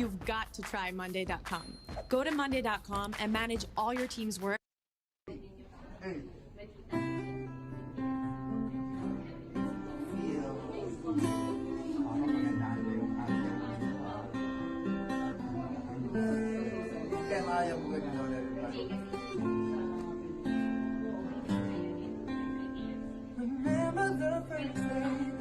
you've got to try Monday.com. Go to Monday.com and manage all your team's work. Remember the first day.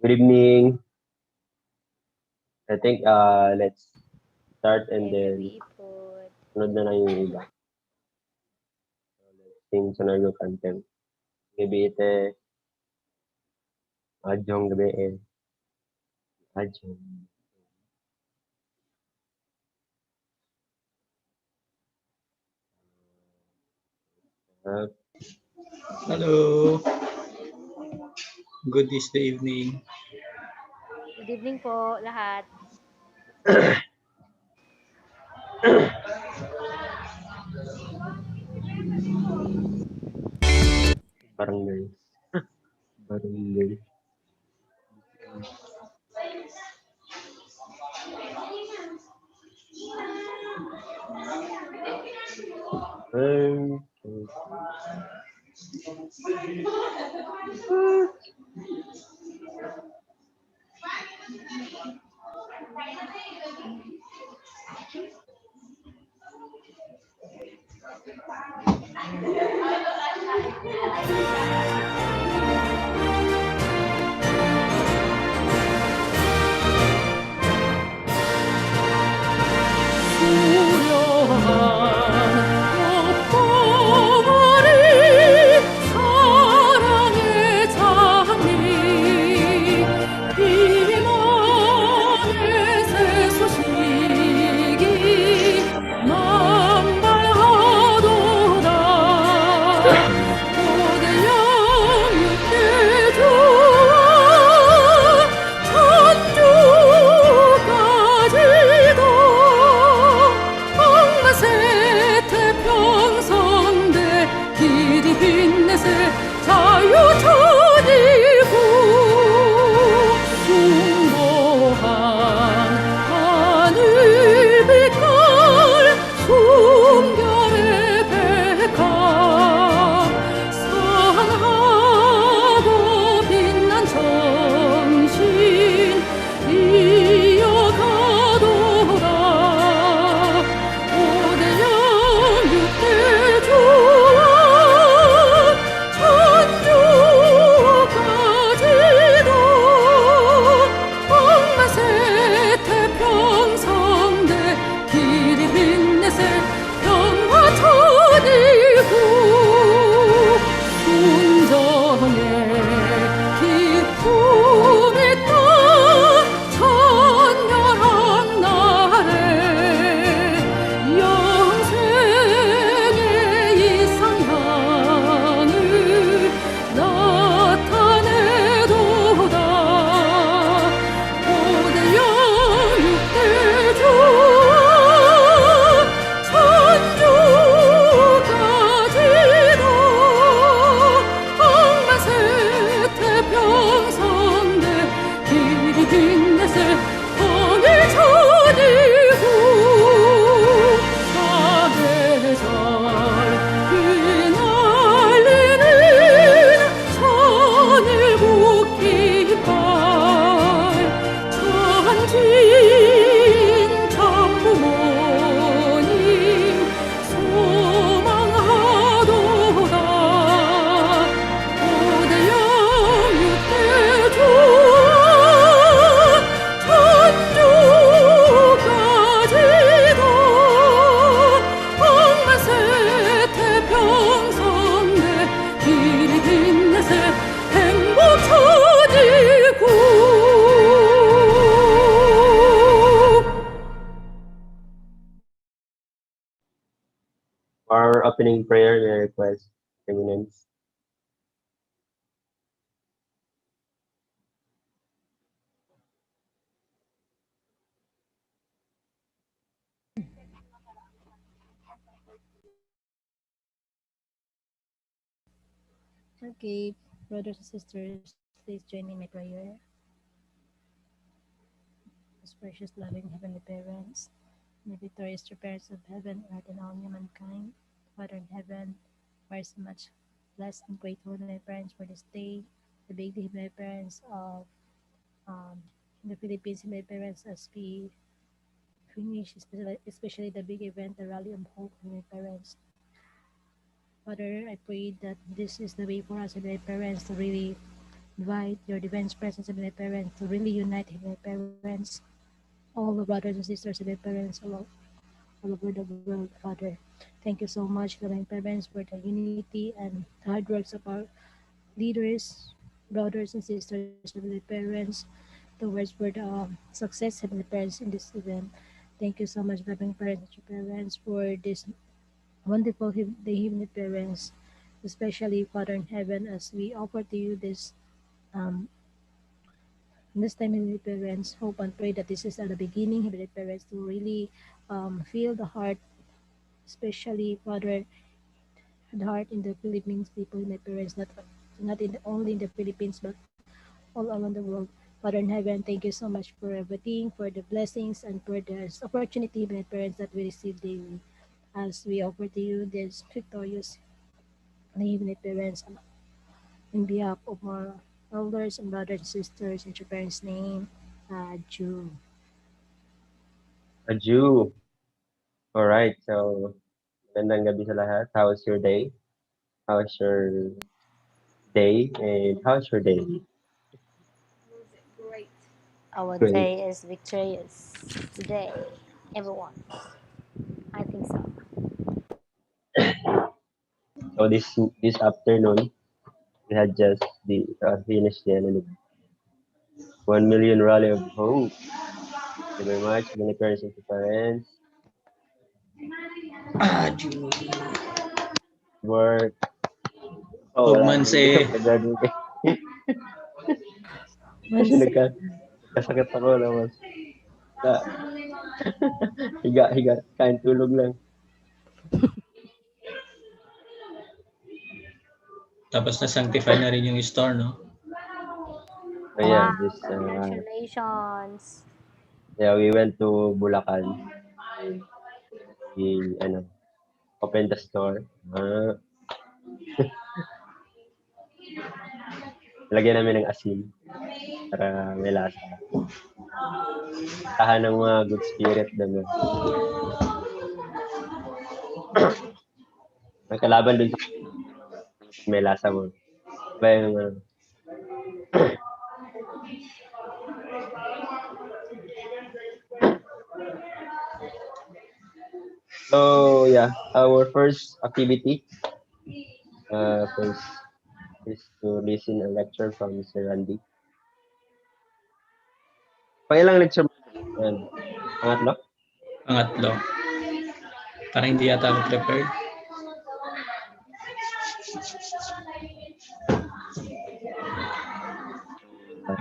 Good evening. I think let's start and Ngayong then gabi po. sunod na lang yung iba. Sing sunod yung content. Gabi ite adyong gabi adyong. Uh, Hello, good is the evening. Good evening po lahat. barangay. Barangay. Um, 사랑의 장미 비만의 새소식이 만발하도다 고대양 육대주와 천주까지도 엉마세 태평성대 길이 빛내세 자유천이고 숭고한 하늘빛깔 순결의 백합 선하고 빛난 정신 이어가도다 고대양 육대주와 천주까지도 엉마세 태평성대 길이 빛내세 평화천이고 순정의 기쁨이 있다 천년한 날에 영생의 이상향을 나타내도다 고대양 육대주와 천주까지도 엉마세 태평성대 길이 빛내세 통일천이고 사계절 휘날리는 천일국 깃발 천진 천부모님 소망하도다 고대양 육대주와 천주까지도 엉마세 태평성대 길이 빛내세 행복천이고 our opening prayer may I request eminence. Okay, brothers and sisters, please join me in my prayer. Most precious, loving Heavenly Parents, my victorious true parents of heaven, earth, and all humankind, Father in heaven, we are so much blessed and grateful to my parents for this day, the big day of my parents of in the Philippines, my parents as we finish, especially the big event, the Rally of Hope for my parents. Father, I pray that this is the way for us and my parents to really invite your divine presence, Heavenly Parents, to really unite Heavenly Parents, all the brothers and sisters, Heavenly Parents, all over the world, Father. Thank you so much, Divine Parents, for the unity and hard works of our leaders, brothers and sisters, Heavenly Parents, towards for the success, Heavenly Parents, in this event. Thank you so much, loving parents and parents, for this wonderful the Heavenly Parents, especially Father in heaven, as we offer to you um, this time, Heavenly Parents. Hope and pray that this is at the beginning, Heavenly Parents, to really feel the heart, especially Father, the heart in the Philippines people, Heavenly Parents, not only in the Philippines, but all around the world. Father in heaven, thank you so much for everything, for the blessings, and for the opportunity, Heavenly Parents, that we receive daily. As we offer to you this victorious Heavenly Parents, in behalf of our elders and brothers and sisters, in your parents' name, Jew. A Jew. Alright, so magandang gabi sa lahat. How's your day? How's your day? And how's your day? Our Great. day is victorious today, everyone. I think so. So this afternoon, we had just finished the 1 million rally of hope. Thank you very much, many parents and parents. Julie. Work. Oh, wala. Tugman Hindi si ako nag-graduate. Kasi Once, nagkasakit ako naman. Na, higa, kain tulog lang. tapos na-sanctify na rin yung store, no? So yeah, Wow, this congratulations. yeah, we went to Bulacan. We opened the store. Lagyan namin ng asin para may lasa. Tahan ng mga good spirit doon. Ang kalaban dun sa may lasa mo. Ba yung So yeah, our first activity first is to listen a lecture from Mr. Randy. Pangilang lecture mo? Yan. Pangatlo? Pangatlo. Parang hindi yata ako prepared.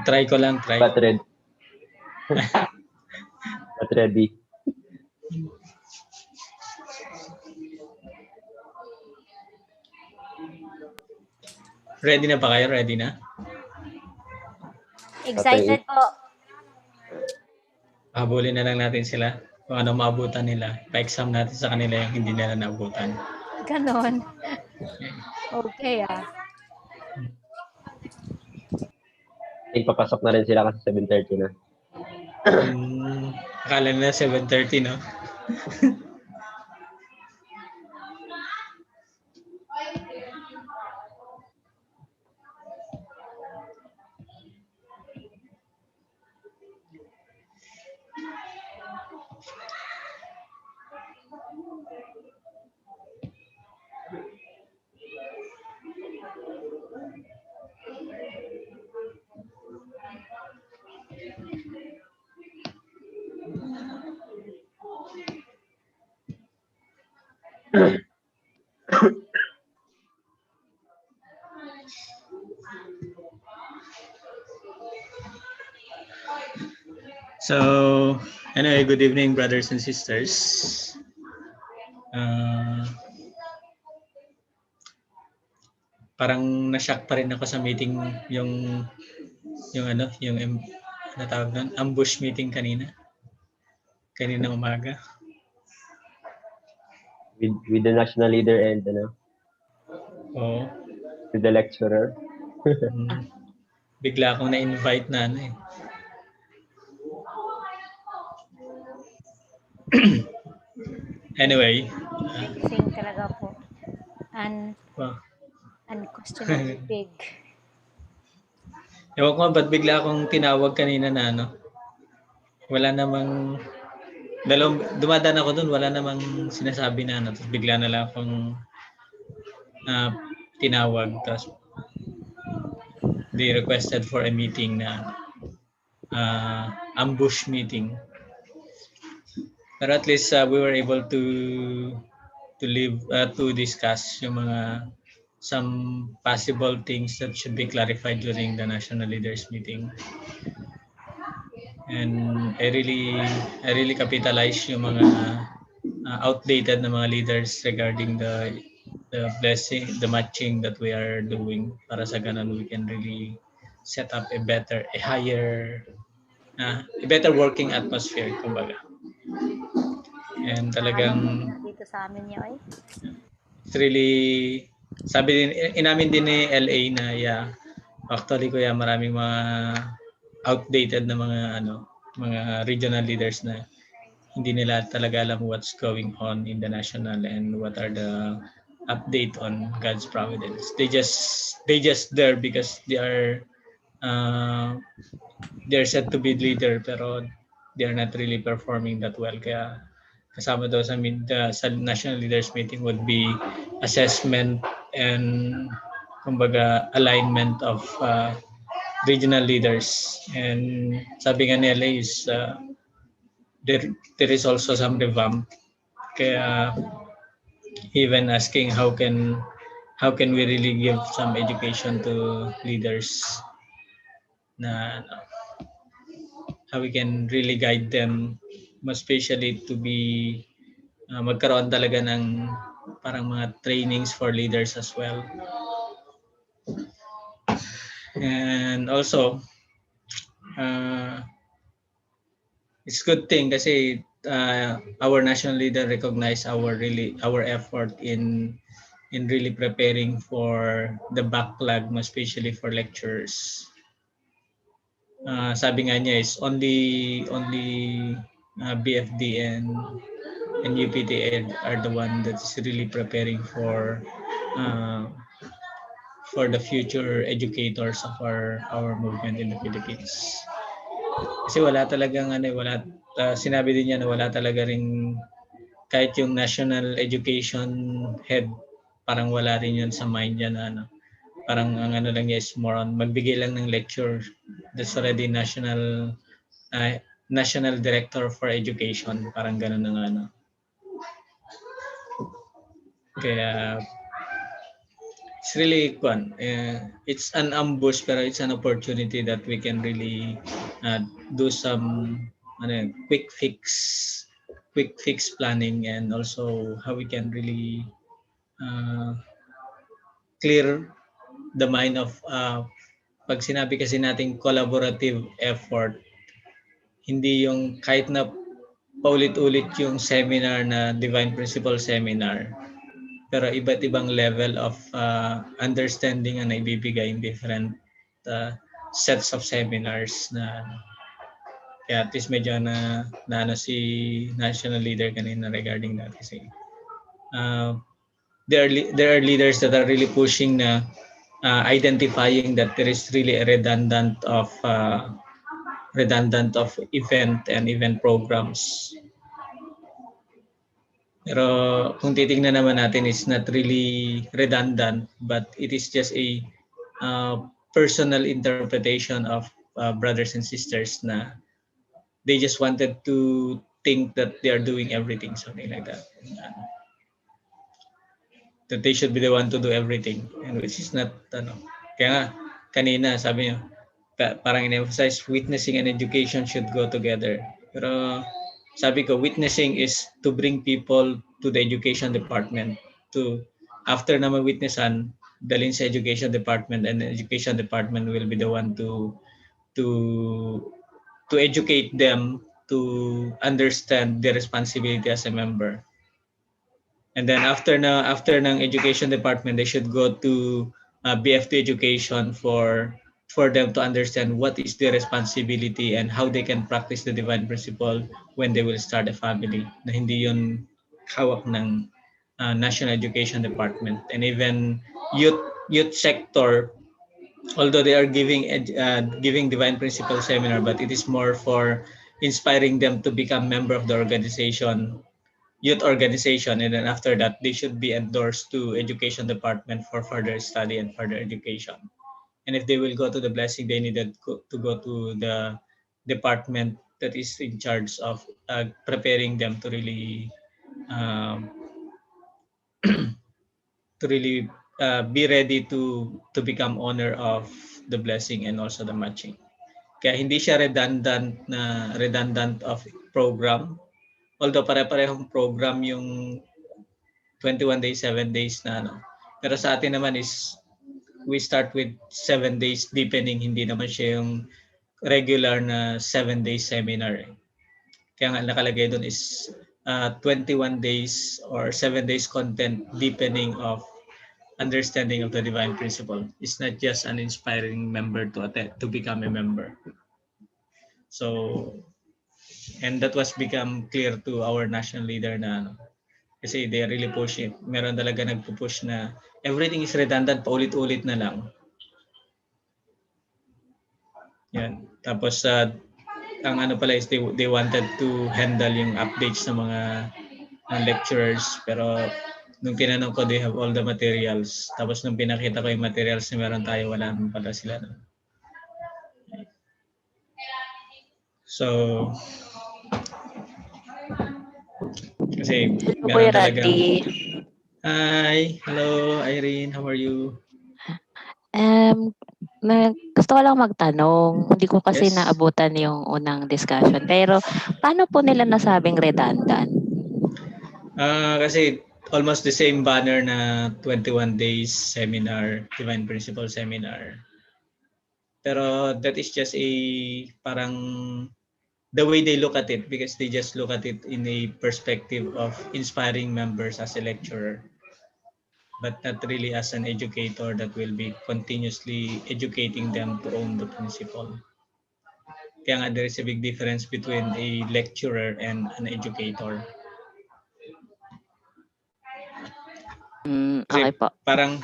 Try ko lang, try. But ready. But ready. Ready na ba kayo? Ready na? Excited po. Habulin na lang natin sila. Kung ano maabutan nila. Pa-exam natin sa kanila yung hindi nila naabutan. Ganon. Okay I think papasok na rin sila kasi 7:30 na. Akala nila 7:30, no? So, anyway, good evening, brothers and sisters. Parang na-shock pa rin ako sa meeting yung tawag doon, ambush meeting kanina umaga. With the national leader and Oo. with the lecturer. Bigla akong na-invite na Anyway. Amazing talaga po. Wow. Unquestionably big. Ewan ko ba't bigla akong tinawag kanina na ano. Wala namang dumadaan ako doon, wala namang sinasabi na ano. Tapos bigla na lang akong tinawag. Tapos they requested for a meeting na ambush meeting. Pero at least we were able to discuss yung mga some possible things that should be clarified during the national leaders meeting. And I really capitalize yung mga outdated na mga leaders regarding the blessing, the matching that we are doing para sa ganun we can really set up a better working atmosphere kumbaga. And talagang dito sa amin niya ay. it's really sabi din inamin din ni LA na actually kuya maraming mga outdated na mga regional leaders na hindi nila talaga alam what's going on in the national and what are the update on God's providence. They just there because they're said to be leader pero they're not really performing that well. Kaya kasama daw sa national leaders meeting would be assessment and kumbaga alignment of regional leaders. And sabi nga nila is there is also some revamp. Kaya even asking how can we really give some education to leaders na how we can really guide them, especially to be magkaroon talaga ng parang mga trainings for leaders as well. And also, it's good thing kasi our national leader recognize our effort in really preparing for the backlog, especially for lectures. Sabi nga niya is only BFD and UPTA are the one that's really preparing for the future educators of our movement in the Philippines. Kasi wala talagang sinabi din niya na wala talaga ring kahit yung national education head parang wala rin yun sa mind niya na parang ang lang niya is more on magbigay lang ng lecture. That's already national director for education, parang ganun na Kaya it's really fun. It's an ambush pero it's an opportunity that we can really do some quick fix planning and also how we can really clear the mind of pag sinabi kasi nating collaborative effort, hindi yung kahit na paulit-ulit yung seminar na Divine Principle Seminar, pero iba't ibang level of understanding ang naibibigay in different sets of seminars na kaya at least medyo na si national leader kanina regarding that kasi there are leaders that are really pushing na identifying that there is really a redundant of event and event programs. Pero kung titingnan naman natin, it's not really redundant, but it is just a personal interpretation of brothers and sisters na they just wanted to think that they are doing everything, something like that. That they should be the one to do everything, and which is not, Kaya nga, kanina sabi niyo, parang in-emphasize, witnessing and education should go together. Pero sabi ko, witnessing is to bring people to the education department. After na ma-witnessan, dalhin sa education department and the education department will be the one to educate them to understand their responsibility as a member. And then after ng education department, they should go to BFT education for them to understand what is their responsibility and how they can practice the divine principle when they will start a family. Na hindi yun hawak ng National Education Department. And even youth sector, although they are giving divine principle seminar, but it is more for inspiring them to become member of the organization, youth organization, and then after that they should be endorsed to education department for further study and further education. And if they will go to the blessing, they needed to go to the department that is in charge of preparing them to really um, be ready to become owner of the blessing and also the matching. Kaya hindi siya redundant of program. Although pare-parehong program yung 21 days, 7 days na ano. Pero sa atin naman is we start with 7 days deepening, hindi naman siya yung regular na 7 days seminar. Kaya nga nakalagay doon is 21 days or 7 days content deepening of understanding of the divine principle. It's not just an inspiring member to attend, to become a member. So, and that was become clear to our national leader na ano, kasi they really push it. Meron talaga nagpo-push na everything is redundant, paulit-ulit na lang. Yan. Tapos ang ano pala is they wanted to handle yung updates ng mga lecturers, pero nung tinanong ko, they have all the materials. Tapos nung pinakita ko yung materials na meron tayo, wala naman pala sila. So, kasi meron Kuya talagang... Randy. Hi! Hello, Irene. How are you? Gusto ko lang magtanong. Hindi ko kasi Yes. naabutan yung unang discussion. Pero, paano po nila nasabing redundant? Kasi almost the same banner na 21 days seminar, Divine Principle Seminar. Pero that is just a parang the way they look at it, because they just look at it in a perspective of inspiring members as a lecturer, but not really as an educator that will be continuously educating them to own the principle. Kaya nga there is a big difference between a lecturer and an educator. Okay po. Parang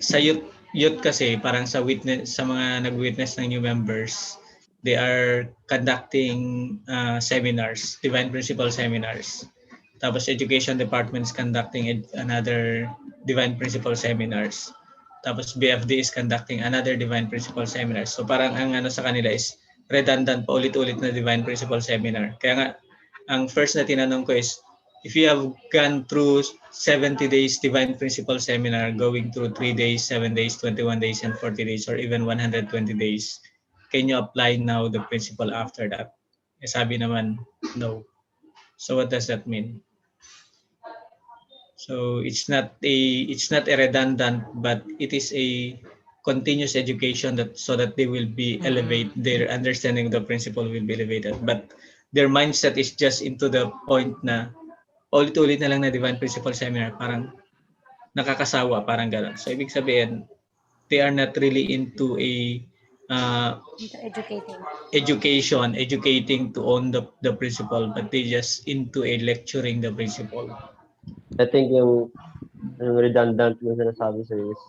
sa youth kasi, parang sa mga nag-witness ng new members, they are conducting seminars, divine principle seminars. Tapos education department is conducting another divine principle seminars. Tapos BFD is conducting another divine principle seminar. So parang ang ano sa kanila is redundant, paulit-ulit na divine principle seminar. Kaya nga ang first na tinanong ko is, if you have gone through 70 days divine principle seminar, going through 3 days, 7 days, 21 days, and 40 days, or even 120 days, can you apply now the principle after that? Eh, sabi naman, no. So what does that mean? So it's not a redundant, but it is a continuous education so that they will be elevate, their understanding of the principle will be elevated. But their mindset is just into the point na ulit-ulit na lang na divine principle seminar, parang nakakasawa, parang gano'n. So ibig sabihin, they are not really into a educating to own the principle, but they just into a lecturing the principle. I think yung redundant na sinasabi sa'yo is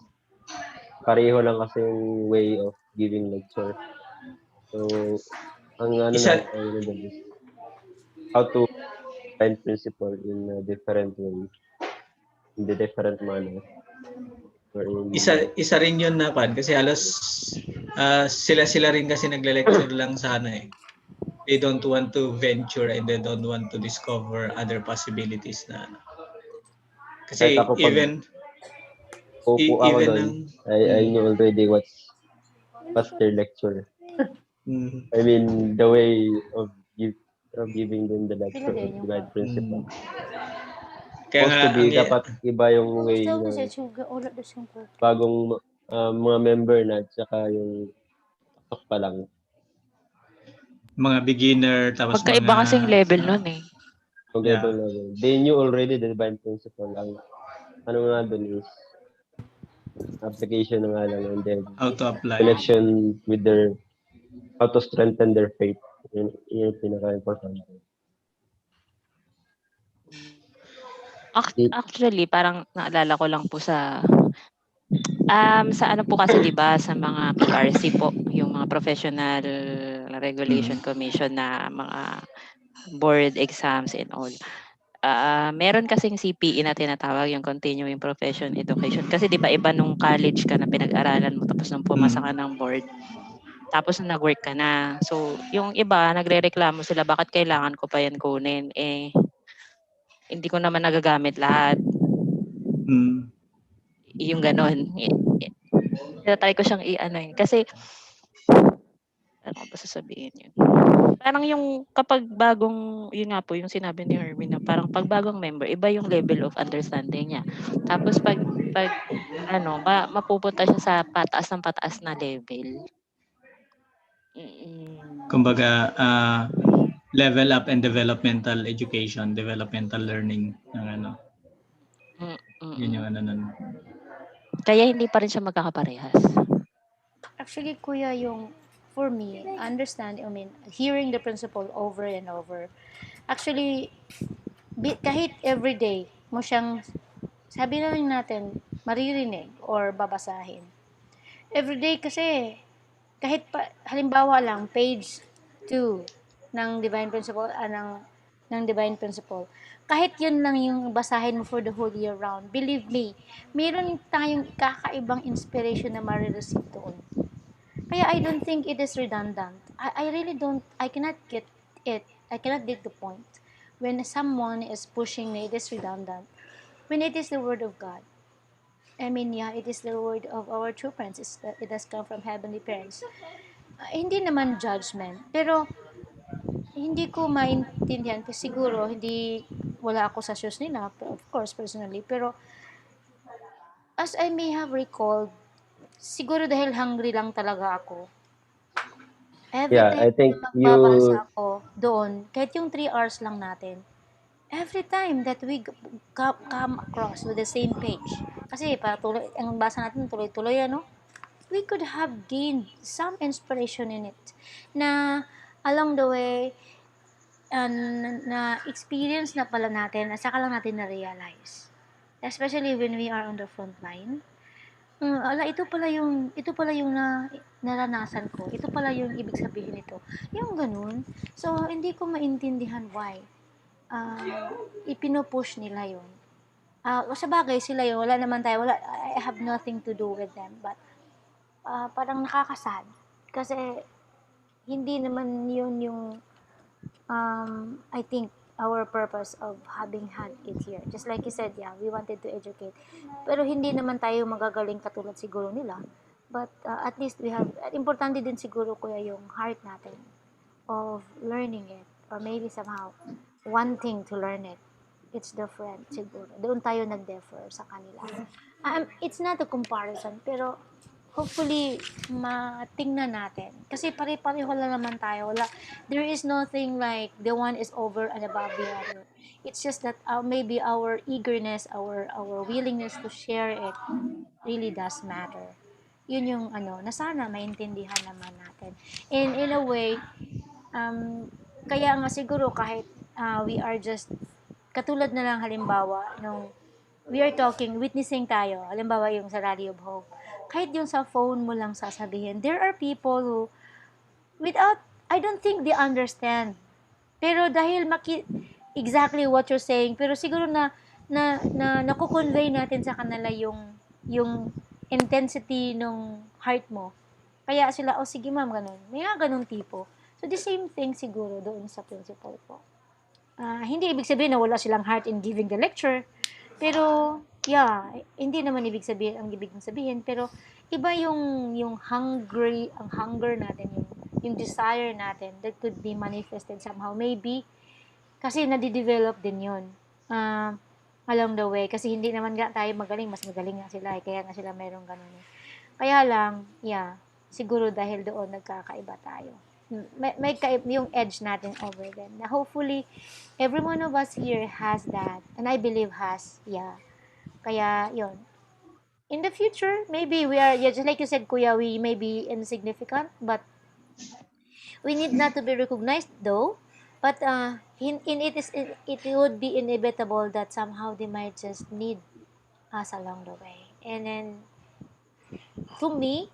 pareho lang kasi yung way of giving lecture. So, ang ano is how to find principle in a different way, in the different manner. Isa rin yun na pan, kasi halos sila rin kasi nagle-lecture lang sana eh. They don't want to venture and they don't want to discover other possibilities na ano. Kasi even I know already what's their lecture. I mean, the way of giving them the lecture of divine principle. Kaya Supposed to be, dapat iba yung way ng bagong mga member na, tsaka yung pasok pa lang. Mga beginner, tapos magkaiba kasing level nun eh. Level. They knew already the divine principle. Ang ano nga dun is application na nga lang, and then how to apply, connection with their, how to strengthen their faith. Yun yung pinaka-importante. Actually, parang naalala ko lang po sa Sa ano po kasi 'di ba sa mga PRC po, yung mga Professional Regulation Commission na mga board exams and all. Meron kasing CPE na tinatawag yung Continuing Profession Education. Kasi 'di ba iba nung college ka na pinag-aralan mo tapos nung pumasa ka ng board, tapos nung nag-work ka na. So, yung iba nagrereklamo sila bakit kailangan ko pa yan kunin, hindi ko naman nagagamit lahat. Yung gano'n. Tina-try ko siyang i-ano kasi ano ko ba sasabihin yun? Parang yung kapag bagong, yun nga po yung sinabi ni Hermie na parang pag bagong member, iba yung level of understanding niya. Tapos pag ano, mapupunta siya sa pataas ng pataas na level. Kumbaga, level up and developmental education, developmental learning ng ano. Yun yung ano nun. Kaya hindi pa rin siya magkakaparehas. Actually, kuya, yung for me, hearing the principle over and over, actually, kahit everyday mo siyang, sabi na lang natin, maririnig or babasahin. Everyday kasi, kahit pa, halimbawa lang, page 2 ng Divine Principle, ng Divine Principle, kahit yun lang yung basahin mo for the whole year round, believe me, meron tayong kakaibang inspiration na marireceive doon. Kaya I don't think it is redundant. I really don't, I cannot get it. I cannot get the point. When someone is pushing me, it is redundant. When it is the word of God. It is the word of our true parents. It has come from heavenly parents. Hindi naman judgment. Pero, hindi ko maintindihan. Kasi siguro, wala ako sa shoes nila. Of course, personally. Pero, as I may have recalled, siguro dahil hungry lang talaga ako. Every Yeah, time I think na you magbabasa ako doon, kahit yung 3 hours lang natin, every time that we come across with the same page, kasi ang basa natin tuloy-tuloy, we could have gained some inspiration in it, na along the way, na experience na pala natin, at saka lang natin na-realize. Especially when we are on the front line. Ito pala yung naranasan ko. Ito pala yung ibig sabihin nito. Yung ganun. So, hindi ko maintindihan why. Ipinopush nila yun. Sa bagay, sila yun. Wala naman tayo. I have nothing to do with them. But, parang nakakasad. Kasi, hindi naman yun yung, I think, our purpose of having had it here. Just like you said, yeah, we wanted to educate. Pero hindi naman tayo magagaling katulad siguro nila. But at least we have, importante din siguro kuya yung heart natin of learning it. Or maybe somehow, wanting to learn it. It's different siguro. Doon tayo nag-differ sa kanila. It's not a comparison, pero hopefully, matingnan natin. Kasi pare-pareho lang naman tayo. There is nothing like the one is over and above the other. It's just that maybe our eagerness, our willingness to share it really does matter. Yun yung na sana maintindihan naman natin. And in a way, kaya nga siguro kahit we are just, katulad na lang halimbawa, nung we are witnessing tayo, halimbawa yung sa Rally of Hope, kahit yung sa phone mo lang sasabihin, there are people who, I don't think they understand. Pero dahil exactly what you're saying, pero siguro nakukonvey natin sa kanila yung intensity ng heart mo. Kaya sila, sige ma'am, ganun. May ganun tipo. So, the same thing siguro doon sa principle po. Hindi ibig sabihin na wala silang heart in giving the lecture. Pero, yeah, hindi naman ibig sabihin, pero iba yung hunger natin, yung desire natin that could be manifested somehow. Maybe, kasi nadidevelop din yun along the way. Kasi hindi naman nga tayo magaling, mas magaling nga sila. Kaya nga sila merong ganun. Kaya lang, yeah, siguro dahil doon nagkakaiba tayo. May yung edge natin over them. Na hopefully, every one of us here has that. And I believe has, yeah. Kaya, yun. In the future, maybe we are, just like you said, Kuya, we may be insignificant, but we need not to be recognized, though. But it would be inevitable that somehow they might just need us along the way. And then, To me,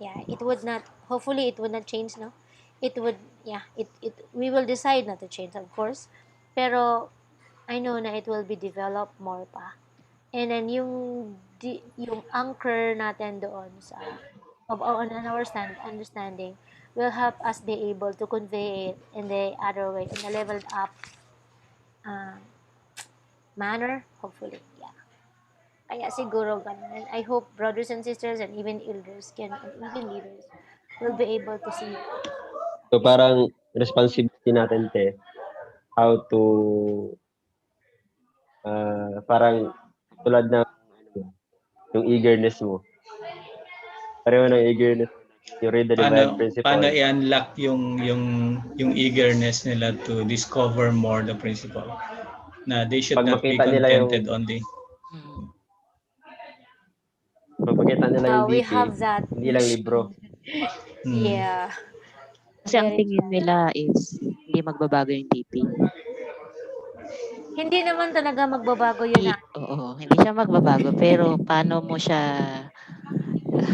yeah, it would not, hopefully it would not change, no? It would, yeah, we will decide not to change, of course. Pero, I know na it will be developed more pa. And then, yung anchor natin doon on our understanding will help us be able to convey it in the other way, in a leveled up uh, manner, hopefully, yeah. Kaya siguro ganun. And I hope brothers and sisters and even elders and even leaders will be able to see it. So parang responsibility natin te how to parang tulad ng yung eagerness mo. Pareho ng eagerness mo. You read the divine Paano principle. i-unlock yung eagerness nila to discover more the principle na they should Pag not be makita nila contented yung only. pag makita nila yung We DP, have that hindi lang libro. Yeah. Kasi ang Very tingin nila is hindi magbabago yung DP. Hindi naman talaga magbabago yun. Oo, hindi siya magbabago. Pero paano mo siya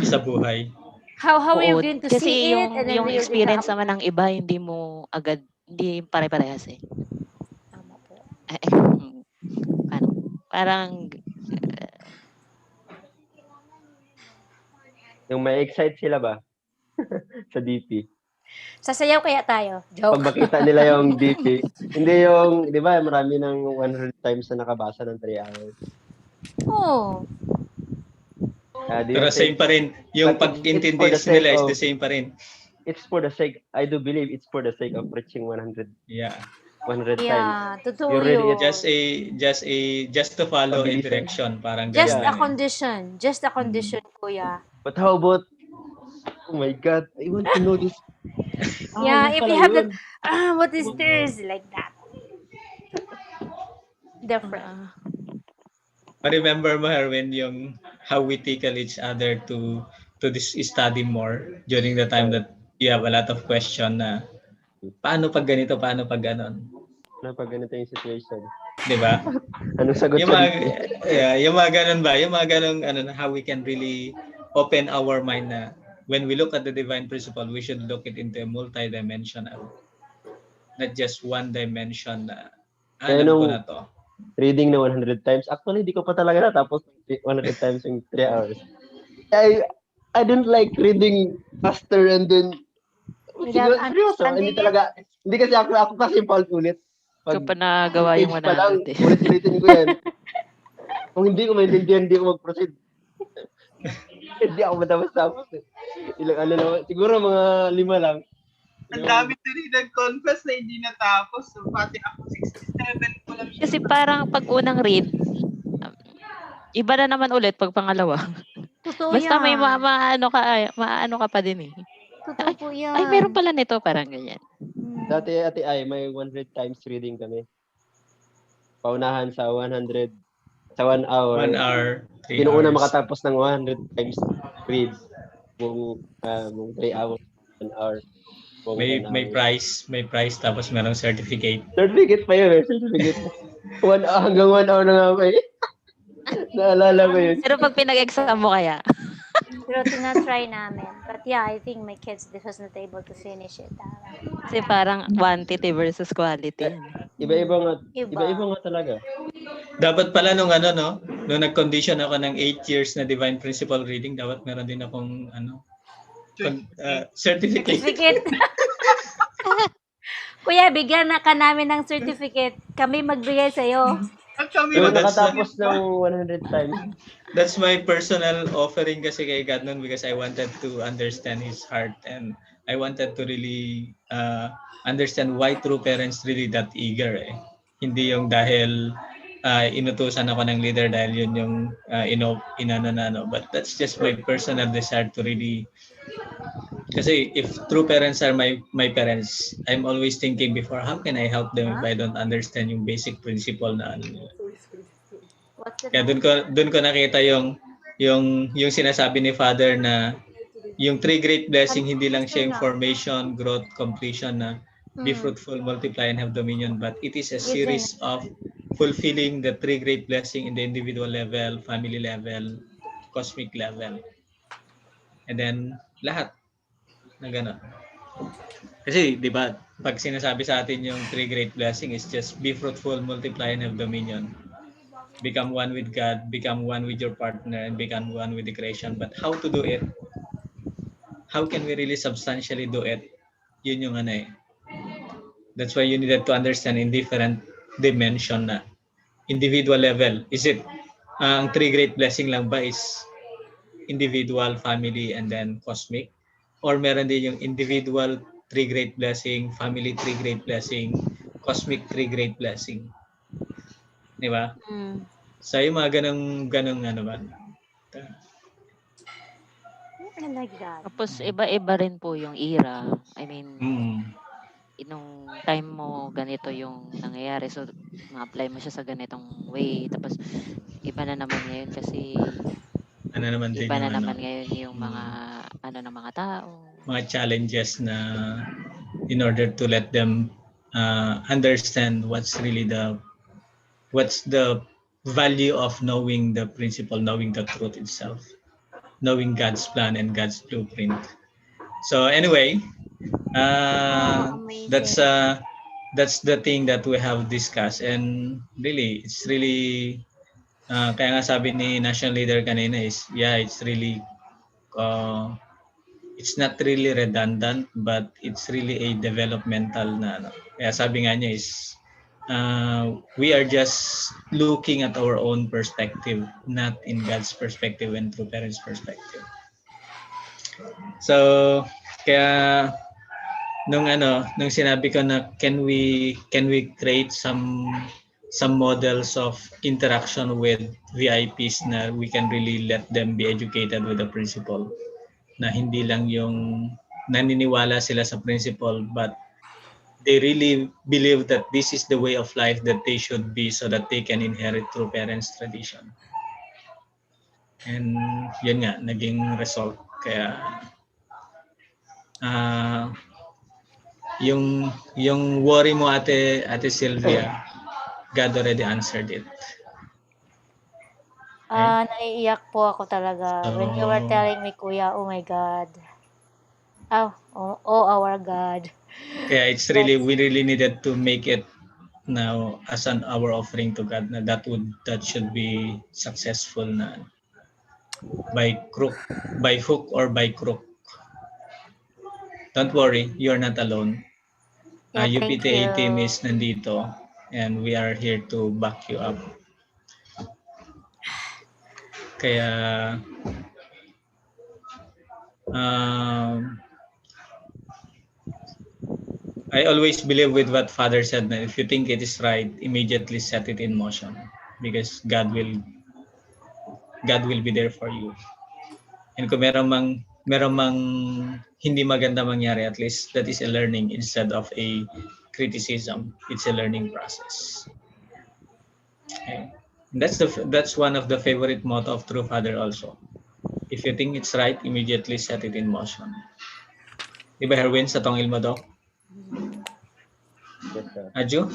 Sa buhay. How are you Oo, going to kasi see it? And then yung you're going to experience naman ng iba, hindi mo agad, hindi pare-parehas eh. Tama po. Parang Yung may excite sila ba? Sa DP. Sasayaw kaya tayo. Joke. Pag makita nila yung DP, hindi yung, di ba, marami ng 100 times na nakabasa ng 3 hours. Oh. Pero same pa rin. Yung pag-intindi nila is the same pa rin. It's for the sake, I do believe it's for the sake of preaching 100. Yeah. 100 Yeah, times. totoo Really, yun. Just to follow a direction, parang ganun. Just a condition. Just a condition, kuya. But how about, oh my God, I want to know this. Yeah, if you have that, what is this? Like that. Different. Remember mo, Herwin, yung how we tickle each other to study more during the time that you have a lot of question na paano pag ganito, paano pag ganon? Paano pag ganito yung situation? Diba? Anong sagot yung mga, yung mga ganon ba? Yung mga ganon, how we can really open our mind na when we look at the divine principle, we should look it into a multi-dimensional. Not just one dimension na alam ko na to. Reading na 100 times. Actually, di ko pa talaga natapos 100 times in 3 hours. I don't like reading faster and then seryoso, hindi talaga. Hindi kasi ako kasi paulit-ulit. Pag pa nagawa yung 100. Ulit-ulitin ko yan. Kung hindi ko maintindihan, hindi ko mag-proceed. Hindi ako matapos-tapos. Ilang ano naman. Siguro mga 5 lang. Ang dami na rin nag-confess na hindi natapos. So, pati ako 67 ko lang. Kasi parang pag unang read, iba na naman ulit pag pangalawa. Totoo Basta yan. may maano ka pa din eh. Totoo po yan. Ay, meron pala nito, parang ganyan. Dati ate ay may 100 times reading kami. Paunahan sa 100 sa 1 hour. 1 hour, 3 Pinuuna hours. makatapos ng 100 times read. Kung 3 hours, 1 hour. May price tapos merong certificate. Certificate pa yun eh. Certificate. 1 hour, hanggang 1 hour na nga pa eh. Naalala ko yun. Pero pag pinag-exam mo kaya? Pero tinatry namin. But yeah, I think my kids was not able to finish it. Kasi parang quantity versus quality. Iba-iba nga talaga. Dapat pala nung nag-condition ako ng 8 years na divine principle reading, dapat meron din akong certificate. Kuya, bigyan na ka namin ng certificate. Kami magbigay sa'yo. Pero nakatapos ng 100 times. That's my personal offering kasi kay God noon because I wanted to understand His heart and I wanted to really understand why true parents really that eager eh. Hindi yung dahil inutusan ako ng leader dahil yun yung inano. But that's just my personal desire to really kasi if true parents are my parents, I'm always thinking before, how can I help them if I don't understand yung basic principle na ano nila. Kaya doon ko nakita yung sinasabi ni Father na yung 3 great blessing hindi lang siya yung formation, growth, completion na be fruitful, multiply and have dominion, but it is a series of fulfilling the 3 great blessing in the individual level, family level, cosmic level. And then, lahat na gano'n. Kasi, di ba, pag sinasabi sa atin yung three great blessing is just be fruitful, multiply, and have dominion. Become one with God, become one with your partner, and become one with the creation. But how to do it? How can we really substantially do it? Yun yung ano eh. That's why you needed to understand in different dimension na. Individual level. Is it, ang three great blessing lang ba is individual, family, and then cosmic? Or meron din yung individual three great blessing, family three great blessing, cosmic three great blessing. Di ba? Mm. So yung mga ganong ano ba? I like that. Tapos iba-iba rin po yung era. I mean, Mm. nung time mo ganito yung nangyayari, so ma-apply mo siya sa ganitong way. Tapos iba na naman ngayon kasi Ano naman din iba yung na ano, naman ngayon yung mga ano ng mga tao. mga challenges na in order to let them understand what's the value of knowing the principle, knowing the truth itself, knowing God's plan and God's blueprint. So anyway, Amazing. that's the thing that we have discussed, and really it's really kaya nga sabi ni national leader kanina is it's really it's not really redundant, but it's really a developmental na ano. Kaya sabi nga niya is we are just looking at our own perspective, not in God's perspective and true parents' perspective. So, kaya nung sinabi ko na can we create some models of interaction with VIPs na we can really let them be educated with the principle, na hindi lang yung naniniwala sila sa principle but they really believe that this is the way of life that they should be so that they can inherit through parents' tradition. And yun nga, naging result. Kaya yung worry mo ate Sylvia, God already answered it. Naiiyak po ako talaga. When you were telling me, Kuya, oh my God. Oh our God. Kaya it's really, we really needed to make it now as our offering to God na that should be successful na by hook or by crook. Don't worry, you're not alone. Yeah, thank UPTA team you. is nandito and we are here to back you up. Kaya I always believe with what Father said, na if you think it is right, immediately set it in motion because God will be there for you. And kung meron mang hindi maganda mangyari, at least that is a learning instead of a criticism. It's a learning process. Okay. That's one of the favorite motto of True Father also. If you think it's right, immediately set it in motion. Diba, Herwin, sa tong ilmo daw? Yes, sir. Adjo?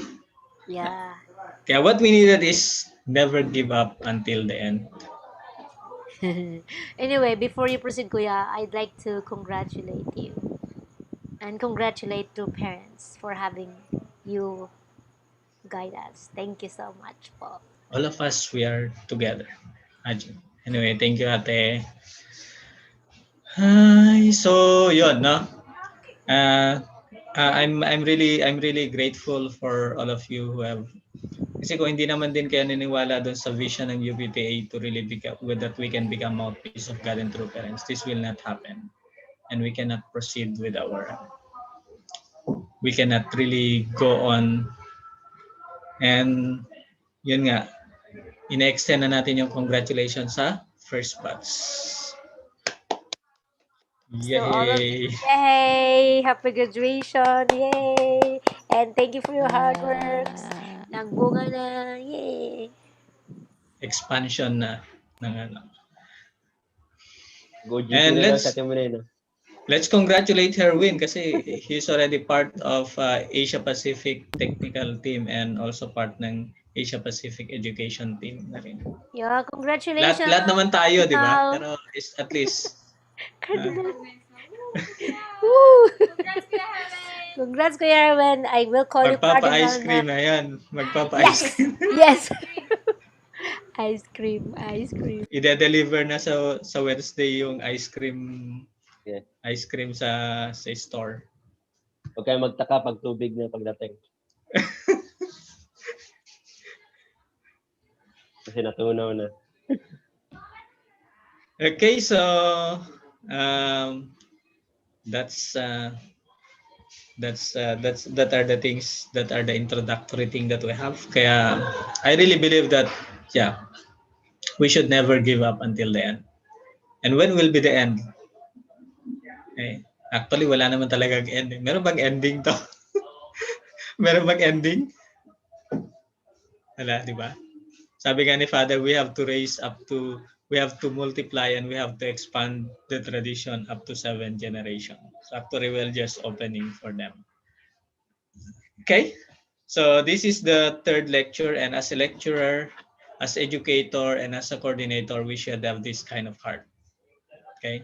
Yeah. Kaya what we needed is never give up until the end. Anyway, before you proceed, Kuya, I'd like to congratulate you and congratulate two parents for having you guide us. Thank you so much po. All of us, we are together. Adjo. Anyway, thank you, ate. So yun, no? I'm really grateful for all of you who have, kasi kung hindi naman din kayo naniniwala doon sa vision ng UPTA to really become, with that we can become mouthpiece of God and true parents, this will not happen. And we cannot proceed with we cannot really go on. And yun nga, ina-extend na natin yung congratulations sa first batch. Yay! So all of you, yay! Happy graduation! Yay! And thank you for your hard works. Nagbunga na! Yay! Expansion na ng ano. Go GP And na lang sa atin mo na yun. let's congratulate Herwin kasi he's already part of Asia Pacific technical team and also part ng Asia Pacific Education Team na rin. Yeah, congratulations. Lahat naman tayo, di ba? Cardinal. Pero at least Cardinal. Woo! Congrats, Kuya Erwin. I will call you magpapa-ice Cardinal cream, na. ayan. Magpapa-ice Yes! cream. Yes! Ice cream, ice cream. Ide-deliver na sa Wednesday yung ice cream Yeah. ice cream sa store. Huwag kayo magtaka pag tubig na pagdating. Kasi natunaw na. Okay, so that's that are the things that are the introductory thing that we have. Kaya I really believe that we should never give up until the end. And when will be the end? Actually, wala naman talagang ending. Meron bang ending to? Meron bang ending? Wala, di ba? Sabi nga ni Father, we have to multiply and we have to expand the tradition up to 7 generations. So actually, we're just opening for them. Okay, so this is the third lecture, and as a lecturer, as educator, and as a coordinator, we should have this kind of heart. Okay,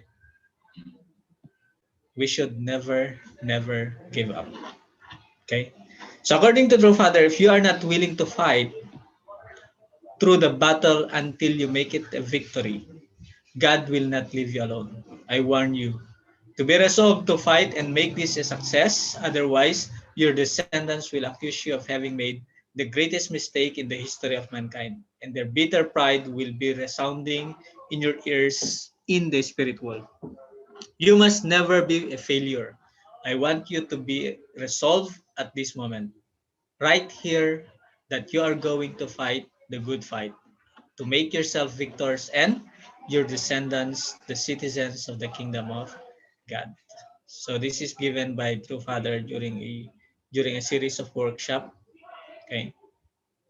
we should never give up. Okay, so according to True Father, if you are not willing to fight through the battle until you make it a victory, God will not leave you alone. I warn you to be resolved to fight and make this a success. Otherwise, your descendants will accuse you of having made the greatest mistake in the history of mankind, and their bitter pride will be resounding in your ears in the spirit world. You must never be a failure. I want you to be resolved at this moment, right here, that you are going to fight the good fight, to make yourself victors and your descendants the citizens of the kingdom of God. So this is given by True Father during a series of workshop. Okay,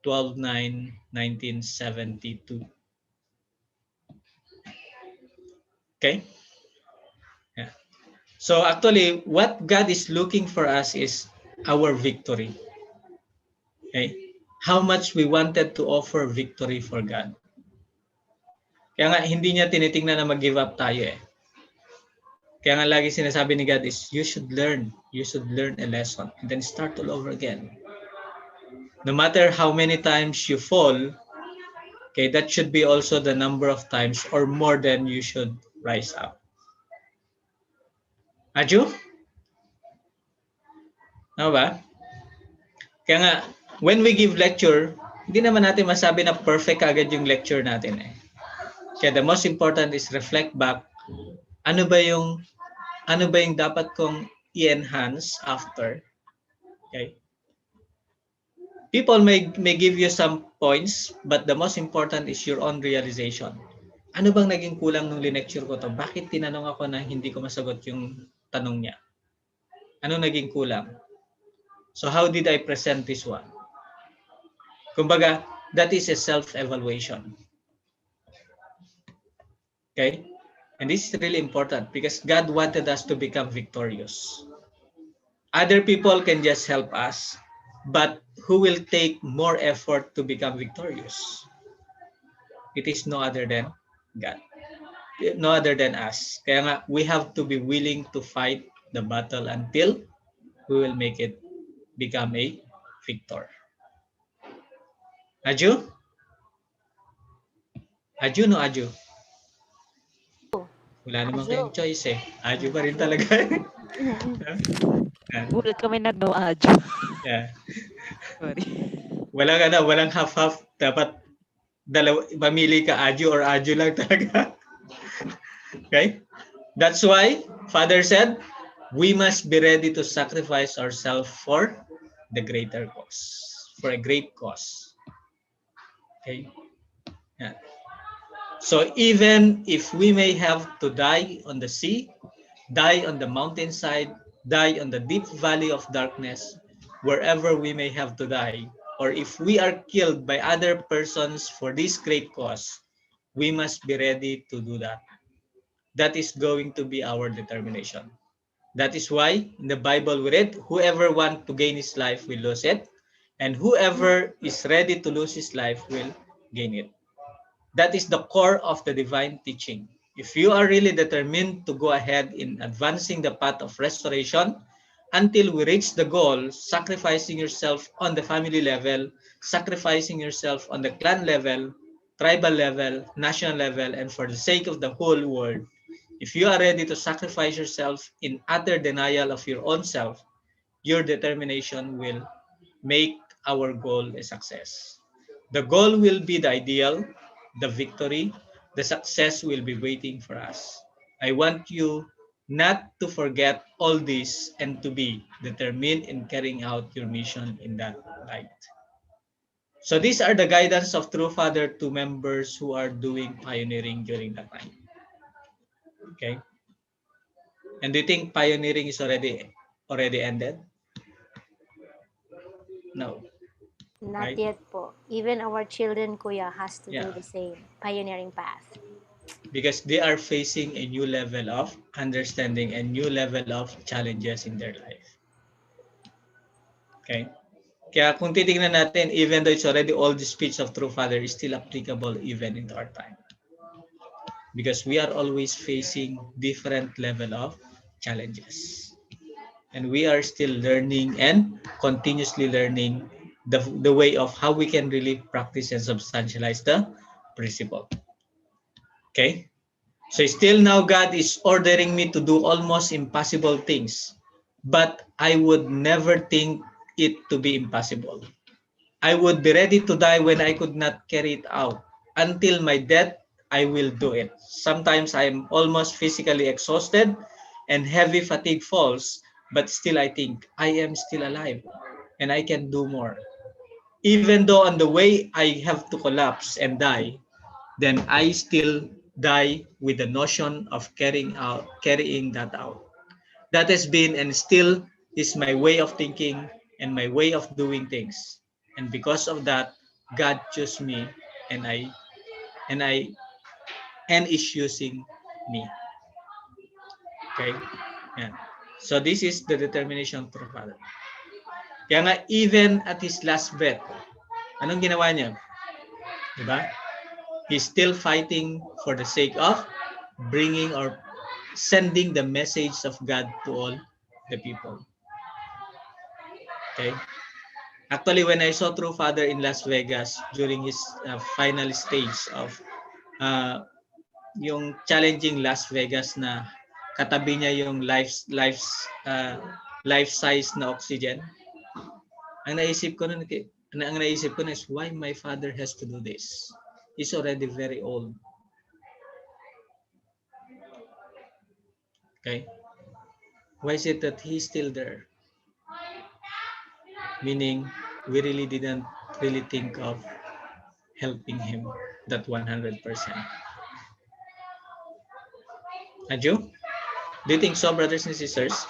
12/9/1972. Okay. Yeah. So actually, what God is looking for us is our victory. Okay. How much we wanted to offer victory for God. Kaya nga, hindi niya tinitingnan na mag-give up tayo eh. Kaya nga lagi sinasabi ni God is, you should learn a lesson and then start all over again. No matter how many times you fall, okay, that should be also the number of times or more than you should rise up. Aju? Ano ba? Kaya nga, when we give lecture, hindi naman natin masabi na perfect agad yung lecture natin eh. Kaya the most important is reflect back, ano ba yung dapat kong i-enhance after? Okay. People may give you some points, but the most important is your own realization. Ano bang naging kulang nung linecture ko to? Bakit tinanong ako na hindi ko masagot yung tanong niya? Ano naging kulang? So how did I present this one? Kumbaga, that is a self-evaluation. Okay? And this is really important because God wanted us to become victorious. Other people can just help us, but who will take more effort to become victorious? It is no other than God. No other than us. Kaya nga, we have to be willing to fight the battle until we will make it become a victor. Aju? Aju no Aju? Wala naman Aju. kayong choice eh. Aju pa rin talaga. Gulat kami na no adjo. Yeah. Sorry. Walang half-half. Dapat mamili ka Aju or Aju lang talaga. Okay? That's why Father said, we must be ready to sacrifice ourselves for the greater cause, for a great cause. Okay? Yeah. So even if we may have to die on the sea, die on the mountainside, die on the deep valley of darkness, wherever we may have to die, or if we are killed by other persons for this great cause, we must be ready to do that. That is going to be our determination. That is why in the Bible we read, whoever wants to gain his life will lose it, And whoever is ready to lose his life will gain it. That is the core of the divine teaching. If you are really determined to go ahead in advancing the path of restoration until we reach the goal, sacrificing yourself on the family level, sacrificing yourself on the clan level, tribal level, national level, and for the sake of the whole world, if you are ready to sacrifice yourself in utter denial of your own self, your determination will make our goal a success. The goal will be the ideal, the victory, the success will be waiting for us. I want you not to forget all this and to be determined in carrying out your mission in that light. So these are the guidance of True Father to members who are doing pioneering during that time. Okay? And do you think pioneering is already ended? No. Not Right? yet po. Even our children, kuya, has to do Yeah. the same. Pioneering path. Because they are facing a new level of understanding and new level of challenges in their life. Okay? Kaya kung titingnan natin, even though it's already old, the speech of True Father is still applicable even in our time. Because we are always facing different level of challenges. And we are still learning and continuously learning the way of how we can really practice and substantialize the principle. Okay? So still now God is ordering me to do almost impossible things, but I would never think it to be impossible. I would be ready to die when I could not carry it out. Until my death, I will do it. Sometimes I am almost physically exhausted and heavy fatigue falls, but still I think I am still alive and I can do more. Even though on the way I have to collapse and die, then I still die with the notion of carrying that out. That has been and still is my way of thinking and my way of doing things. And because of that, God chose me and I and I and is using me. Okay? Yan. So this is the determination of True Father. Kaya nga even at his last breath, anong ginawa niya? Diba? He's still fighting for the sake of bringing or sending the message of God to all the people. Okay? Actually, when I saw True Father in Las Vegas during his final stage of yung challenging Las Vegas na katabi niya yung life size na oxygen, ang naisip ko na is why my father has to do this. He's already very old. Okay? Why is it that he's still there? Meaning, we really didn't really think of helping him that 100%. Aju? Do you think so, brothers and sisters?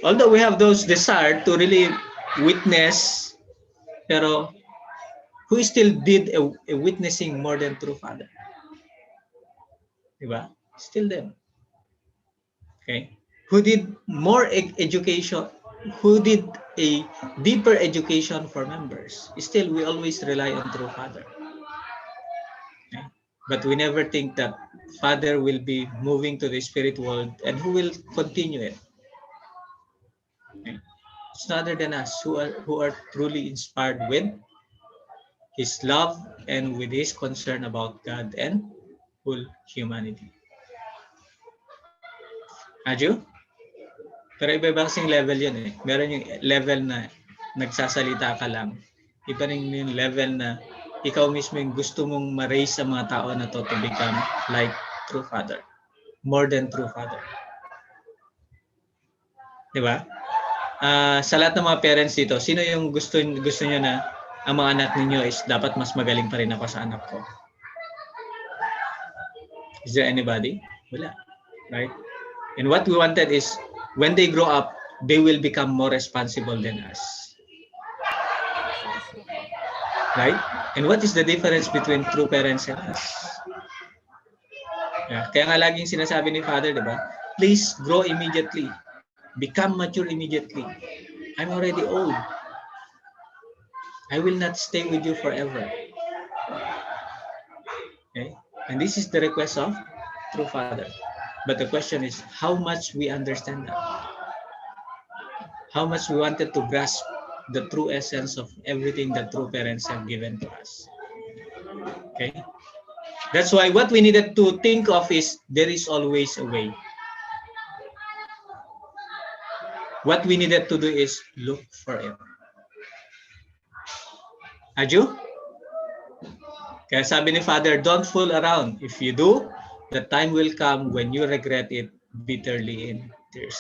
Although we have those desire to really witness, pero who still did a witnessing more than True Father? Diba? Still them. Okay? Who did more education, who did a deeper education for members? Still, we always rely on True Father. Okay? But we never think that Father will be moving to the spirit world and who will continue it. Okay? It's not other than us who are truly inspired with his love and with his concern about God and whole humanity. Aju? Pero iba-iba kasing level yun eh. Meron yung level na nagsasalita ka lang. Iba rin yung level na ikaw mismo yung gusto mong ma-raise sa mga tao na to become like True Father. More than True Father. Diba? Sa lahat ng mga parents dito, sino yung gusto nyo na ang mga anak ninyo is dapat mas magaling pa rin ako sa anak ko? Is there anybody? Wala. Right? And what we wanted is when they grow up, they will become more responsible than us. Right? And what is the difference between true parents and us? Yeah. Kaya nga laging sinasabi ni Father, di ba? Please grow immediately. Become mature immediately. I'm already old. I will not stay with you forever. Okay? And this is the request of true father. But the question is how much we understand that. How much we wanted to grasp the true essence of everything that true parents have given to us. Okay? That's why what we needed to think of is there is always a way. What we needed to do is look for it. Aju? Kaya sabi ni Father, don't fool around. If you do, the time will come when you regret it bitterly in tears.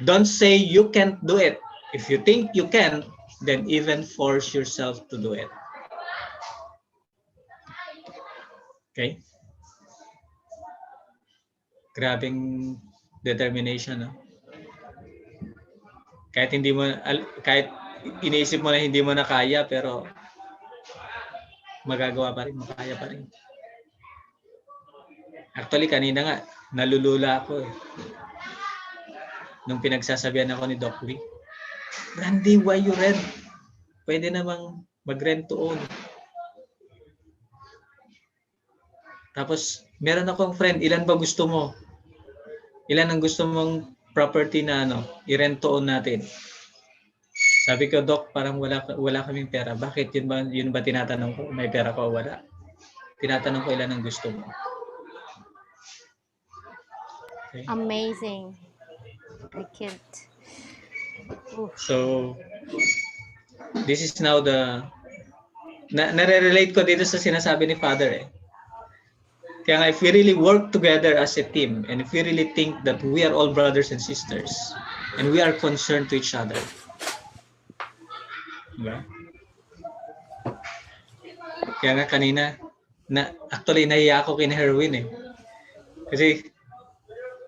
Don't say you can't do it. If you think you can, then even force yourself to do it. Okay? Grabing determination, no? Kahit hindi mo kahit iniisip mo na hindi mo na kaya pero magagawa pa rin, makaya pa rin. Actually kanina nga nalulula ako eh. Nung pinagsasabihan ako ni Doc Lee, Randy, why you rent? Pwede namang mag-rent to own. Tapos meron akong friend, ilan ba gusto mo? Ilan ang gusto mong property na i-rent to own natin? Sabi ko, Doc, parang wala kaming pera. Bakit? Yun ba tinatanong ko? May pera ko o wala? Tinatanong ko ilan ang gusto mo. Okay. Amazing. I can't. Oof. So, this is now nare-relate ko dito sa sinasabi ni Father eh. Kaya nga, if we really work together as a team and if we really think that we are all brothers and sisters and we are concerned to each other, diba? Kaya nga kanina, actually nahiya ako kina Herwin eh. Kasi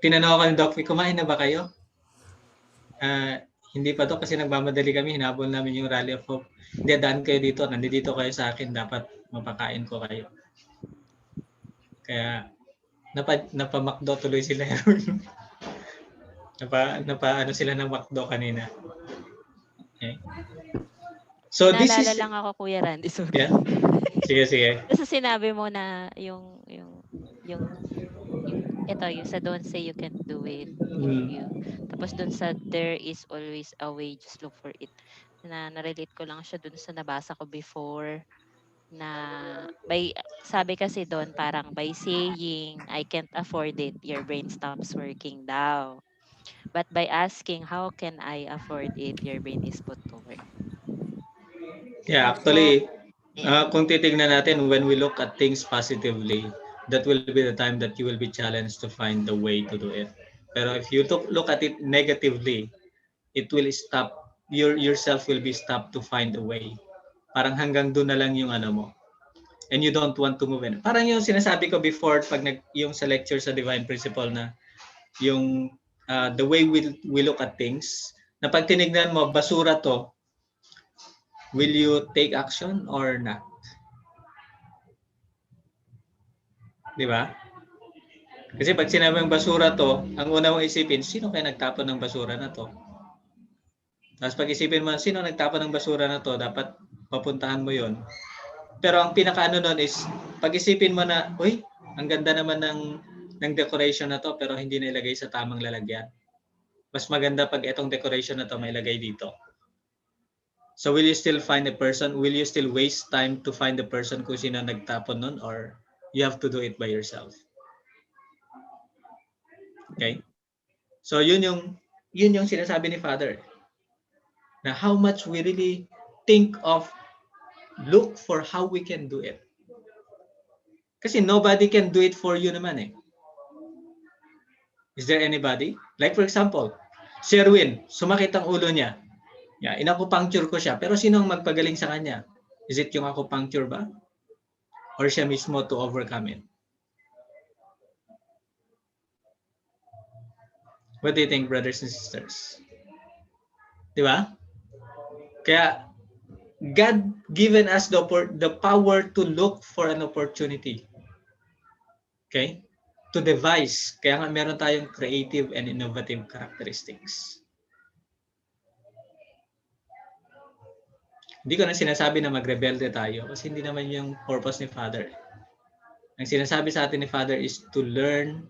tinanong ako ni Doc, kumain na ba kayo? Hindi pa to kasi nagmamadali kami, hinabol namin yung Rally of Hope. Hindi, daan kayo dito, nandito kayo sa akin, dapat mapakain ko kayo. Kaya napamakdo tuloy sila. Ano sila ng makdo kanina. Okay. So this is Naalala lang ako, Kuya Randy, sorry. Yeah. Sige. Kasi sinabi mo na yung sa don't say you can't do it. Tapos dun sa there is always a way, just look for it. Na-relate ko lang siya dun sa nabasa ko before na sabi kasi doon parang by saying I can't afford it, your brain stops working daw. But by asking how can I afford it, your brain is put to work. Yeah, actually, kung titignan natin, when we look at things positively, that will be the time that you will be challenged to find the way to do it. Pero if you look at it negatively, it will stop, yourself will be stopped to find a way. Parang hanggang doon na lang yung mo. And you don't want to move in. Parang yung sinasabi ko before, pag yung sa lecture sa Divine Principle na, yung the way we look at things, na pag tinignan mo, basura to, will you take action or not? Di ba? Kasi pag sinabing basura to, ang una mong isipin, sino kaya nagtapon ng basura na to? Tapos pag isipin mo, sino nagtapon ng basura na to, dapat papuntahan mo yon. Pero ang pinakaano nun is, pag isipin mo na, uy, ang ganda naman ng decoration na to, pero hindi nailagay sa tamang lalagyan. Mas maganda pag itong decoration na to may lagay dito. So will you still find a person? Will you still waste time to find the person kung sino nagtapon nun, or you have to do it by yourself? Okay? So yun yung sinasabi ni Father. Na how much we really think of, look for how we can do it. Kasi nobody can do it for you naman eh. Is there anybody? Like for example, si Erwin, sumakit ang ulo niya. Yeah, inakupuncture ko siya. Pero sino ang magpagaling sa kanya? Is it yung acupuncture ba? Or siya mismo to overcome it? What do you think, brothers and sisters? Di ba? Kaya, God given us the power to look for an opportunity. Okay? To devise. Kaya nga meron tayong creative and innovative characteristics. Hindi ko na sinasabi na magrebelde tayo kasi hindi naman yung purpose ni Father. Ang sinasabi sa atin ni Father is to learn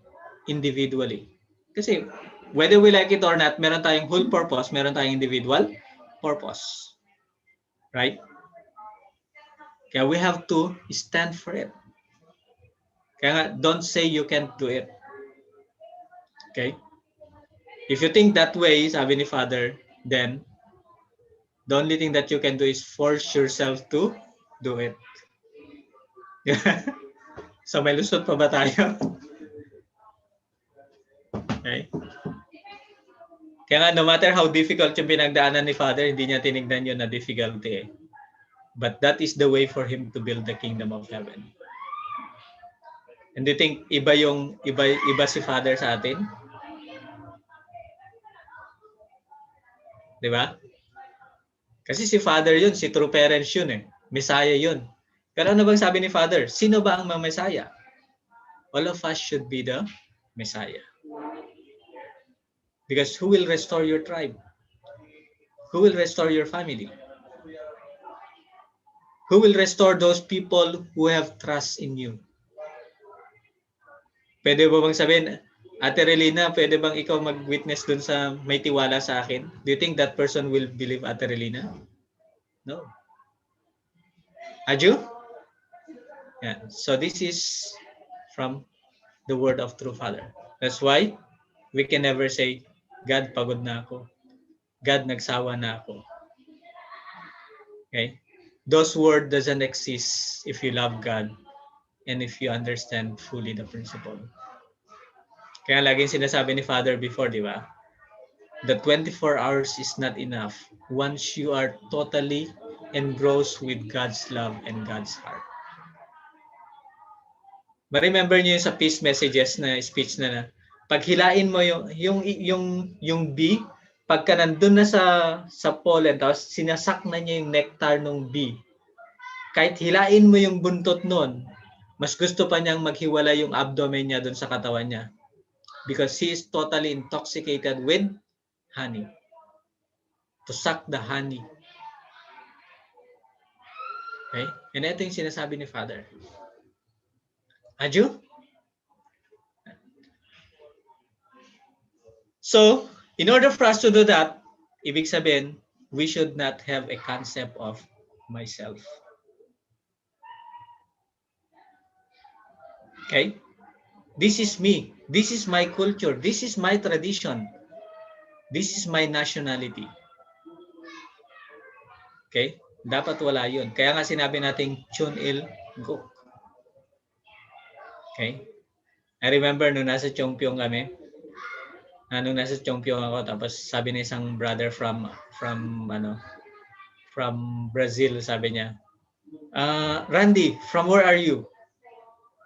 individually. Kasi whether we like it or not, meron tayong whole purpose, meron tayong individual purpose. Right? Kaya we have to stand for it. Kaya nga, don't say you can't do it. Okay? If you think that way, sabi ni Father, then the only thing that you can do is force yourself to do it. So may lusot pa ba tayo? Okay? Kaya nga, no matter how difficult yung pinagdaanan ni Father, hindi niya tinignan yun na difficulty eh. But that is the way for him to build the kingdom of heaven. And do you think iba si Father sa atin? 'Di ba? Kasi si Father yun, si true parents yun eh. Messiah yun. Pero ano bang sabi ni Father? Sino ba ang Messiah? All of us should be the Messiah. Because who will restore your tribe? Who will restore your family? Who will restore those people who have trust in you? Pwede ba bang sabihin, Ate Relina, pwede bang ikaw mag-witness dun sa may tiwala sa akin? Do you think that person will believe Ate Relina? No. Aju? Yeah. So this is from the word of true Father. That's why we can never say, God, pagod na ako. God, nagsawa na ako. Okay? Those words doesn't exist if you love God and if you understand fully the principle. Kaya laging sinasabi ni Father before, di ba? The 24 hours is not enough once you are totally engrossed with God's love and God's heart. Ma-remember niyo yung sa peace messages na speech na pag hilain mo yung bee, pagka nandun na sa pollen, tapos sinasak na niya yung nectar ng bee, kahit hilain mo yung buntot nun, mas gusto pa niyang maghiwala yung abdomen niya dun sa katawan niya. Because he is totally intoxicated with honey. To suck the honey. Okay? And ito yung sinasabi ni Father. Aju? So, in order for us to do that, ibig sabihin, we should not have a concept of myself. Okay? This is me. This is my culture. This is my tradition. This is my nationality. Okay? Dapat wala yun. Kaya nga sinabi natin, Chun Il Guk. Okay? I remember nung nasa Chongpyong kami, nung nasa Chongpyong ako, tapos sabi ng isang brother from Brazil, sabi niya, Randy, from where are you?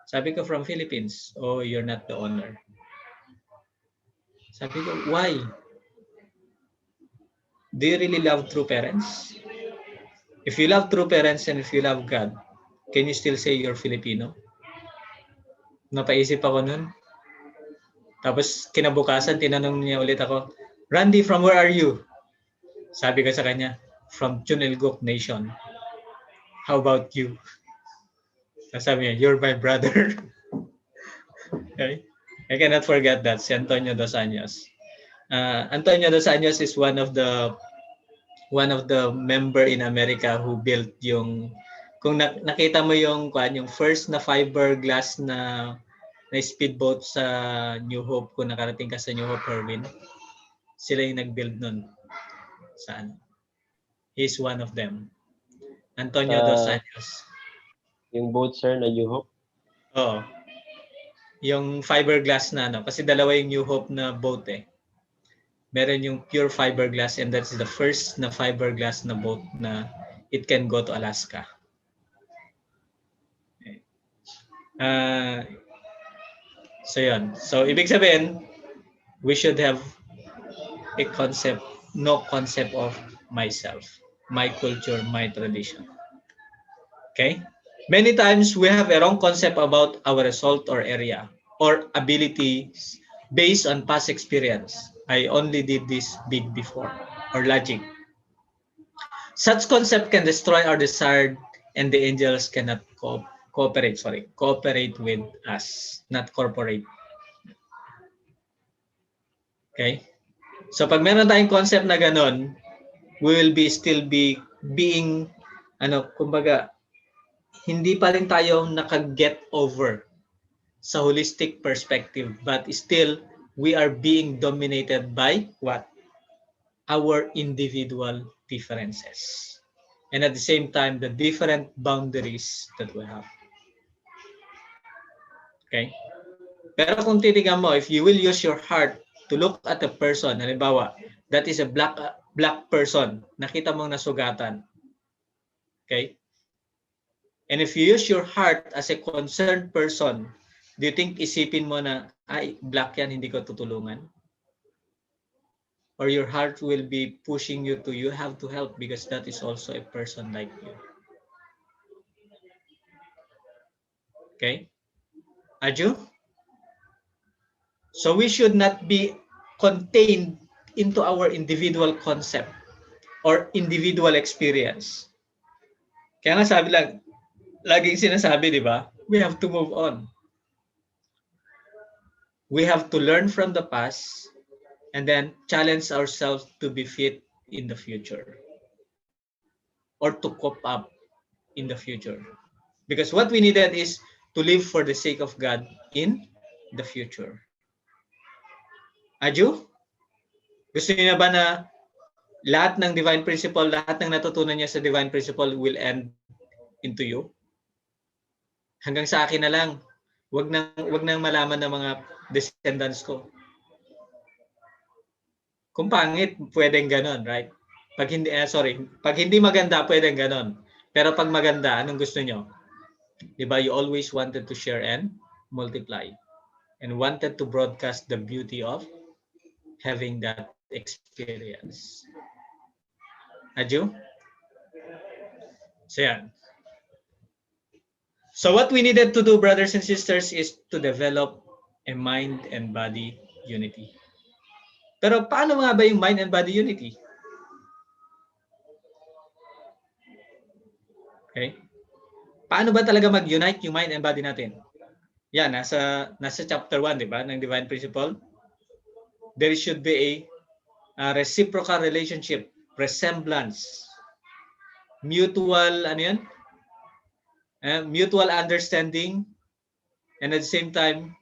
Sabi ko, from Philippines. Oh, you're not the owner. Sabi ko, why? Do you really love true parents? If you love true parents and if you love God, can you still say you're Filipino? Napaisip ako nun. Tapos kinabukasan, tinanong niya ulit ako, Randy, from where are you? Sabi ko sa kanya, from Chunilguk Nation. How about you? Sabi niya, you're my brother. Okay? I cannot forget that, si Antonio Dos Anjos. Antonio Dos Anjos is one of the member in America who built yung, kung nakita mo yung first na fiberglass na speedboat sa New Hope, kung nakarating ka sa New Hope, Erwin, sila yung nag-build nun. Saan? He's one of them. Antonio Dos Anjos. Yung boat, sir, na New Hope? Oo. Yung fiberglass na kasi dalawa yung New Hope na boat eh. Meron yung pure fiberglass and that's the first na fiberglass na boat na it can go to Alaska. So yun. So ibig sabihin, we should have a concept, no concept of myself, my culture, my tradition. Okay? Many times we have a wrong concept about our result or area or abilities based on past experience. I only did this big before or logic. Such concept can destroy our desire, and the angels cannot cooperate with us, not corporate. Okay? So pag meron tayong concept na ganun, we will still be being, kumbaga, hindi pa rin tayo naka-get over sa holistic perspective, but still, we are being dominated by what? Our individual differences. And at the same time, the different boundaries that we have. Okay? Pero kung titignan mo, if you will use your heart to look at a person, halimbawa, that is a black person, nakita mong nasugatan. Okay? And if you use your heart as a concerned person, do you think isipin mo na, ay, black yan, hindi ko tutulungan? Or your heart will be pushing you to, you have to help because that is also a person like you. Okay? Aju? So we should not be contained into our individual concept or individual experience. Kaya nga sabi lang, laging sinasabi, di ba? We have to move on. We have to learn from the past and then challenge ourselves to be fit in the future or to cope up in the future. Because what we needed is to live for the sake of God in the future. Aju? Gusto niyo na ba na lahat ng divine principle, lahat ng natutunan niya sa divine principle will end into you? Hanggang sa akin na lang. Wag nang malaman ng mga descendants ko. Kung pangit, pwedeng ganon, right? Pag hindi maganda, pwedeng ganon. Pero pag maganda, anong gusto nyo? Diba, you always wanted to share and multiply and wanted to broadcast the beauty of having that experience. Aju? So yan. So what we needed to do, brothers and sisters, is to develop a mind and body unity. Pero paano nga ba yung mind and body unity? Okay? Paano ba talaga mag-unite yung mind and body natin? Yan, nasa chapter 1, di ba, ng Divine Principle. There should be a reciprocal relationship, resemblance, mutual, mutual understanding, and at the same time,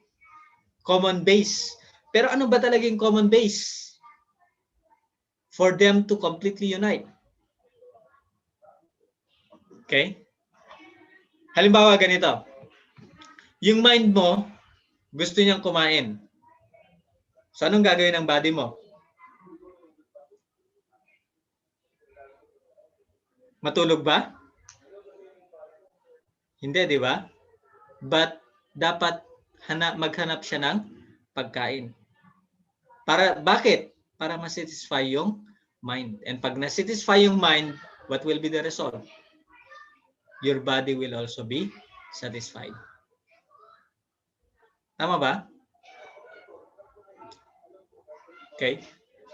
common base. Pero ano ba talaga yung common base for them to completely unite? Okay? Halimbawa ganito. Yung mind mo, gusto niyang kumain. So anong gagawin ng body mo? Matulog ba? Hindi, di ba? But dapat maghanap siya ng pagkain. Bakit? Para ma-satisfy yung mind. And pag na-satisfy yung mind, what will be the result? Your body will also be satisfied. Tama ba? Okay.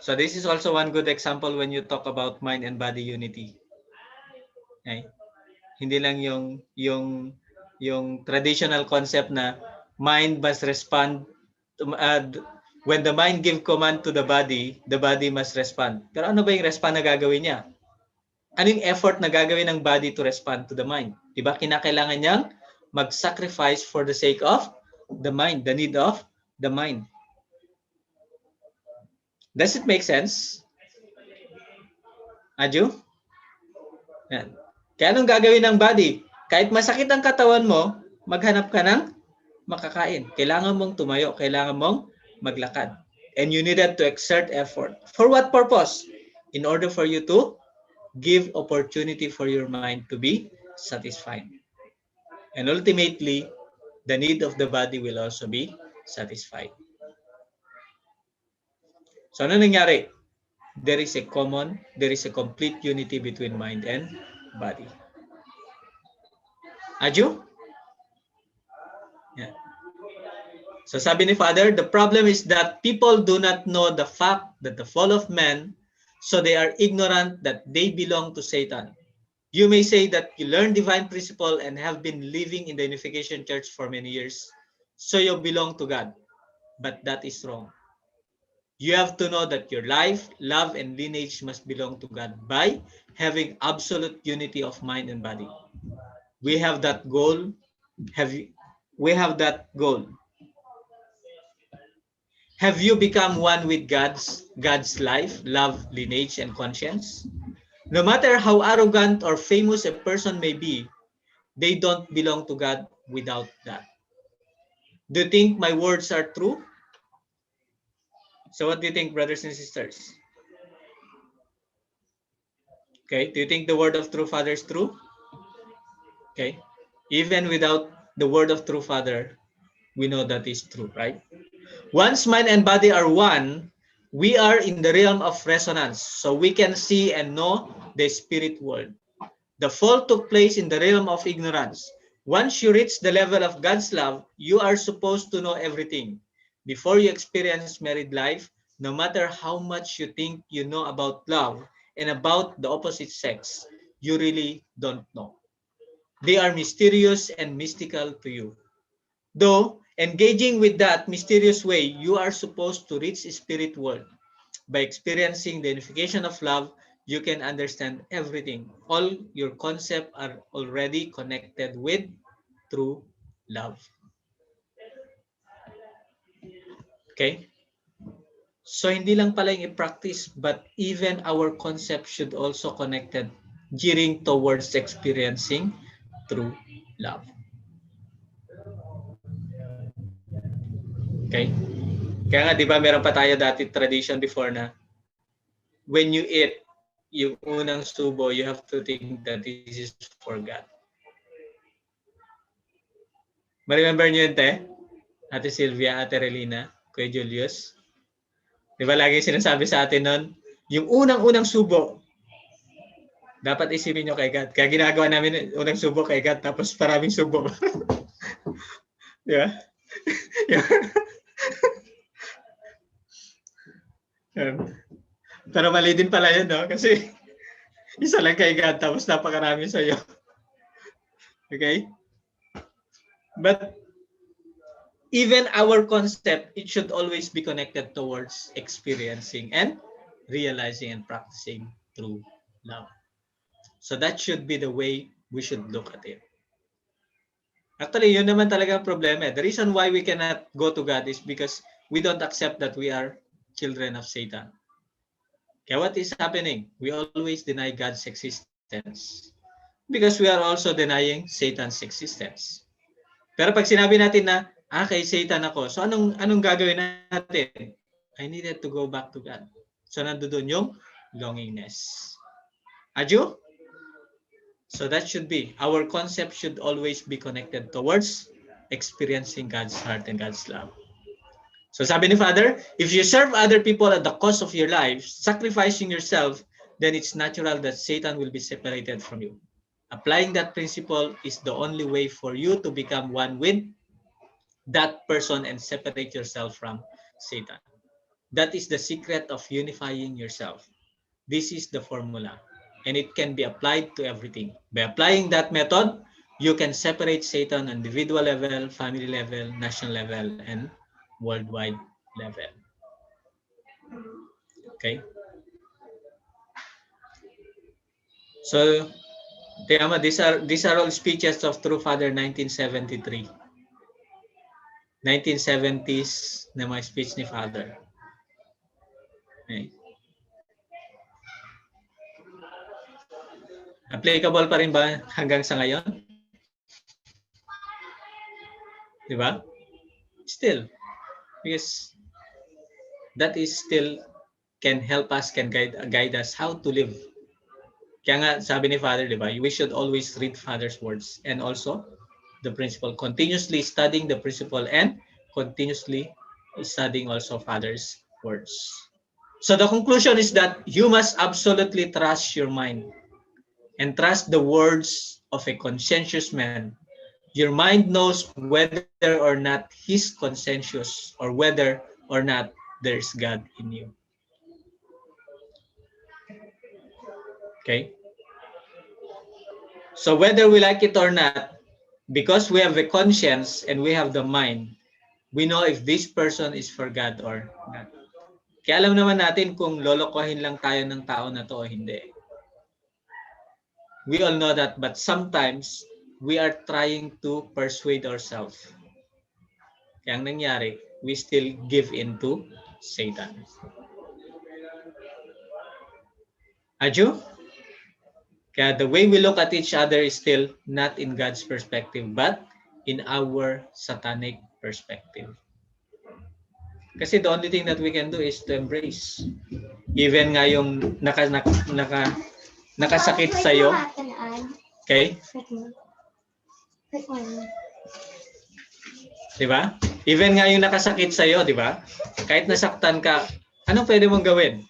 So this is also one good example when you talk about mind and body unity. Okay. Hindi lang yung traditional concept na mind must respond to, when the mind give command to the body must respond. Pero ano ba yung respond na gagawin niya? Ano yung effort na gagawin ng body to respond to the mind? Diba? Kinakailangan niyang mag-sacrifice for the sake of the mind, the need of the mind. Does it make sense? Aju? Yan. Kaya anong gagawin ng body? Kahit masakit ang katawan mo, maghanap ka ng makakain. Kailangan mong tumayo, kailangan mong maglakad. And you needed to exert effort. For what purpose? In order for you to give opportunity for your mind to be satisfied. And ultimately, the need of the body will also be satisfied. So ano nangyari? There is a complete unity between mind and body. Aju? Yeah. So sabi ni Father, the problem is that people do not know the fact that the fall of man so they are ignorant that they belong to Satan. You may say that you learn divine principle and have been living in the Unification Church for many years, so you belong to God. But that is wrong. You have to know that your life, love, and lineage must belong to God by having absolute unity of mind and body. We have that goal. We have that goal. Have you become one with God's life, love, lineage, and conscience? No matter how arrogant or famous a person may be, they don't belong to God without that. Do you think my words are true? So what do you think, brothers and sisters? Okay, do you think the word of true Father is true? Okay, even without the word of true Father, we know that is true, right? Once mind and body are one, we are in the realm of resonance, so we can see and know the spirit world. The fall took place in the realm of ignorance. Once you reach the level of God's love, you are supposed to know everything. Before you experience married life, no matter how much you think you know about love and about the opposite sex, you really don't know. They are mysterious and mystical to you. Though, engaging with that mysterious way, you are supposed to reach spirit world. By experiencing the unification of love, you can understand everything. All your concepts are already connected with true love. Okay? So, hindi lang pala yung i-practice, but even our concept should also connected gearing towards experiencing true love. Okay? Kaya nga, di ba, meron pa tayo dati tradition before na when you eat yung unang subo, you have to think that this is for God. Ma-remember nyo yun, te? Ate Sylvia, Ate Relina, Kuya Julius? Di ba lagi sinasabi sa atin nun, yung unang-unang subo, dapat isipin nyo kay God. Kaya ginagawa namin unang subo kay God, tapos maraming subo. Di ba? Pero mali din pala yun, no? Kasi isa lang kay God, tapos napakarami sa'yo. Okay? But even our concept, it should always be connected towards experiencing and realizing and practicing true love. So that should be the way we should look at it. Actually, yun naman talaga ang problema. The reason why we cannot go to God is because we don't accept that we are children of Satan. Okay, what is happening? We always deny God's existence because we are also denying Satan's existence. Pero pag sinabi natin na, kay Satan ako, so anong gagawin natin? I needed to go back to God. So nandoon yung longingness. Aju? So that should be, our concept should always be connected towards experiencing God's heart and God's love. So sabi ni Father, if you serve other people at the cost of your life, sacrificing yourself, then it's natural that Satan will be separated from you. Applying that principle is the only way for you to become one with that person and separate yourself from Satan. That is the secret of unifying yourself. This is the formula, and it can be applied to everything. By applying that method, you can separate Satan on individual level, family level, national level, and worldwide level. Okay? So, these are all speeches of True Father 1973. 1970s na mga speech ni Father. Okay. Applicable pa rin ba hanggang sa ngayon? Di ba? Still. Because that is still can help us, can guide us how to live. Kaya nga sabi ni Father, di ba? We should always read Father's words and also the principle. Continuously studying the principle and continuously studying also Father's words. So the conclusion is that you must absolutely trust your mind and trust the words of a conscientious man. Your mind knows whether or not he's conscientious or whether or not there's God in you. Okay? So whether we like it or not, because we have a conscience and we have the mind, we know if this person is for God or not. Kaya alam naman natin kung lolokohin lang tayo ng tao na to o hindi. We all know that, but sometimes we are trying to persuade ourselves. Kaya ang nangyari, we still give in to Satan. Aju? Kaya the way we look at each other is still not in God's perspective, but in our satanic perspective. Kasi the only thing that we can do is to embrace. Even nga yung nakasakit sa'yo. Okay? Diba? Even nga yung nakasakit sa'yo, diba? Kahit nasaktan ka, anong pwede mong gawin?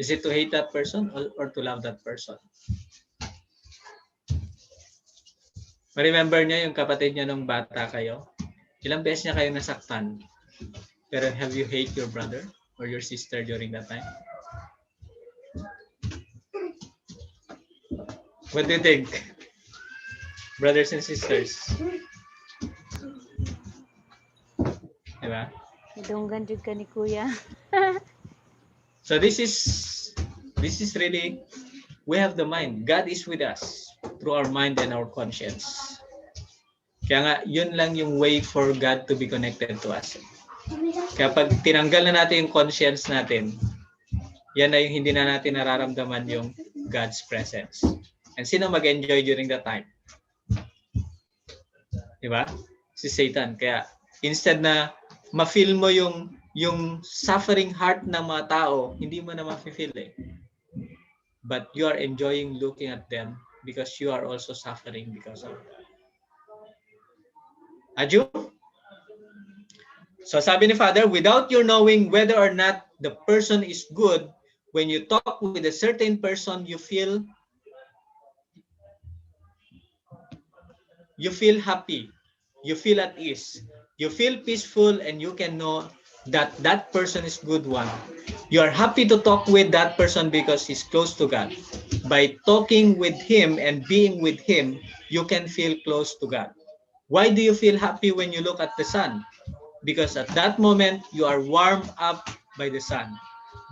Is it to hate that person or to love that person? Remember niya yung kapatid niya nung bata kayo? Ilang beses niya kayo nasaktan? Pero have you hate your brother or your sister during that time? What do you think? Brothers and sisters? Diba? Idunggan jud ka ni Kuya. So this is really, we have the mind. God is with us through our mind and our conscience. Kaya nga, yun lang yung way for God to be connected to us. Kaya pag tinanggal na natin yung conscience natin, yan na yung hindi na natin nararamdaman yung God's presence. And sino mag-enjoy during that time? Diba? Si Satan. Kaya instead na ma-feel mo yung suffering heart ng mga tao, hindi mo na ma-feel eh. But you are enjoying looking at them because you are also suffering because of that. Aju? So sabi ni Father, without your knowing whether or not the person is good, when you talk with a certain person, you feel happy, you feel at ease, you feel peaceful, and you can know that that person is good one. You are happy to talk with that person because he's close to God. By talking with him and being with him, you can feel close to God. Why do you feel happy when you look at the sun? Because at that moment, you are warmed up by the sun.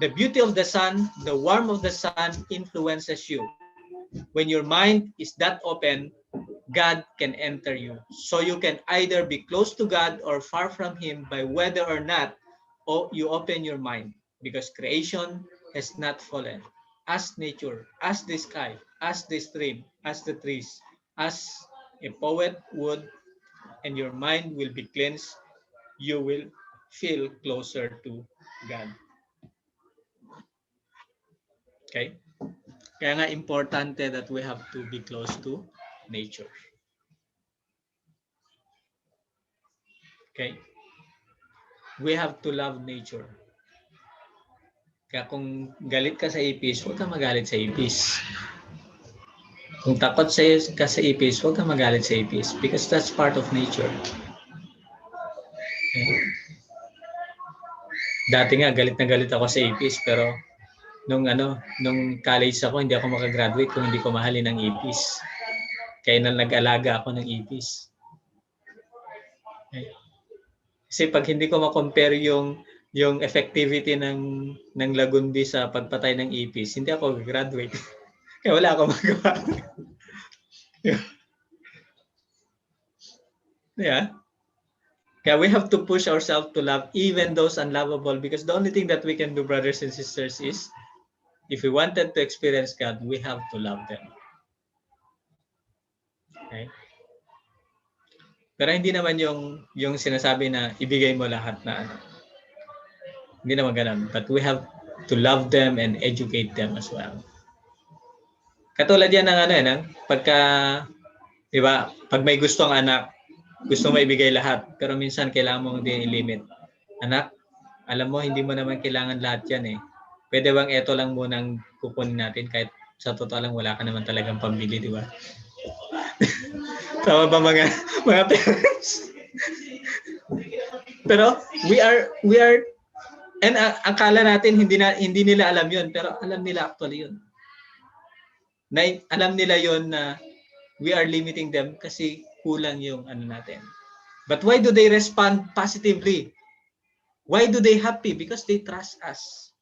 The beauty of the sun, the warmth of the sun influences you. When your mind is that open, God can enter you. So you can either be close to God or far from him by whether or not you open your mind. Because creation has not fallen. As nature, as the sky, as the stream, as the trees, as a poet would, and your mind will be cleansed, you will feel closer to God. Okay? Kaya nga importante that we have to be close to nature. Okay? We have to love nature. Kaya kung galit ka sa ipis, huwag ka magalit sa ipis. Kung takot ka sa ipis, huwag ka magalit sa ipis because that's part of nature. Okay? Dati nga galit na galit ako sa ipis pero nung college ako hindi ako makagraduate kung hindi ko mahalin ang ipis. Kaya nag-alaga ako ng ipis. Okay? Kasi pag hindi ko ma-compare yung effectivity ng lagundi sa pagpatay ng ipis, hindi ako graduate. Kaya wala akong magawa. Yeah. Kaya we have to push ourselves to love even those unlovable because the only thing that we can do, brothers and sisters, is if we wanted to experience God, we have to love them. Okay? Pero hindi naman yung sinasabi na ibigay mo lahat na ano. Hindi naman ganun. But we have to love them and educate them as well. Katulad yan ng pagka, di ba, pag may gustong anak, gusto mo ibigay lahat. Pero minsan kailangan mo din i-limit. Anak, alam mo, hindi mo naman kailangan lahat yan eh. Pwede bang eto lang munang kukunin natin kahit sa totoo lang wala ka naman talagang pambili, di ba? Tama ba mga parents? Pero we are and akala natin hindi nila alam yun, pero alam nila actually yun. alam nila yon na we are limiting them kasi kulang yung ano natin. But why do they respond positively? Why do they happy? Because they trust us.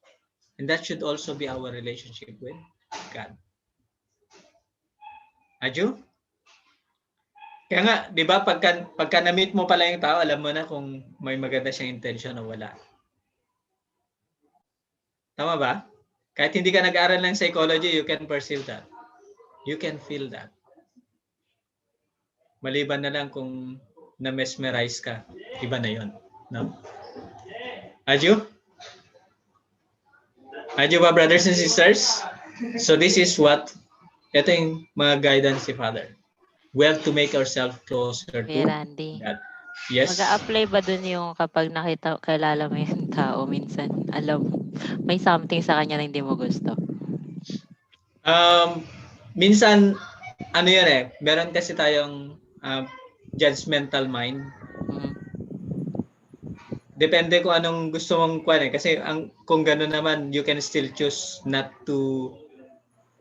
And that should also be our relationship with God. Aju? Kaya nga, di ba, pagka na-meet mo pala yung tao, alam mo na kung may maganda siyang intention o wala. Tama ba? Kahit hindi ka nag-aaral ng psychology, you can perceive that. You can feel that. Maliban na lang kung na-mesmerize ka, iba na yun. No? Aju? Aju ba, brothers and sisters? So this is what, ito yung mga guidance si Father. We have to make ourselves closer to Randy. God. Yes. Mag-a-apply ba dun yung kapag kilala mo yung tao, minsan, alam mo, may something sa kanya na hindi mo gusto? Minsan, ano yun meron kasi tayong judgmental mind. Depende kung anong gusto mong kuwan kasi kung gano'n naman, you can still choose not to,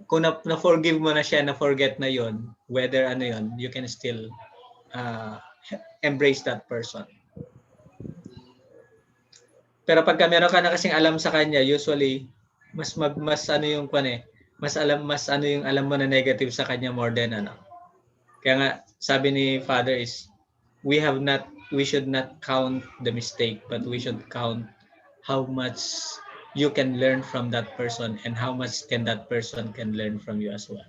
kung na-forgive mo na siya, na-forget na yon, whether ano yon, you can still embrace that person. Pero pagka meron ka na kasing alam sa kanya, usually mas ano yung mas ano yung alam mo na negative sa kanya more than ano. Kaya nga sabi ni Father is we should not count the mistake, but we should count how much you can learn from that person and how much that person can learn from you as well.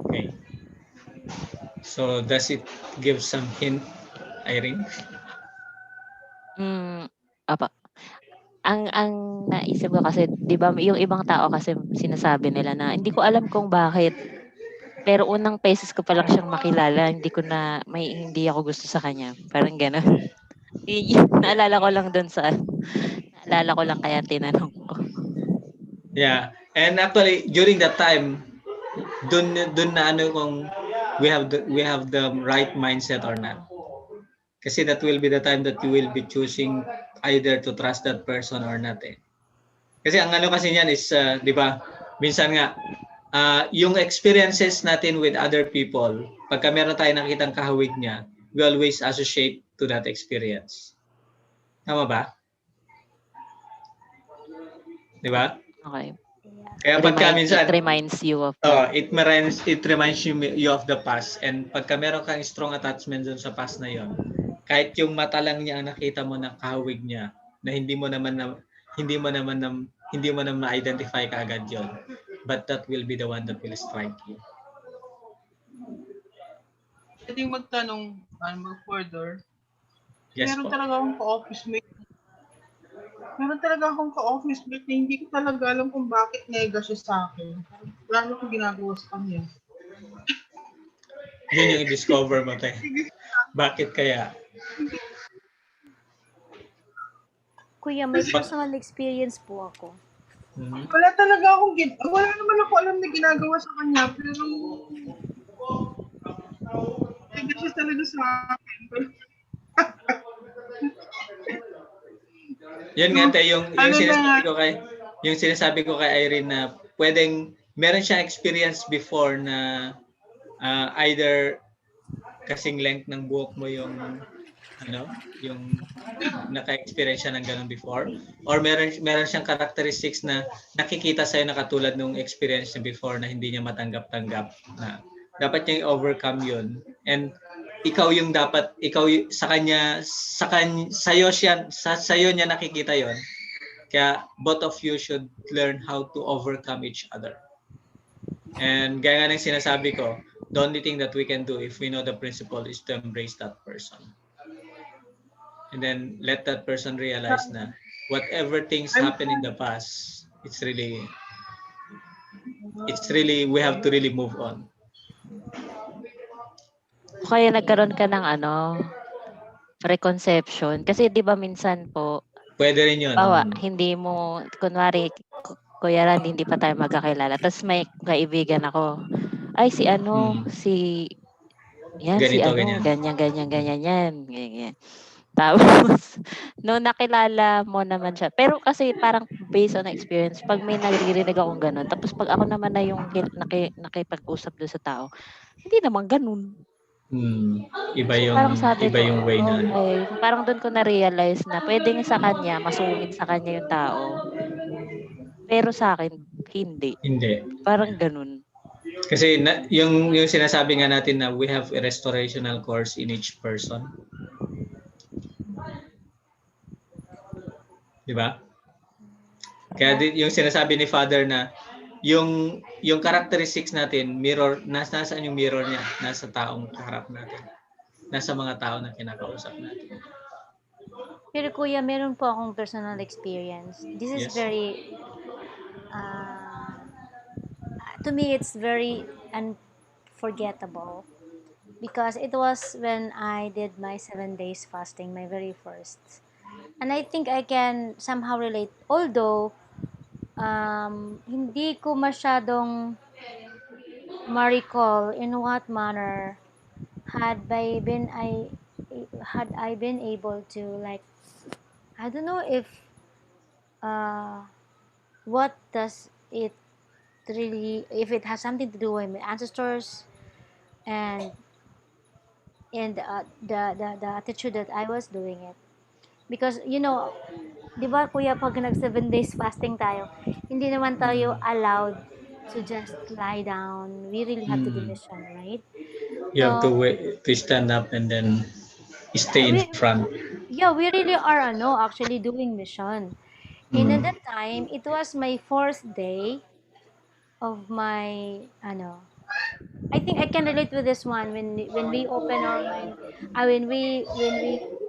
Okay. So does it give some hint, Irene? Apa. Ang naisip ko kasi, 'di ba, yung ibang tao kasi sinasabi nila na hindi ko alam kung bakit. Pero unang beses ko pa lang siyang makilala, hindi ako gusto sa kanya. Parang gano'n. Naalala ko lang kaya tinanong ko. Yeah. And actually during that time, dun na ano kung we have the right mindset or not. Kasi that will be the time that you will be choosing either to trust that person or not Kasi ang ano kasi niyan is, di ba, minsan nga, yung experiences natin with other people, pagka meron tayo nakitang kahawig niya, we always associate to that experience. Tama ba? Di ba? Okay. Kaya pagka minsan, it reminds you of it reminds you of the past. And pagka meron kang strong attachment dun sa past na yon, kahit yung mata lang niya ang nakita mo na kahawig niya, na hindi mo naman ma-identify kaagad yon, but that will be the one that will strike you. Pwede magtanong, mag-further. Yes, Meron po. talaga akong ka-office mate na hindi ko talaga alam kung bakit nega siya sa akin. Plano ko ginagawa sa kanya. Yun yung i-discover mo tayo. Bakit kaya? Kuya, may personal experience po ako. Wala naman ako alam na ginagawa sa kanya, pero nega siya talaga sa akin. Yun nga tayo yung sinasabi ko kay Irene na pwedeng meron siyang experience before na either kasing length ng buhok mo yung naka-experience siya ng ganun before, or meron siyang characteristics na nakikita sa'yo na katulad nung experience niya before na hindi niya matanggap-tanggap, na dapat niya i-overcome yun, and sa'yo niya nakikita yon. Kaya both of you should learn how to overcome each other. And gaya nga ng sinasabi ko, the only thing that we can do if we know the principle is to embrace that person. And then let that person realize na whatever things happen in the past, it's really we have to really move on. Kaya nagkaroon ka ng preconception. Kasi di ba minsan po, pwede rin yun. Hindi mo, kunwari, Kuya Randy, hindi pa tayo magkakilala. Tapos may kaibigan ako. Ay, yan, Ganito, ganyan yan. Tapos, nung nakilala mo naman siya, pero kasi parang based on experience, pag may naririnig akong gano'n, tapos pag ako naman na yung nakipag-usap doon sa tao, hindi naman gano'n. Iba So, yung parang sabi iba ko, yung way na ano. okay. So, parang doon ko na-realize na pwedeng sa kanya, masungit sa kanya yung tao, pero sa akin, hindi. Hindi. Parang gano'n. Kasi yung sinasabi nga natin na we have a restorational course in each person. Di ba? Kaya yung sinasabi ni Father na yung characteristics natin, mirror, nasaan yung mirror niya? Nasa taong kaharap natin. Nasa mga tao na kinakausap natin. Pero kuya, meron po akong personal experience. This is Yes. very, to me, it's very unforgettable. Because it was when I did my 7 days fasting, my very first. And I think I can somehow relate. Although, hindi ko masyadong ma-recall in what manner had I been able to, like, I don't know if what does it really, if it has something to do with my ancestors and the attitude that I was doing it. Because, di ba kuya, pag nag 7 days fasting tayo, hindi naman tayo allowed to just lie down. We really have to do mission, right? You have to So, wait, to stand up and then stay in we, front. yeah, we really are, actually doing mission. And at that time, it was my fourth day of my, I think I can relate with this one when we open our mind, when we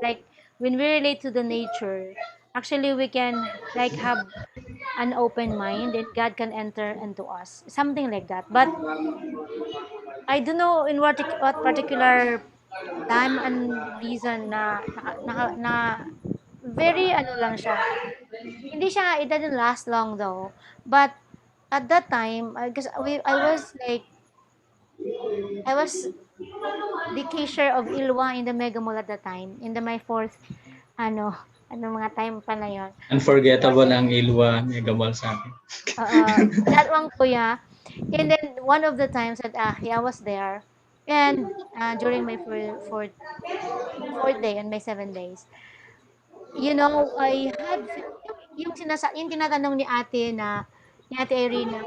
like when we relate to the nature. Actually, we can like have an open mind, and God can enter into us, something like that. But I don't know in what particular time and reason na very lang siya. Hindi siya, it didn't last long though. But at that time, I was the cashier of Ilwa in the Mega Mall at the time, in my fourth, ano, mga time pa na yun. Unforgettable ang Ilwa Mega Mall sa akin. That one kuya. And then one of the times that I was there, and during my fourth day and my 7 days, I had yung tinatanong ni Ate Irene,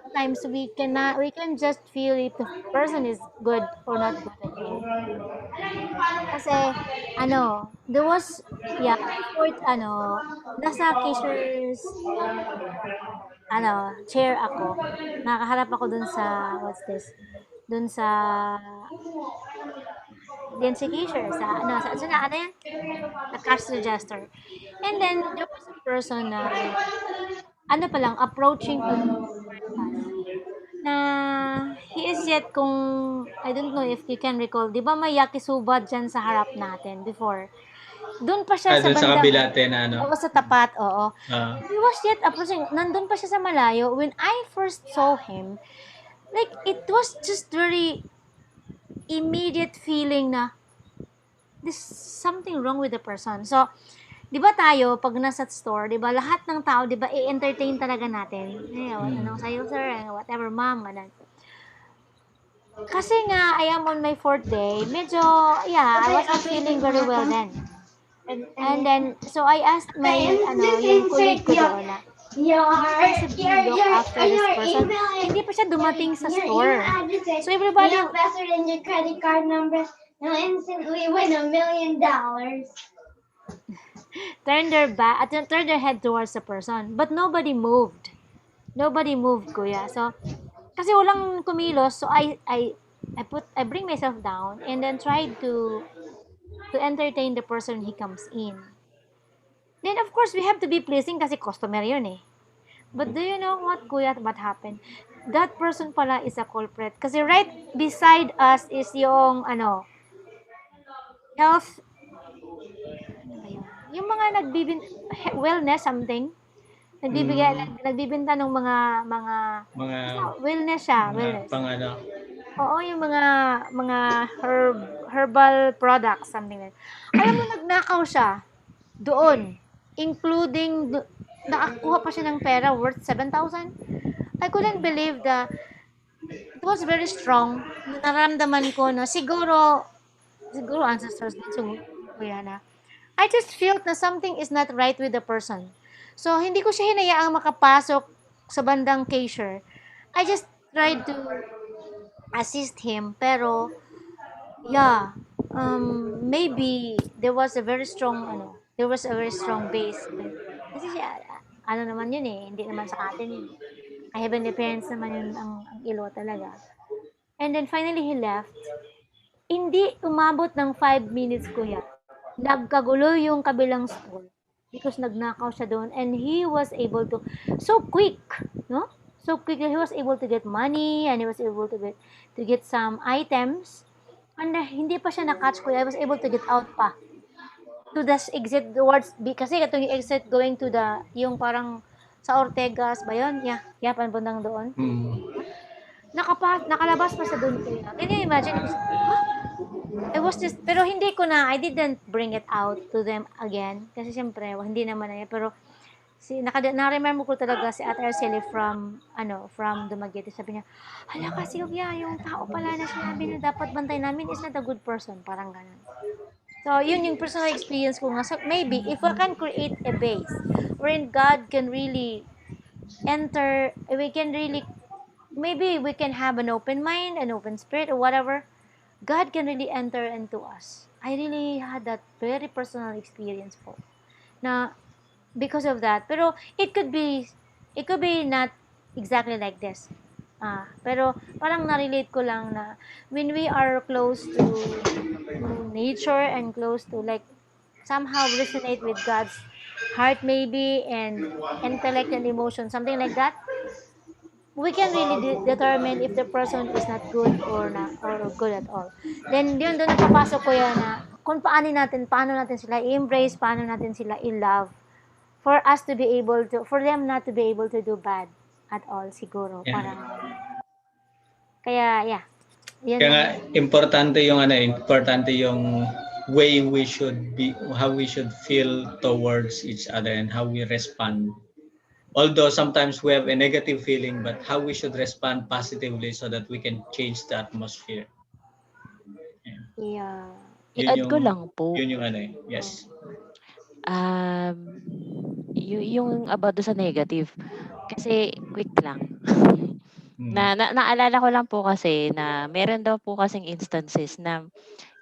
sometimes we can just feel if the person is good or not good at all. Kasi, there was, yeah, my fourth, nasa cashier's, chair ako. Nakaharap ako dun sa, what's this? Dun sa, din si cashier, ano yan? Sa cash register. And then, there was a person na, approaching pa lang toward us. Na, he is yet kung, I don't know if you can recall, di ba may yakisoba dyan sa harap natin before? Doon pa siya sa Doon sa bandang, kabila na ano. oo, sa tapat, oo. Ah. He was yet approaching, nandun pa siya sa malayo. When I first saw him, like, it was just very immediate feeling na, there's something wrong with the person. So, di ba tayo, pag nasa store, di ba, lahat ng tao, di ba, i-entertain talaga natin. Anong sa'yo, sir, whatever, ma'am, ganun. Kasi nga, I am on my fourth day, medyo, yeah, I was not feeling very well then. And then, so I asked my, yung colleague ko doon na, possibly look after this person. Hindi pa siya dumating sa store. So everybody, password and your credit card number, you'll instantly win $1 million. Turn their head towards the person. But nobody moved. Nobody moved, kuya. So, kasi walang kumilos, so I bring myself down and then tried to entertain the person he comes in. Then of course we have to be pleasing kasi customer yun eh. But do you know what, kuya, what happened? That person pala is a culprit. Kasi right beside us is yung health, yung mga wellness something. Nagbibenta ng mga basta wellness siya, wellness. Pang ano. Oo, yung mga herbal products, something like that. Alam mo, nagnakaw siya doon, including, nakakuha pa siya ng pera worth 7,000. I couldn't believe that it was very strong. Naramdaman ko na siguro ancestors din siguro yan na. I just felt na something is not right with the person. So, hindi ko siya hinayaang makapasok sa bandang cashier. I just tried to assist him, pero yeah, maybe there was a very strong base. Kasi siya, ano naman yun eh, hindi naman sa atin yun. I heavenly parents naman yun ang ilo talaga. And then finally he left. Hindi umabot ng 5 minutes, kuya. Nagkagulo yung kabilang store because nagnakaw siya doon, and he was able to, so quick, no? So quickly he was able to get money, and he was able to get some items, and hindi pa siya na-catch, kuya. I was able to get out pa to the exit towards, kasi katong yung exit going to the, yung parang sa Ortegas ba yun? Yeah, papuntang doon. Nakalabas pa sa doon, kuya. Can you imagine? I was just, pero I didn't bring it out to them again. Kasi siyempre, hindi naman na yan. Pero, na-remember ko talaga si Ate Arceli from Dumaguete. Sabi niya, hala ka, Sylvia, yung tao pala na sinabi na dapat bantay namin is not a good person. Parang ganun. So, yun yung personal experience ko nga. So, maybe, if I can create a base wherein God can really enter, maybe we can have an open mind, an open spirit, or whatever. God can really enter into us. I really had that very personal experience po. Na, because of that. Pero, it could be not exactly like this. Pero, parang na-relate ko lang na, when we are close to nature and close to, like, somehow resonate with God's heart maybe, and intellect and emotion, something like that, we can really determine if the person is not good or good at all. Then doon napapasok ko yan na kung paano natin sila i-embrace, paano natin sila i-love, for them not to be able to do bad at all, siguro. Yeah. Parang, kaya, yeah. Yan Kaya nga, lang. importante yung way we should be, how we should feel towards each other and how we respond. Although sometimes we have a negative feeling, but how we should respond positively so that we can change the atmosphere. Yeah. I-add ko lang po. Yun yung yes. Yung about sa negative, kasi quick lang. Naalala ko lang po kasi na meron daw po kasing instances na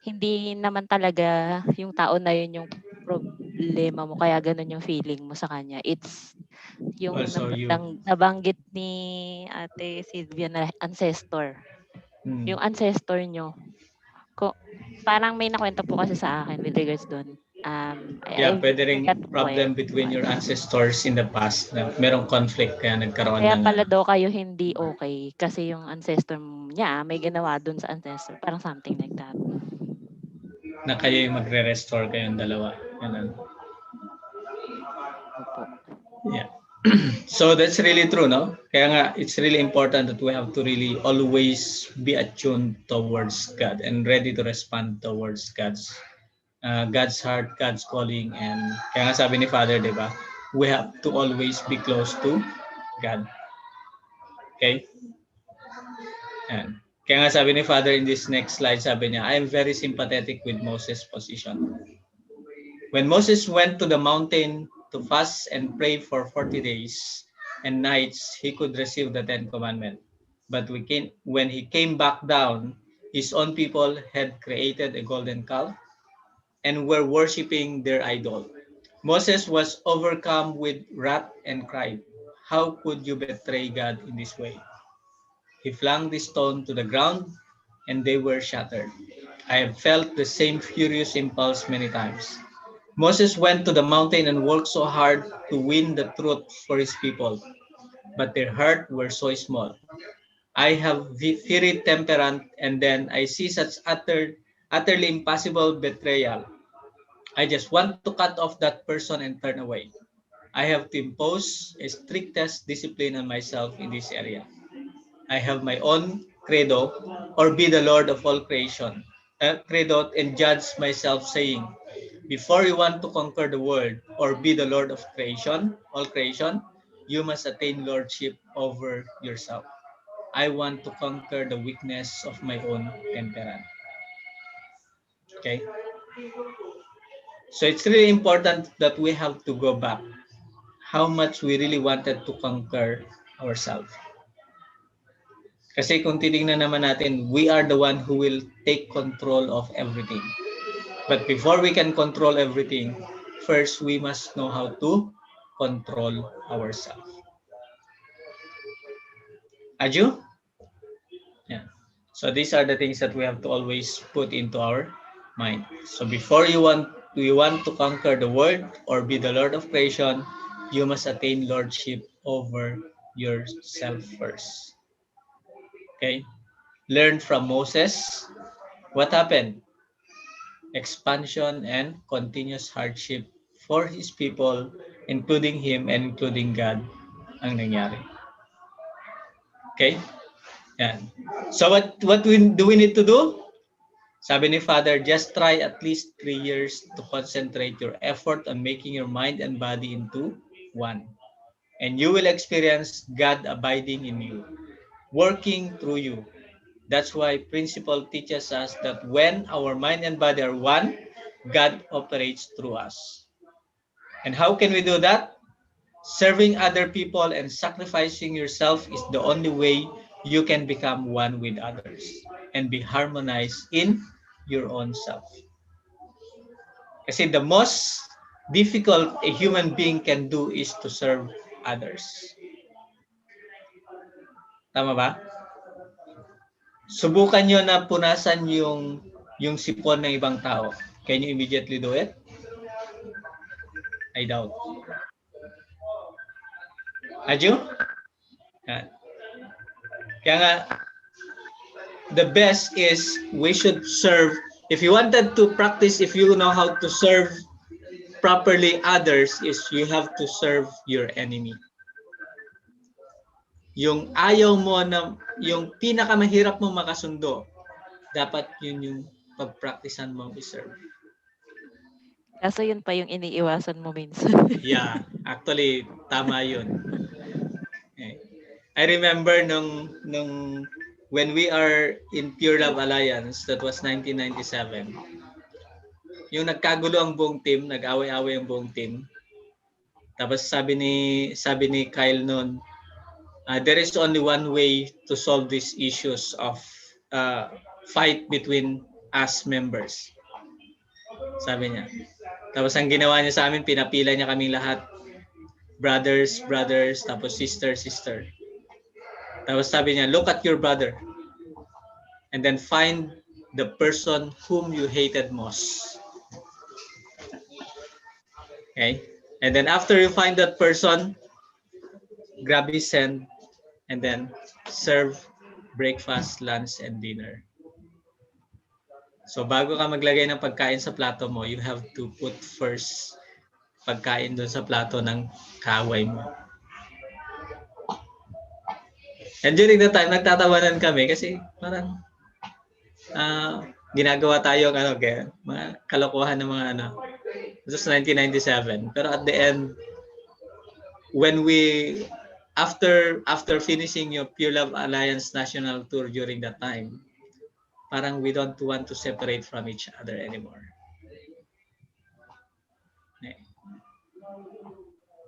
hindi naman talaga yung tao na yun yung problema mo, kaya ganun yung feeling mo sa kanya. It's yung nabanggit ni Ate Sylvia na ancestor. Yung ancestor nyo. Parang may nakwento po kasi sa akin with regards doon. Pwede ring problem between your ancestors in the past na merong conflict kaya nagkaroon kaya pala daw kayo hindi okay kasi yung ancestor niya may ginawa doon sa ancestor, parang something like that. Na kayo yung magre-restore kayong dalawa. Ganun. Opo. Yeah. So that's really true, no? Kaya nga, it's really important that we have to really always be attuned towards God and ready to respond towards God's heart, God's calling. And kaya nga sabi ni Father, di ba? We have to always be close to God. Okay? And kaya nga sabi ni Father in this next slide, sabi niya, I am very sympathetic with Moses' position. When Moses went to the mountain to fast and pray for 40 days and nights, he could receive the 10 Commandments. But when he came back down, his own people had created a golden calf and were worshiping their idol. Moses was overcome with wrath and cried, how could you betray God in this way? He flung the stone to the ground and they were shattered. I have felt the same furious impulse many times. Moses went to the mountain and worked so hard to win the truth for his people, but their hearts were so small. I have fiery temperament, and then I see such utterly impossible betrayal. I just want to cut off that person and turn away. I have to impose a strictest discipline on myself in this area. I have my own credo, or be the Lord of all creation. credo and judge myself, saying, before you want to conquer the world or be the Lord of creation, all creation, you must attain lordship over yourself. I want to conquer the weakness of my own temperament. Okay? So it's really important that we have to go back how much we really wanted to conquer ourselves. Kasi kung titingnan naman natin, we are the one who will take control of everything. But before we can control everything, first we must know how to control ourselves. Aju? Yeah. So these are the things that we have to always put into our mind. So before you want to conquer the world or be the Lord of creation, you must attain lordship over yourself first. Okay? Learn from Moses. What happened? Expansion and continuous hardship for his people, including him and including God, ang nangyari. Okay? Yan. So what do we need to do? Sabi ni Father, just try at least 3 years to concentrate your effort on making your mind and body into one. And you will experience God abiding in you, working through you. That's why principle teaches us that when our mind and body are one, God operates through us. And how can we do that? Serving other people and sacrificing yourself is the only way you can become one with others and be harmonized in your own self. Kasi the most difficult a human being can do is to serve others. Tama ba? Subukan nyo na punasan yung sipon ng ibang tao. Can you immediately do it? I doubt. Aju? Yan. Kaya nga, the best is we should serve. If you wanted to practice, if you know how to serve properly others, is you have to serve your enemy. Yung ayaw mo na, yung pinakamahirap mo makasundo, dapat yun yung pag-practicean mo i-serve. Kaso yun pa yung iniiwasan mo minsan. Yeah, actually, tama yun. Okay. I remember nung when we are in Pure Love Alliance, that was 1997, yung nagkagulo ang buong team, nag-away-away ang buong team. Tapos sabi ni Kyle noon, there is only one way to solve these issues of fight between us members. Sabi niya. Tapos ang ginawa niya sa amin, pinapila niya kaming lahat. Brothers, tapos sister. Tapos sabi niya, look at your brother. And then find the person whom you hated most. Okay? And then after you find that person, grab his hand and then serve breakfast, lunch, and dinner. So bago ka maglagay ng pagkain sa plato mo, you have to put first pagkain doon sa plato ng kaaway mo. And during the time, nagtatawanan kami kasi parang ginagawa tayo mga kalokohan ng mga This was 1997. Pero at the end, when we after finishing your Pure Love Alliance National Tour during that time, parang we don't want to separate from each other anymore.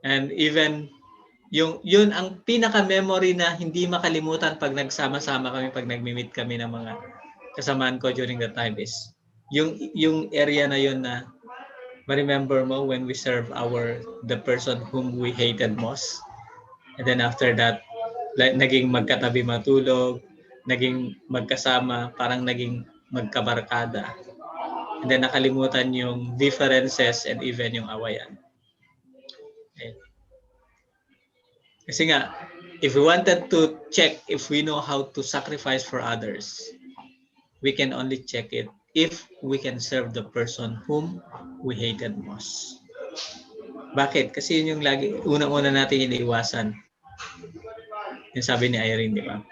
And even yun ang pinaka-memory na hindi makalimutan pag nagsama-sama kami, pag nagmi-meet kami ng mga kasamaan ko during that time is yung area na yun na ma-remember mo when we serve the person whom we hated most. And then after that, naging magkatabi matulog, naging magkasama, parang naging magkabarkada. And then nakalimutan yung differences and even yung awayan. Okay. Kasi nga, if we wanted to check if we know how to sacrifice for others, we can only check it if we can serve the person whom we hated most. Bakit? Kasi yun yung lagi, unang-una natin iniiwasan. Yung sabi ni Irene, di ba?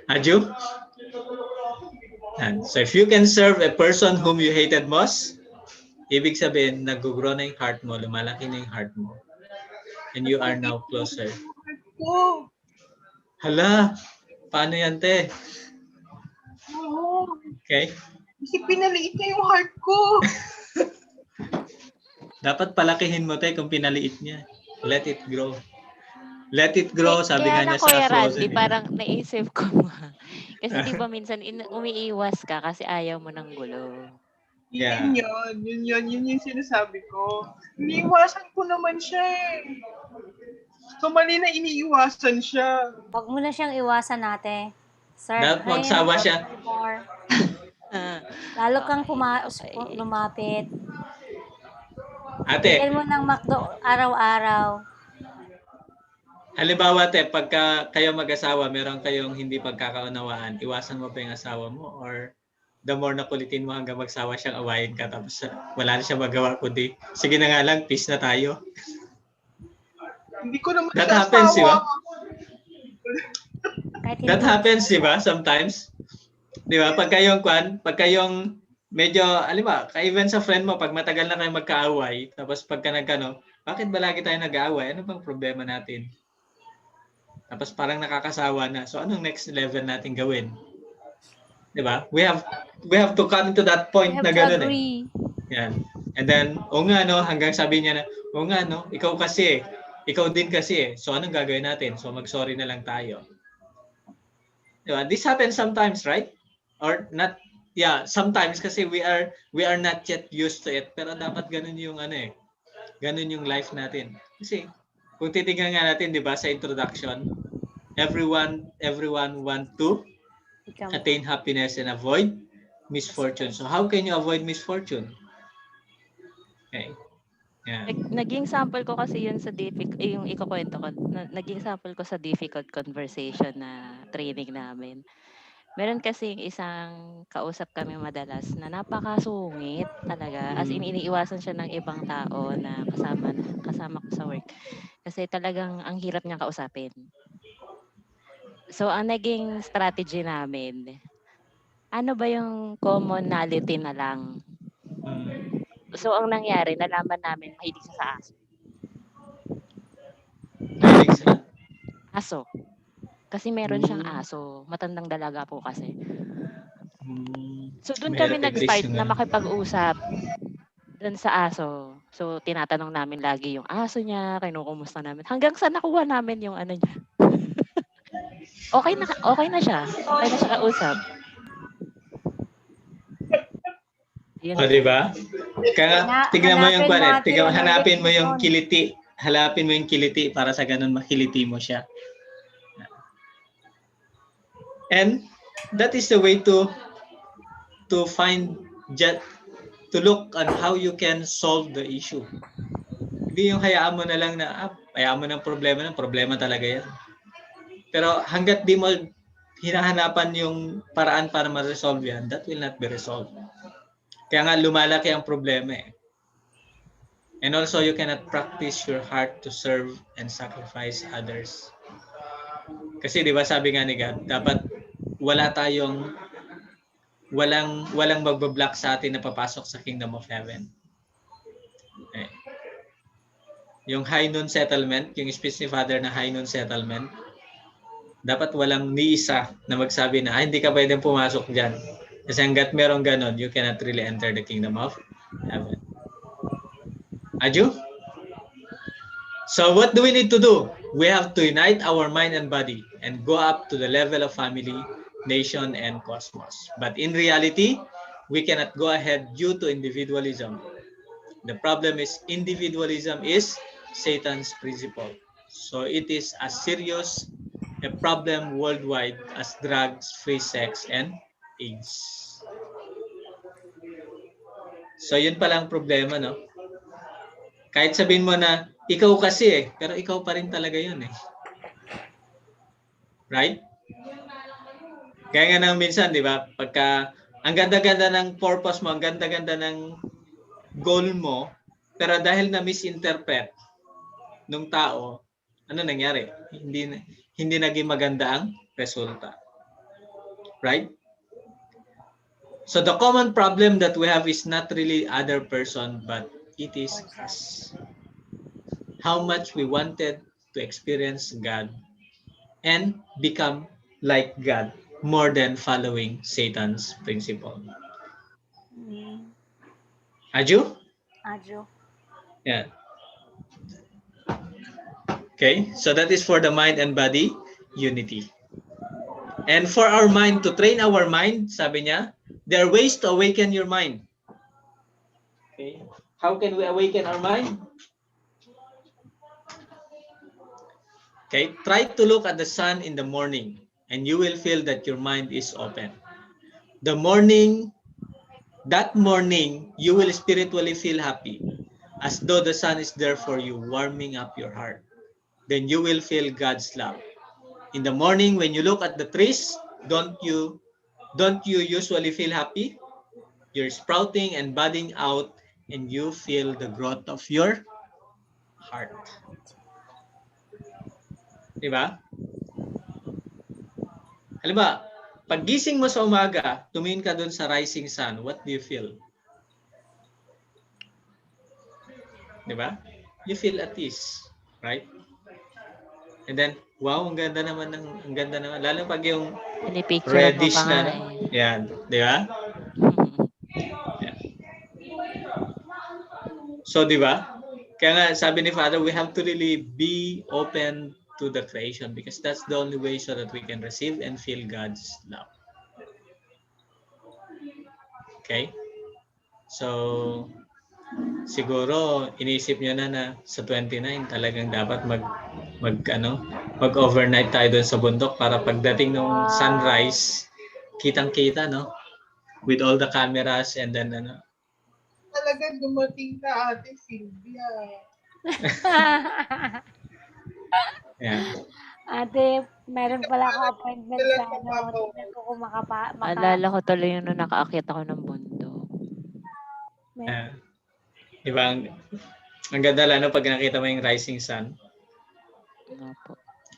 Aju? So if you can serve a person whom you hated most, ibig sabihin, nag-grow na yung heart mo, lumalaki na yung heart mo. And you are now closer. Oh, Hala, paano yan, te? oo. Okay? Kasi pinaliit niya yung heart ko. Dapat palakihin mo, te, kung pinaliit niya. Let it grow. Let it grow, sabi Kaya nga na niya Kuya sa Randy, closet. parang naisip ko nga. Kasi di ba minsan umiiwas ka kasi ayaw mo ng gulo. Yeah. Yun yung sinasabi ko. Iniiwasan ko naman siya eh. So mali na iniiwasan siya. Huwag mo na siyang iwasan natin. Sir, Dapat magsawa siya. Lalo kang Okay. lumapit. Ate, Bigyan mo ng McDo araw-araw. halimbawa, te, pagka kayo mag-asawa, meron kayong hindi pagkakaunawaan, iwasan mo pa yung asawa mo or the more na kulitin mo hanggang magsawa siyang awayin ka tapos wala na siya magawa kundi sige na nga lang, peace na tayo. Hindi ko naman That siya happens, di ba? asawa. That happens, di ba? Sometimes. Di ba? Pag kayong medyo, alam ba, ka-even sa friend mo, pag matagal na kayo magkaaway, tapos pagka nagkano, bakit ba lagi tayo nag-aaway? Ano bang problema natin? Tapos parang nakakasawa na. So anong next level natin gawin? Di ba? We have to come to that point na gano'n eh. Yan. And then, o nga no, hanggang sabi niya na, o nga no, ikaw din kasi eh. So anong gagawin natin? So mag-sorry na lang tayo. Di ba? This happens sometimes, right? Or not, yeah, sometimes kasi we are not yet used to it. Pero dapat ganun yung ganun yung life natin. Kasi kung titignan nga natin, di ba, sa introduction, everyone want to attain happiness and avoid misfortune. So how can you avoid misfortune? Okay. Yeah. Naging sample ko kasi yun sa yung ikukwento ko, naging sample ko sa difficult conversation na training namin. Meron kasing isang kausap kami madalas na napakasungit talaga. As in, iniiwasan siya ng ibang tao na kasama ko sa work. Kasi talagang ang hirap niyang kausapin. So, ang naging strategy namin, ano ba yung commonality na lang? So, ang nangyari, nalaman namin mahilig siya sa aso. Mahilig sa Aso. Kasi meron siyang aso. Matandang dalaga po kasi. So, doon kami nag-start na makipag-usap doon sa aso. So, tinatanong namin lagi yung aso niya, kinukumusta namin. Hanggang sa nakuha namin yung ano niya. Okay na siya. Okay na siya kausap. Yun. O, di ba? Kaya tignan mo yung hanapin mo yung kiliti. Hanapin mo yung kiliti para sa ganun makiliti mo siya. And that is the way to look at how you can solve the issue. Hindi yung hayaan mo na lang na hayaan mo ng problema talaga yan. Pero hanggat di mo hinahanapan yung paraan para ma-resolve yan, that will not be resolved. Kaya nga lumalaki ang problema eh. And also you cannot practice your heart to serve and sacrifice others. Kasi di ba sabi nga ni God, dapat walang magbablock sa atin na papasok sa Kingdom of Heaven. Okay. Yung high noon settlement, yung speech ni Father na high noon settlement, dapat walang ni isa na magsabi na hindi ka pwedeng pumasok dyan. Kasi hanggat merong ganon, you cannot really enter the Kingdom of Heaven. Aju? So what do we need to do? We have to unite our mind and body and go up to the level of family, nation, and cosmos. But in reality, we cannot go ahead due to individualism. The problem is individualism is Satan's principle. So it is as serious a problem worldwide as drugs, free sex, and AIDS. So yun palang problema, no? Kahit sabihin mo na, ikaw kasi eh, pero ikaw pa rin talaga yun eh. Right? Kaya nga nang minsan, di ba, pagka ang ganda-ganda ng purpose mo, ang ganda-ganda ng goal mo, pero dahil na misinterpret nung tao, ano nangyari? Hindi naging maganda ang resulta. Right? So the common problem that we have is not really other person, but it is us. How much we wanted to experience God and become like God more than following Satan's principle. Aju? Adjo. Yeah. Okay, so that is for the mind and body unity. And for our mind, to train our mind, sabi niya, there are ways to awaken your mind. Okay, how can we awaken our mind? Okay, try to look at the sun in the morning and you will feel that your mind is open. The morning, that morning, you will spiritually feel happy as though the sun is there for you, warming up your heart. Then you will feel God's love. In the morning, when you look at the trees, don't you usually feel happy? You're sprouting and budding out and you feel the growth of your heart. Diba? Halimbawa, pag gising mo sa umaga, tumingin ka dun sa rising sun, what do you feel? Diba? You feel at ease, right? And then, wow, ang ganda naman. Lalo pag yung Pinipicturean mo pa reddish nga na, eh. yan, di ba? Yeah. So, di ba? Kaya nga, sabi ni Father, we have to really be open to the creation because that's the only way so that we can receive and feel God's love. Okay? So, siguro inisip niyo na sa 29 talagang dapat mag-overnight tayo doon sa bundok para pagdating ng sunrise, kitang-kita, no? With all the cameras and then Talaga dumating ka, Ate Sylvia. yeah. Ate, meron pala ako appointment Dalang sa papabaw. tingnan ko kung Alala ko tuloy yung nung nakaakyat ako ng bundok. Yeah. Diba, ang ganda lalo pag nakita mo yung rising sun. Nga po.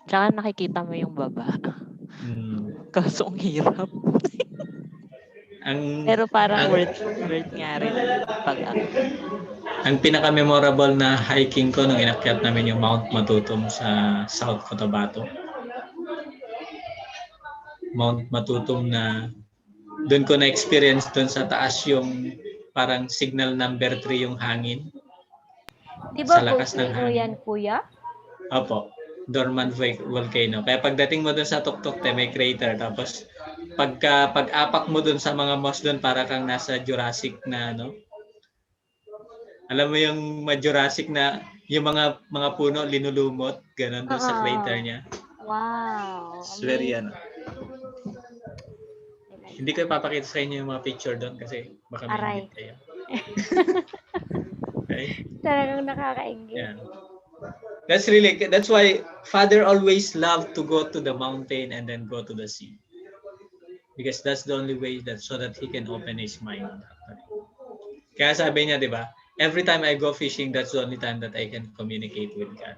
Tsaka nakikita mo yung baba. Kaso ang hirap. Pero parang worth nga rin pag-akyat. Ang pinaka-memorable na hiking ko nung inakyat namin yung Mount Matutum sa South Cotabato. Mount Matutum na doon ko na-experience doon sa taas yung parang signal number 3 yung hangin. Di ba sa lakas ng volcano hangin. yan, kuya? Opo, dormant volcano. Kaya pagdating mo doon sa tuktok, may crater. Tapos pag-apak mo doon sa mga moss doon, para kang nasa Jurassic na alam mo yung Jurassic na yung mga puno linulumot, ganun doon sa crater niya. Wow. It's very Hindi ko ipapakita sa inyo yung mga picture doon kasi baka may kayo. Okay? Talagang nakakaingit. Yeah. That's why Father always loved to go to the mountain and then go to the sea. Because that's the only way so that he can open his mind. Kaya sabi niya, di ba? Every time I go fishing, that's the only time that I can communicate with God.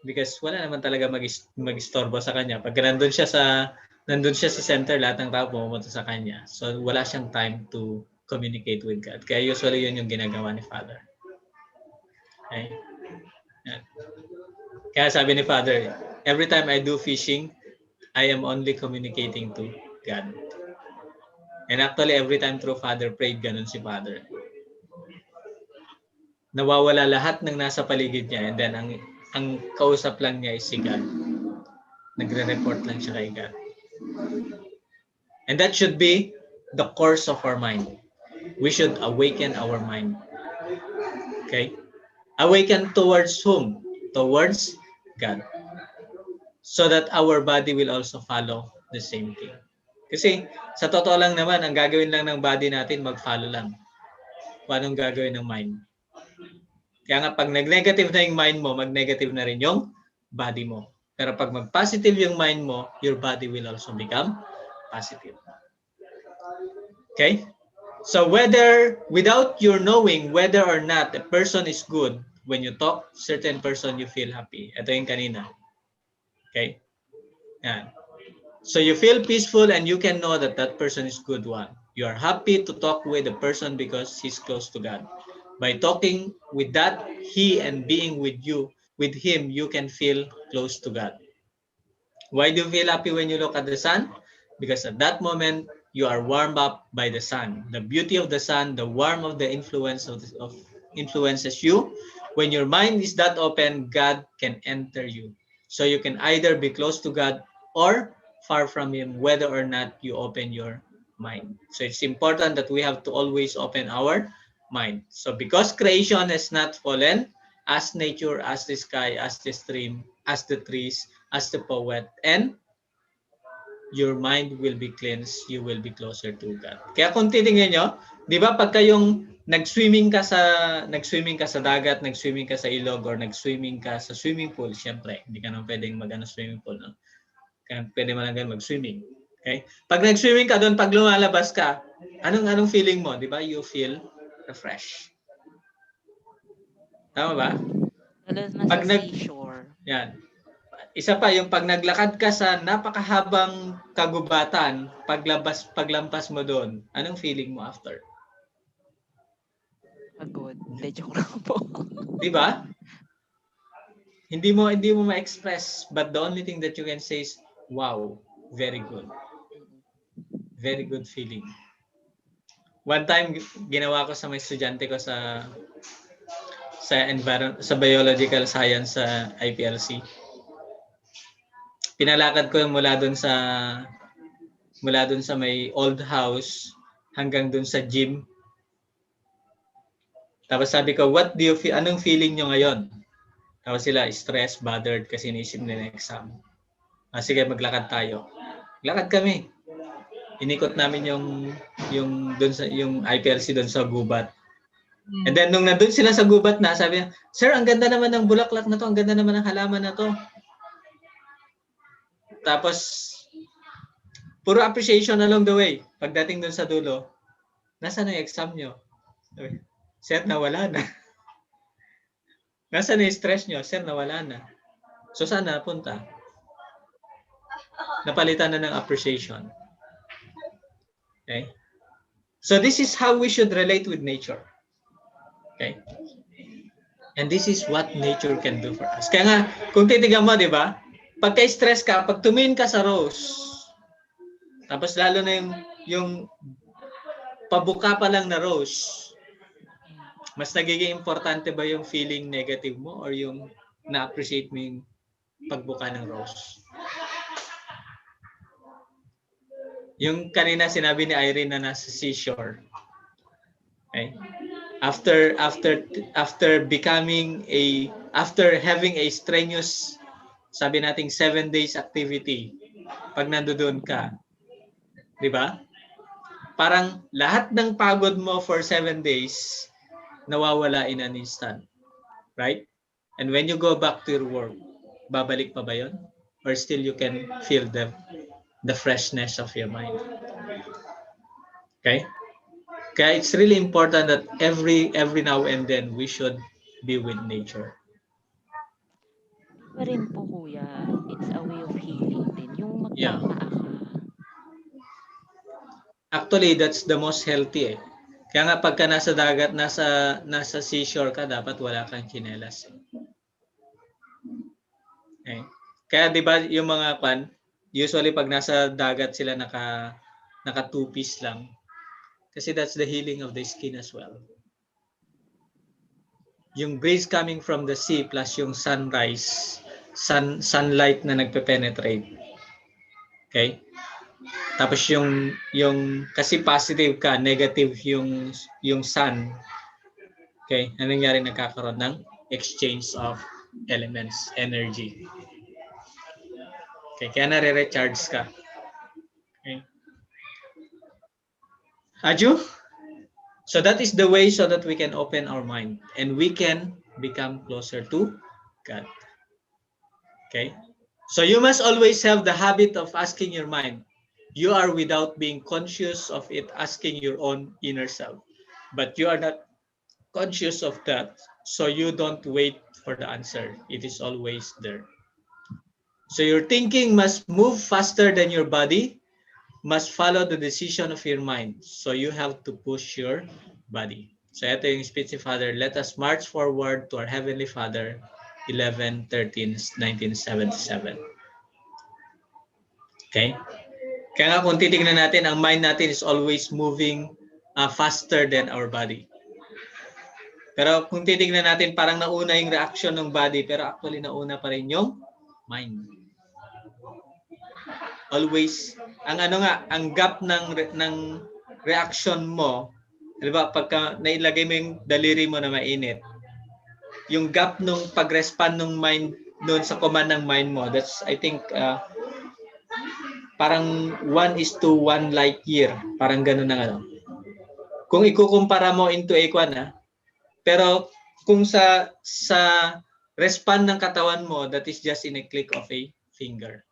Because wala naman talaga mag-istorbo sa kanya. Pag nandun siya sa center, lahat ng tao pumunta sa kanya. So wala siyang time to communicate with God. Kaya usually yun yung ginagawa ni Father. Okay? Yan. Kaya sabi ni Father, every time I do fishing, I am only communicating to God. And actually, every time through Father prayed, ganun si Father. Nawawala lahat ng nasa paligid niya and then ang kausap lang niya is si God. Nagre-report lang siya kay God. And that should be the course of our mind. We should awaken our mind. Okay? Awaken towards whom? Towards God. So that our body will also follow the same thing. Kasi sa totoo lang naman, ang gagawin lang ng body natin, mag-follow lang. Kung anong gagawin ng mind. Kaya nga pag nag-negative na yung mind mo, mag-negative na rin yung body mo. Pero pag mag-positive yung mind mo, your body will also become positive. Okay? So without your knowing whether or not a person is good, when you talk certain person, you feel happy. Ito yung kanina. Okay? Yan. So you feel peaceful and you can know that that person is good one. You are happy to talk with the person because he's close to God. By talking with that he and being with you, with him, you can feel close to God. Why do you feel happy when you look at the sun? Because at that moment, you are warmed up by the sun. The beauty of the sun, the warmth of the influence of influences you. When your mind is that open, God can enter you. So you can either be close to God or far from him, whether or not you open your mind. So it's important that we have to always open our mind. So because creation has not fallen, as nature, as the sky, as the stream, as the trees, as the poet, and your mind will be cleansed, you will be closer to God. Kaya kung titingnan nyo, di ba pagka yung nag-swimming ka sa dagat, nag-swimming ka sa ilog, or nag-swimming ka sa swimming pool, syempre, hindi ka naman pwedeng swimming pool. No? Kaya pwede mo lang mag-swimming. Okay? Pag nag-swimming ka doon, pag lumalabas ka, anong feeling mo? Di ba? You feel refreshed. Tama ba? Lalo na sa Pag seashore. yan. Isa pa yung pag naglakad ka sa napakahabang kagubatan, paglampas mo doon, anong feeling mo after? Pagod. Hindi, joke lang po. Di ba? Hindi mo ma-express, but the only thing that you can say is, wow, very good. Very good feeling. One time ginawa ko sa mga estudyante ko sa biological science sa IPLC. Pinalakad ko yung mula doon sa may old house hanggang doon sa gym. Tapos sabi ko, what do you feel? Anong feeling nyo ngayon? Tapos sila, stressed, bothered kasi inisip nila yung exam. Sige, maglakad tayo. Lakad kami. Inikot namin yung IPLC doon sa gubat. And then nung nandun sila sa gubat na, sabi niya, sir, ang ganda naman ng bulaklak na to, ang ganda naman ng halaman na to. Tapos, puro appreciation along the way. Pagdating doon sa dulo, nasaan yung exam nyo? Sabi, sir, nawala na. Nasaan yung stress nyo? Sir, nawala na. So, saan napunta? Napalitan na ng appreciation. Okay? So, this is how we should relate with nature. Okay? And this is what nature can do for us. Kaya nga, kung titigan mo, di ba? Pagka-stress ka, pag tumingin ka sa rose, tapos lalo na yung pabuka pa lang na rose, mas nagiging importante ba yung feeling negative mo or yung na-appreciate mo yung pagbuka ng rose? Yung kanina sinabi ni Irene na nasa seashore. Okay? After having a strenuous, sabi nating 7 days activity, pag nandoon ka, di ba? Parang lahat ng pagod mo for 7 days nawawala in an instant. Right? And when you go back to your work, babalik pa ba yun? Or still you can feel the freshness of your mind? Okay? Kaya it's really important that every now and then we should be with nature. Iba rin po kuya, it's a way of healing din. Yung Yeah. magpamaa ka. Actually, that's the most healthy eh. Kaya nga pagka nasa dagat, nasa seashore ka, dapat wala kang tsinelas. Okay? Kaya 'di ba yung mga usually pag nasa dagat sila naka two-piece lang. Kasi that's the healing of the skin as well. Yung breeze coming from the sea plus yung sunlight na nagpe-penetrate. Okay? Tapos yung kasi positive ka, negative yung sun. Okay? Anong nangyari, nagkakaroon ng exchange of elements, energy. Okay, kaya nare-recharge ka. Okay. Aju? So that is the way so that we can open our mind and we can become closer to God. Okay? So you must always have the habit of asking your mind. You are without being conscious of it, asking your own inner self. But you are not conscious of that, so you don't wait for the answer. It is always there. So your thinking must move faster than your body, must follow the decision of your mind. So you have to push your body. So ito yung speech ni Father, let us march forward to our Heavenly Father, 11/13/1977. Okay? Kaya nga kung titignan natin, ang mind natin is always moving faster than our body. Pero kung titignan natin, parang nauna yung reaction ng body, pero actually nauna pa rin yung mind. Always, ang gap ng reaction mo, halimbawa pagka nailagay mo yung daliri mo na mainit, yung gap nung pag-respond ng mind doon sa command ng mind mo, that's I think parang 1:1 light year, parang gano'n ang ano. Kung ikukumpara mo into a pero kung sa respond ng katawan mo, that is just in a click of a finger.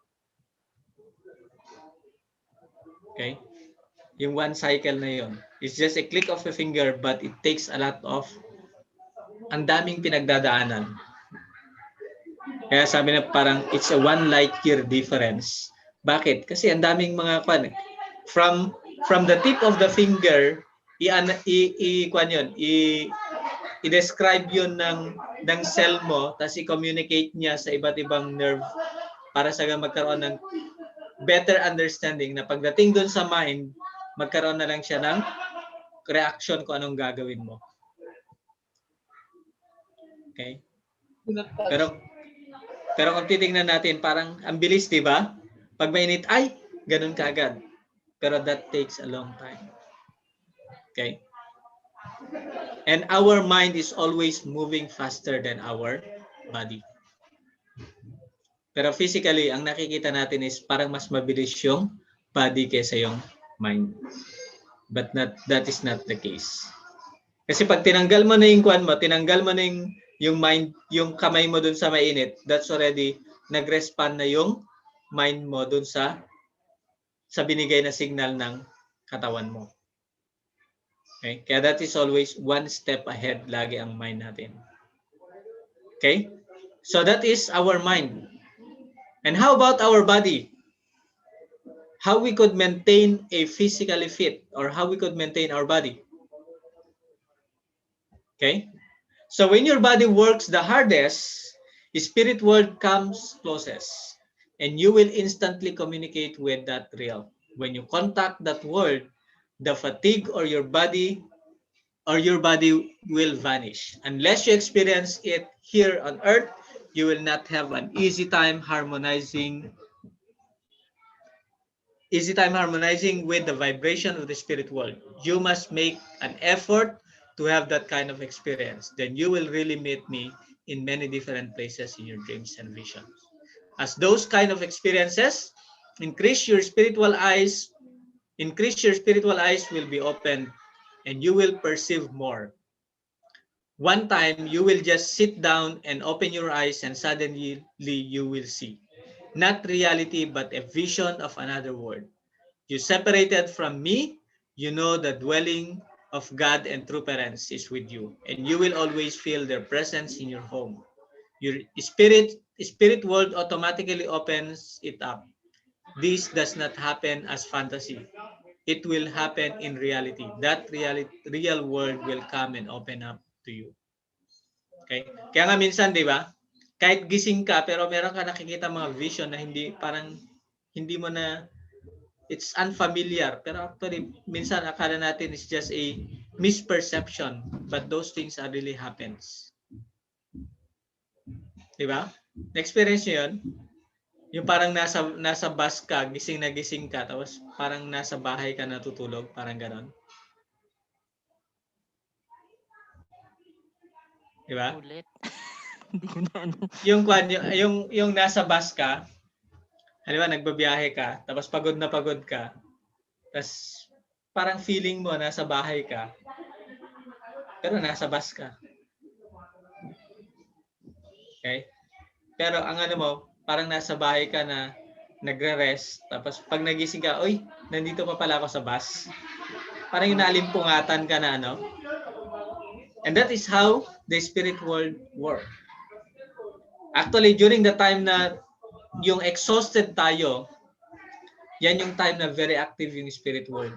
Okay? Yung one cycle na yon, it's just a click of a finger, but it takes a lot of, ang daming pinagdadaanan. Kaya sabi na parang it's a 1 light year difference. Bakit? Kasi ang daming mga from the tip of the finger, i-describe yun ng cell mo, tapos i-communicate niya sa iba't ibang nerve para sa magkaroon ng better understanding na pagdating doon sa mind, magkaroon na lang siya ng reaction kung anong gagawin mo. Okay? Pero kung titingnan natin, parang ang bilis, di ba? Pag mainit, ay, ganun kaagad. Pero that takes a long time. Okay? And our mind is always moving faster than our body. Pero physically, ang nakikita natin is parang mas mabilis yung body kaysa yung mind. But that is not the case. Kasi pag tinanggal mo na yung kwan mo, tinanggal mo na yung mind, yung kamay mo dun sa mainit, that's already nag-respond na yung mind mo dun sa binigay na signal ng katawan mo. Okay? Kaya that is always one step ahead lagi ang mind natin. Okay? So that is our mind. And how about our body? How we could maintain a physically fit, or how we could maintain our body? Okay? So when your body works the hardest, spirit world comes closest, and you will instantly communicate with that real. When you contact that world, the fatigue or your body will vanish. Unless you experience it here on earth, you will not have an easy time harmonizing with the vibration of the spirit world. You must make an effort to have that kind of experience. Then you will really meet me in many different places in your dreams and visions. As those kind of experiences increase, your spiritual eyes will be opened, and you will perceive more. One time, you will just sit down and open your eyes, and suddenly you will see. Not reality, but a vision of another world. You separated from me, you know the dwelling of God and true parents is with you, and you will always feel their presence in your home. Your spirit world automatically opens it up. This does not happen as fantasy. It will happen in reality. That real world will come and open up to you. Okay? Kaya nga minsan, di ba? Kahit gising ka, pero meron ka nakikita mga vision na hindi mo na, it's unfamiliar. Pero actually, minsan akala natin is just a misperception. But those things are really happens. Di ba? Na-experience nyo yun? Yung parang nasa bus ka, gising ka, tapos parang nasa bahay ka natutulog, parang ganon. Di ba? Ulit. Hindi ko na ano. Yung nasa bus ka, halimbawa nagbabiyahe ka, tapos pagod na pagod ka, tapos parang feeling mo nasa bahay ka, pero nasa bus ka. Okay? Pero ang ano mo, parang nasa bahay ka na nagre-rest, tapos pag nagising ka, oy, nandito pa pala ako sa bus. Parang yung naalimpungatan ka na, ano? And that is how the spirit world works. Actually, during the time na yung exhausted tayo, yan yung time na very active yung spirit world.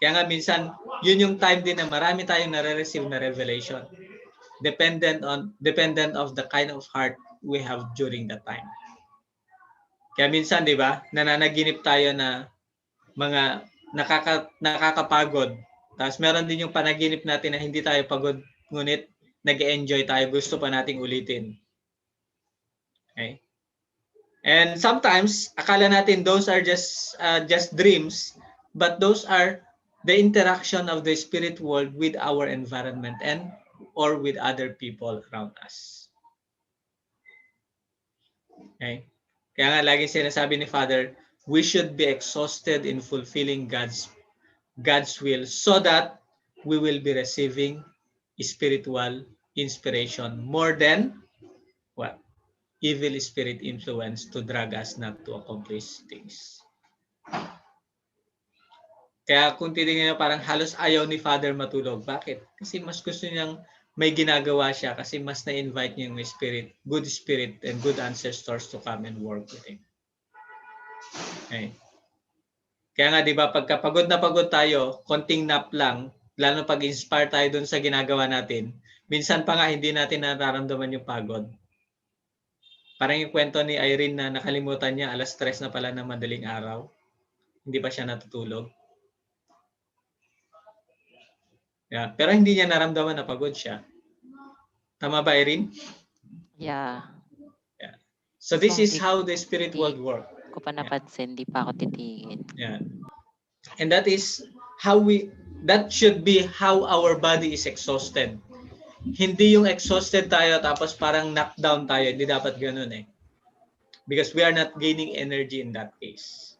Kaya nga minsan, yun yung time din na marami tayong nare-receive na revelation. Dependent of the kind of heart we have during that time. Kaya minsan, di ba, nananaginip tayo na mga nakakapagod. Tapos meron din yung panaginip natin na hindi tayo pagod, ngunit nag-enjoy tayo, gusto pa nating ulitin. Okay? And sometimes, akala natin those are just dreams, but those are the interaction of the spirit world with our environment and or with other people around us. Okay? Kaya nga lagi sinasabi ni Father, we should be exhausted in fulfilling God's will so that we will be receiving spiritual inspiration more than what? Evil spirit influence to drag us not to accomplish things. Kaya kung titingnan niyo, parang halos ayaw ni Father matulog. Bakit? Kasi mas gusto niyang may ginagawa siya kasi mas na-invite niya yung spirit, good spirit and good ancestors to come and work with him. Okay. Kaya nga, di ba, pagka pagod na pagod tayo, konting nap lang, lalo pag-inspire tayo dun sa ginagawa natin, minsan pa nga hindi natin nararamdaman yung pagod. Parang yung kwento ni Irene na nakalimutan niya, alas 3 na pala ng madaling araw. Hindi pa siya natutulog. Yeah. Pero hindi niya naramdaman na pagod siya. Tama ba, Irene? Yeah. Yeah. So this is how the spirit world works. Ko pa napansin, di pa ako titingin. Yeah. And that is how that should be how our body is exhausted. Hindi yung exhausted tayo tapos parang knockdown tayo. Hindi dapat ganun eh. Because we are not gaining energy in that case.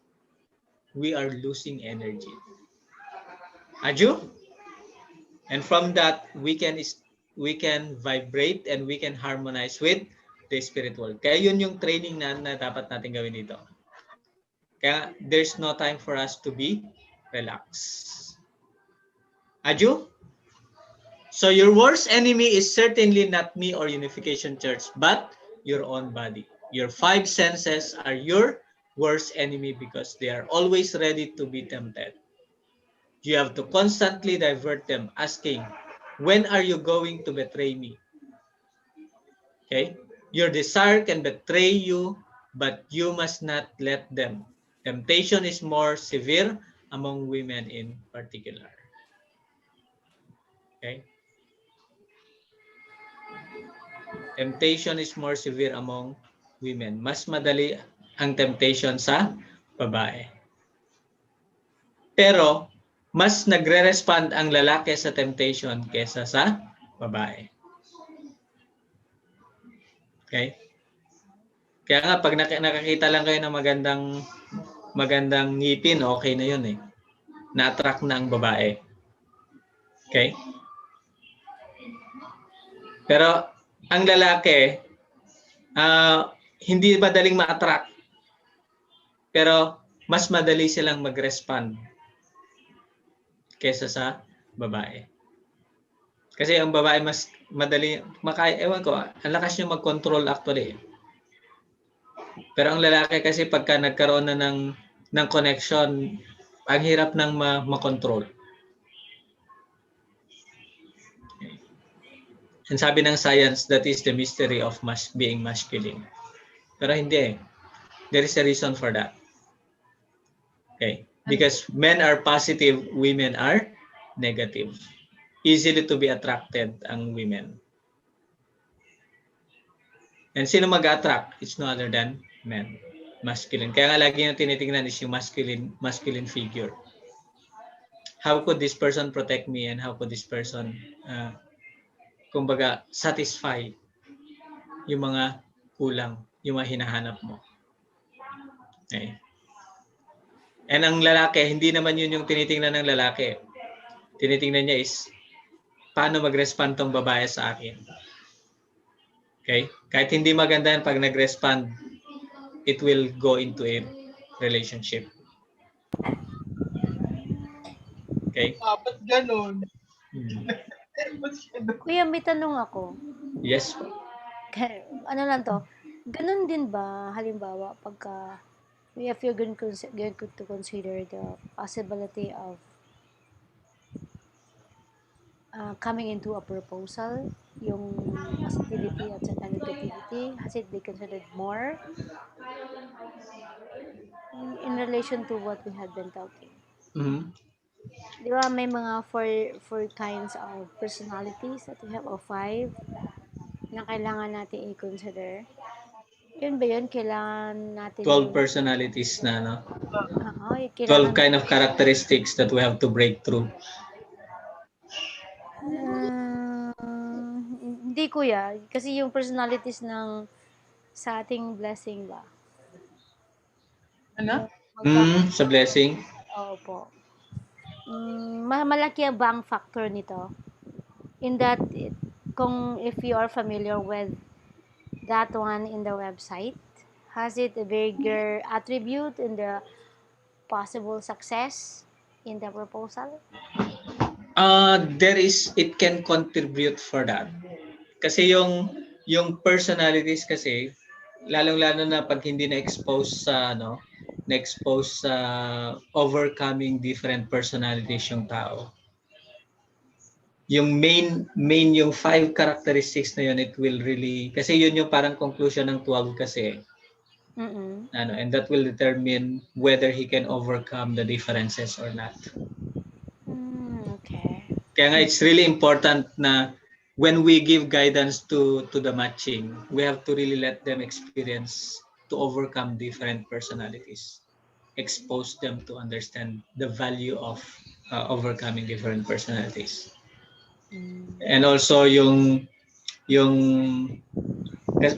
We are losing energy. Aju? And from that, we can vibrate and we can harmonize with the spirit world. Kaya yun yung training na dapat natin gawin dito. Kaya there's no time for us to be relaxed. Aju? So your worst enemy is certainly not me or Unification Church, but your own body. Your 5 senses are your worst enemy because they are always ready to be tempted. You have to constantly divert them, asking, when are you going to betray me? Okay? Your desire can betray you, but you must not let them. Temptation is more severe among women in particular. Okay? Temptation is more severe among women. Mas madali ang temptation sa babae. Pero, mas nagre-respond ang lalaki sa temptation kesa sa babae. Okay? Kaya nga, pag nakakita lang kayo ng magandang ngipin, okay na yun eh. Na-attract na ang babae. Okay? Pero, ang lalaki, hindi madaling ma-attract. Pero, mas madali silang mag-respond kesa sa babae. Kasi ang babae mas madali, ewan ko, ang lakas niya mag-control actually. Pero ang lalaki kasi pagka nagkaroon na ng connection, ang hirap nang ma-control. Okay. And sabi ng science, that is the mystery of being masculine. Pero hindi. There is a reason for that. Okay. Because men are positive, women are negative. Easily to be attracted ang women. And sino mag-attract? It's no other than men. Masculine. Kaya nga lagi yung tinitingnan is yung masculine figure. How could this person protect me and how could this person kumbaga satisfy yung mga kulang, yung mga hinahanap mo. Okay. And ang lalaki, hindi naman yun yung tinitingnan ng lalaki. Tinitingnan niya is paano mag-respond tong babae sa akin. Okay? Kahit hindi maganda yan pag nag-respond, it will go into a relationship. Okay? Ba't ganun? Kuya, may tanong ako. Yes. Ano lang to? Ganun din ba, halimbawa, pagka, if you're going to consider the possibility of coming into a proposal, yung positivity at saka negativity, has it been considered more in relation to what we had been talking? Mhm. Di ba may mga four kinds of personalities that we have, or five, na kailangan natin i-consider? Yun ba yun? Kailangan natin 12 personalities na, no? Oo, 12 kailangan kind of characteristics that we have to break through. Hindi kuya, kasi yung personalities ng sa ating blessing ba? Ano? Yung Sa blessing. Opo. Malaki ba ang factor nito? In that, kung if you are familiar with that one in the website, has it a bigger attribute in the possible success in the proposal? It can contribute for that. Kasi yung personalities kasi, lalong-lalo na pag hindi na-expose sa na-expose sa overcoming different personalities yung tao. Yung main yung 5 characteristics na yun, it will really, kasi yun yung parang conclusion ng 12 kasi. And that will determine whether he can overcome the differences or not. Okay. Kaya nga it's really important na when we give guidance to the matching, we have to really let them experience to overcome different personalities, expose them to understand the value of overcoming different personalities. And also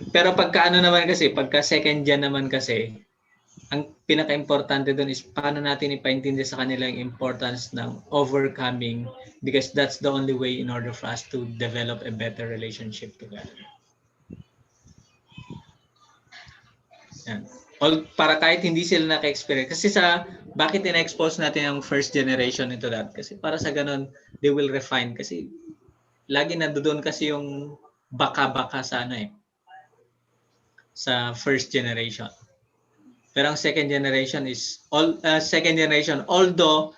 pero pagka naman kasi, pagka second gen naman kasi, ang pinaka-importante doon is paano natin ipaintindi sa kanila yung importance ng overcoming, because that's the only way in order for us to develop a better relationship together. Yan. Para kahit hindi sila naka-experience. Kasi bakit ina-expose natin ang first generation into that? Kasi para sa ganun, they will refine. Kasi lagi nandoon kasi yung baka-baka sa sa first generation. Pero ang second generation although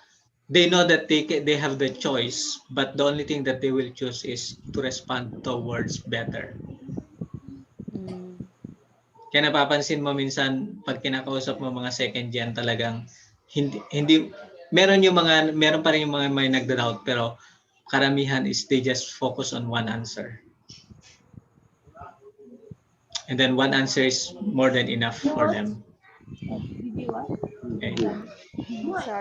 they know that they have the choice, but the only thing that they will choose is to respond towards better. Kaya napapansin mo minsan pag kinakausap mo mga second gen, talagang hindi meron pa rin yung mga may nagda-doubt, pero karamihan is they just focus on one answer. And then one answer is more than enough for them. Okay.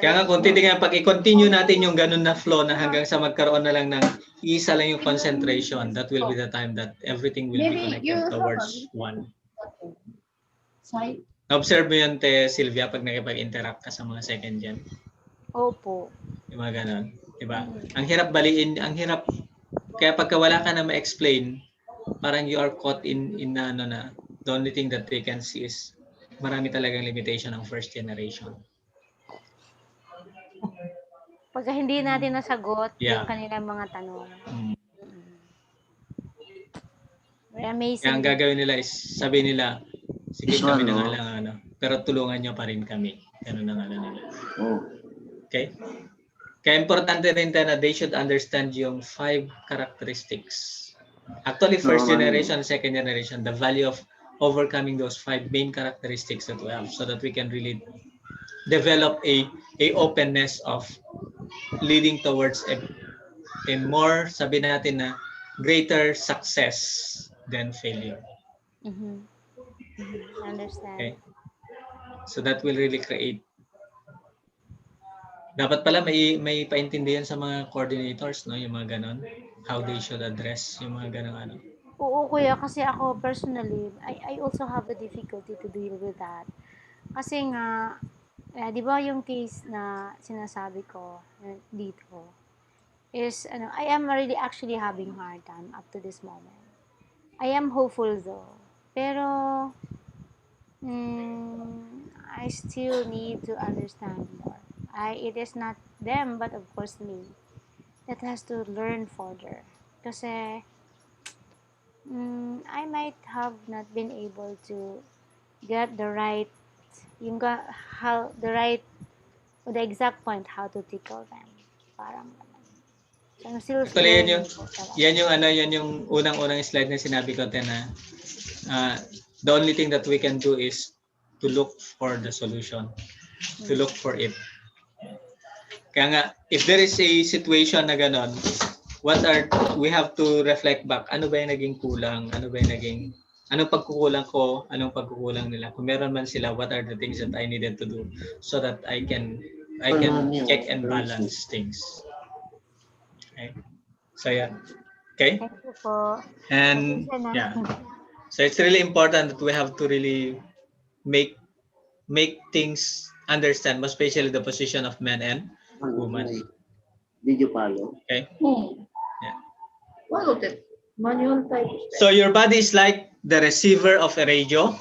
Kaya nga kung titingnan, pag i-continue natin yung ganun na flow na hanggang sa magkaroon na lang ng isa lang yung concentration, that will be the time that everything will be connected towards one. Na-observe mo yun, Sylvia, pag nakipag-interact ka sa mga second gen? Opo. Yung mga ganun, diba? Ang hirap baliin, kaya pagka wala ka na ma-explain, parang you are caught in the only thing that they can see is marami talagang limitation ng first generation. Pagka hindi natin nasagot Yeah. yung kanilang mga tanong. Very Kaya amazing. ang gagawin nila is sabi nila, sige kami na nga lang pero tulungan nyo pa rin kami. Ganun na nila. Okay? Kaya importante rin na they should understand yung 5 characteristics. Actually, first generation, second generation, the value of overcoming those 5 main characteristics that we have, so that we can really develop a openness of leading towards a more, sabi natin na, greater success than failure. Understand. Okay? So that will really create. Dapat pala may paintindihan sa mga coordinators, no, yung mga ganon, how they should address yung mga ganon Oo kuya, kasi ako personally, I also have a difficulty to deal with that. Kasi nga, di ba yung case na sinasabi ko dito is, I am really actually having hard time up to this moment. I am hopeful though. Pero, I still need to understand more. It is not them, but of course me, that has to learn further. Kasi, I might have not been able to get the right, how the right, or the exact point how to tickle them. Parang ganun. So I'm still Actually, learning po talaga. yan yung unang-unang slide na sinabi ko na the only thing that we can do is to look for the solution, to look for it. Kaya nga, if there is a situation na ganon, we have to reflect back, ano ba yung naging kulang, anong pagkukulang ko, anong pagkukulang nila. Kung meron man sila, what are the things that I needed to do so that I can check and balance things. Okay. So yeah. Okay. Thank you po. And Pasensya na. yeah. So it's really important that we have to really make things understand, especially the position of men and women. Did you follow? Okay. Yeah. Follow that manual type. So your body is like the receiver of a radio.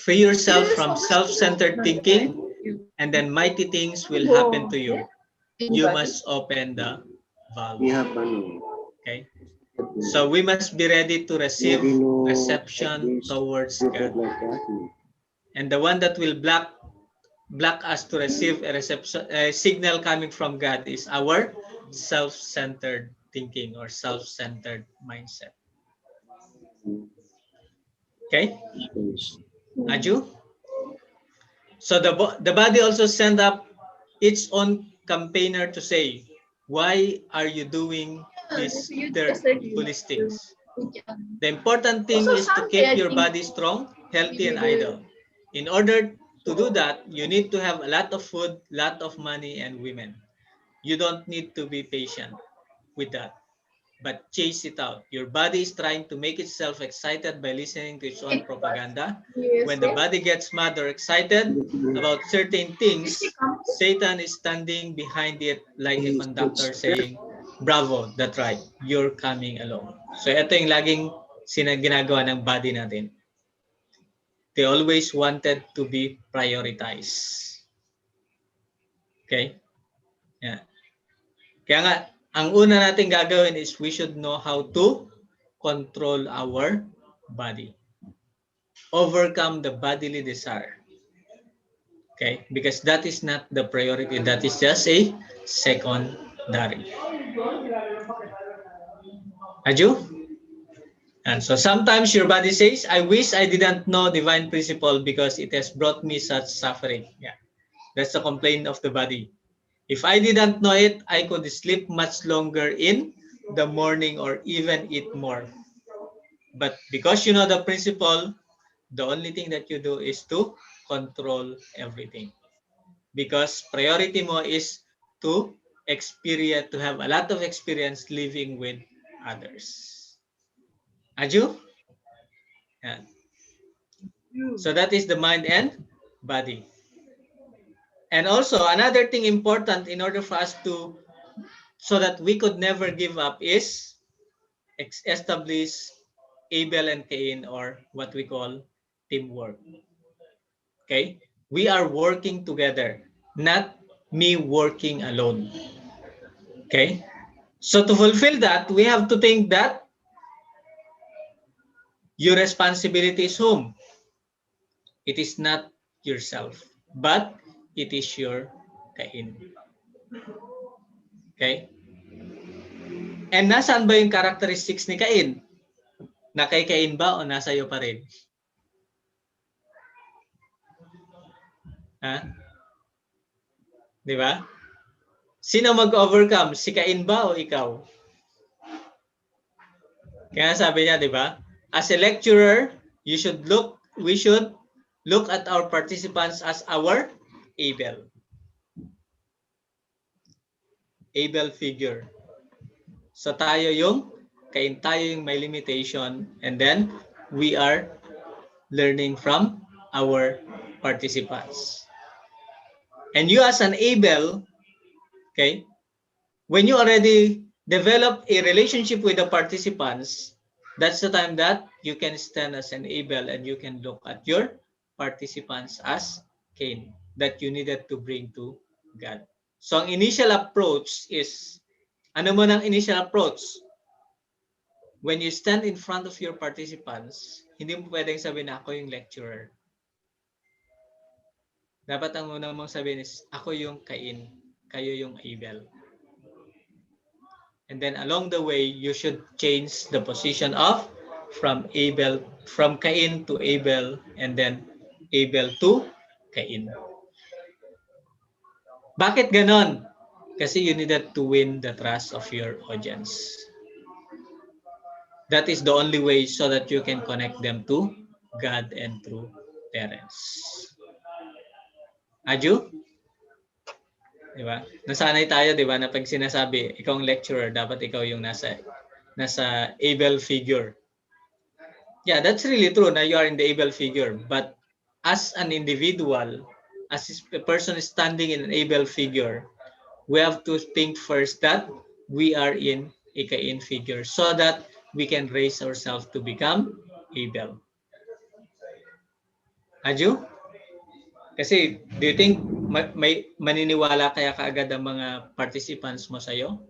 Free yourself from self-centered thinking, and then mighty things will happen to you. You must open the valve. Okay. So we must be ready to receive reception towards God. And the one that will block us to receive a signal coming from God is our self-centered thinking or self-centered mindset. Okay? Aju? So the body also send up its own campaigner to say, why are you doing these foolish things? The important thing is to keep your body strong, healthy, and idle. In order to do that, you need to have a lot of food, lot of money, and women. You don't need to be patient with that, but chase it out. Your body is trying to make itself excited by listening to its own propaganda. When the body gets mad or excited about certain things, Satan is standing behind it like a conductor saying, bravo, that's right, you're coming along. So ito yung laging ginagawa ng body natin. They always wanted to be prioritized. Okay? Yeah. Kaya nga, ang una natin gagawin is we should know how to control our body. Overcome the bodily desire. Okay? Because that is not the priority. That is just a secondary. Aju? And so sometimes your body says, I wish I didn't know divine principle because it has brought me such suffering. Yeah. That's the complaint of the body. If I didn't know it, I could sleep much longer in the morning or even eat more. But because you know the principle, the only thing that you do is to control everything. Because priority mo is to experience, to have a lot of experience living with others. Aju? Yeah. So that is the mind and body. And also another thing important in order for us to, so that we could never give up, is establish Abel and Cain, or what we call teamwork. Okay? We are working together, not me working alone. Okay? So to fulfill that, we have to think that your responsibility is whom? It is not yourself, but it is your Cain. Okay? And nasaan ba yung characteristics ni Cain? Na kay Cain ba o nasa iyo pa rin? Ha? Di ba? Sino mag-overcome? Si Cain ba o ikaw? Kaya sabi niya, di ba? As a lecturer, we should look at our participants as our Abel. Abel figure. So tayo yung Cain, tayo yung may limitation, and then we are learning from our participants. And you as an Abel, okay, when you already develop a relationship with the participants, that's the time that you can stand as an Abel and you can look at your participants as Cain that you needed to bring to God. So ang initial approach is, ano mo ng initial approach? when you stand in front of your participants, hindi mo pwedeng sabihin na ako yung lecturer. Dapat ang una mong sabihin is, ako yung Cain, kayo yung Abel. And then along the way, you should change the position of from Cain to Abel, and then Abel to Cain. Bakit ganon? Kasi you needed to win the trust of your audience. That is the only way so that you can connect them to God and through parents. Aju? Diba? Nasanay tayo, diba, na pag sinasabi, ikaw ang lecturer, dapat ikaw yung nasa able figure. Yeah, that's really true na you are in the able figure. But as an individual, as a person standing in an able figure, we have to think first that we are in a Cain figure so that we can raise ourselves to become able. Aju? Kasi, do you think may maniniwala kaya kaagad ang mga participants mo sa'yo?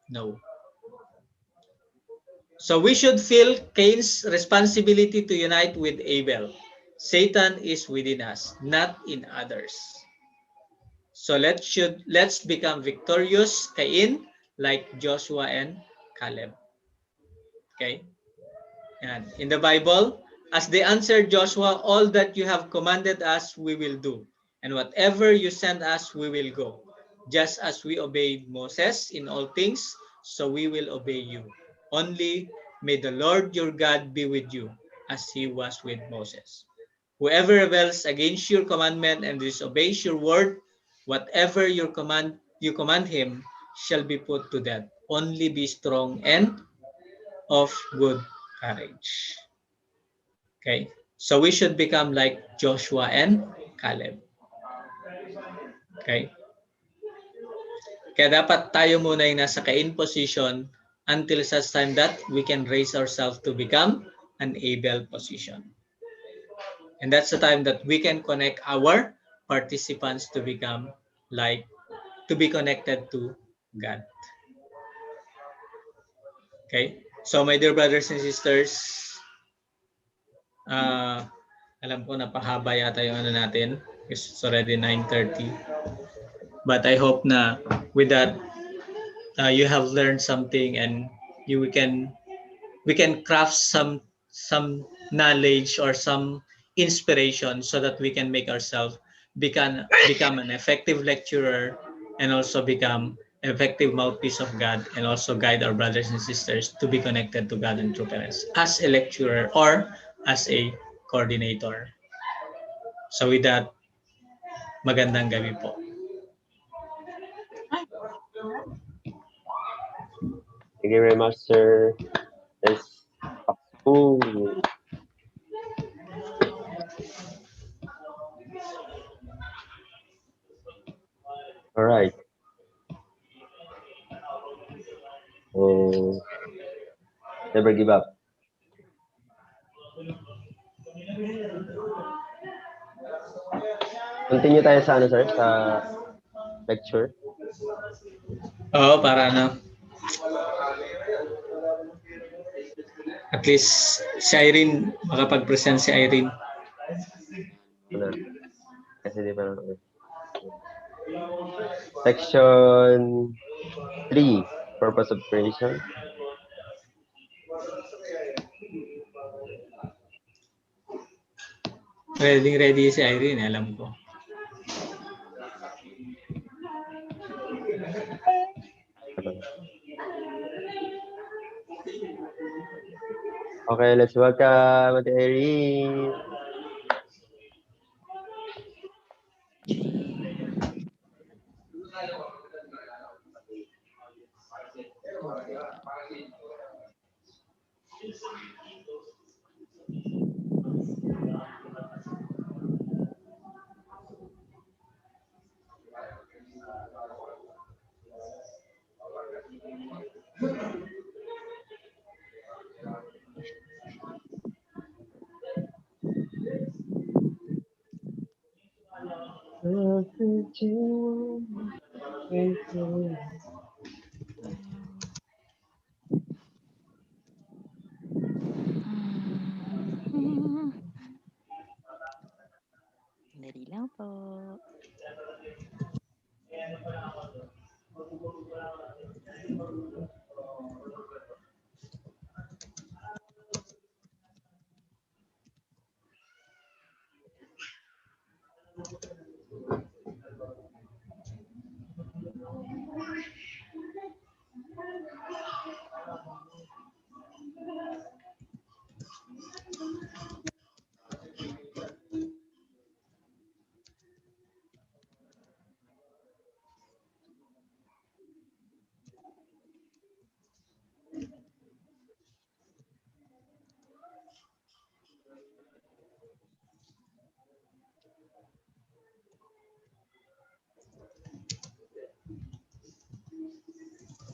No. So we should feel Cain's responsibility to unite with Abel. Satan is within us, not in others. So let's become victorious, Cain, like Joshua and Caleb. Okay? And in the Bible, as they answered Joshua, all that you have commanded us, we will do. And whatever you send us, we will go. Just as we obeyed Moses in all things, so we will obey you. Only may the Lord your God be with you, as he was with Moses. Whoever rebels against your commandment and disobeys your word, whatever you command him, shall be put to death. Only be strong and of good courage. Okay, so we should become like Joshua and Caleb. Okay, kaya dapat tayo muna yung nasa Cain position until such time that we can raise ourselves to become an Abel position. And that's the time that we can connect our participants to become like, to be connected to God. Okay, so my dear brothers and sisters, alam ko napahaba yata yung ano natin. It's already 9:30. But I hope na with that, you have learned something and we can craft some knowledge or some inspiration so that we can make ourselves become an effective lecturer and also become an effective mouthpiece of God and also guide our brothers and sisters to be connected to God and true parents as a lecturer or as a coordinator. So with that, magandang gabi po. Thank you very much, sir. Yes. Oh. All right. So, never give up. Continue tayo sa ano, sir, sa lecture. Oo, para ano. At least si Irene, makapag-present si Irene. Ano? Kasi di pa naman. Section 3, purpose of creation. Ready si Irene, alam ko. Okay, let's welcome Ate Irene.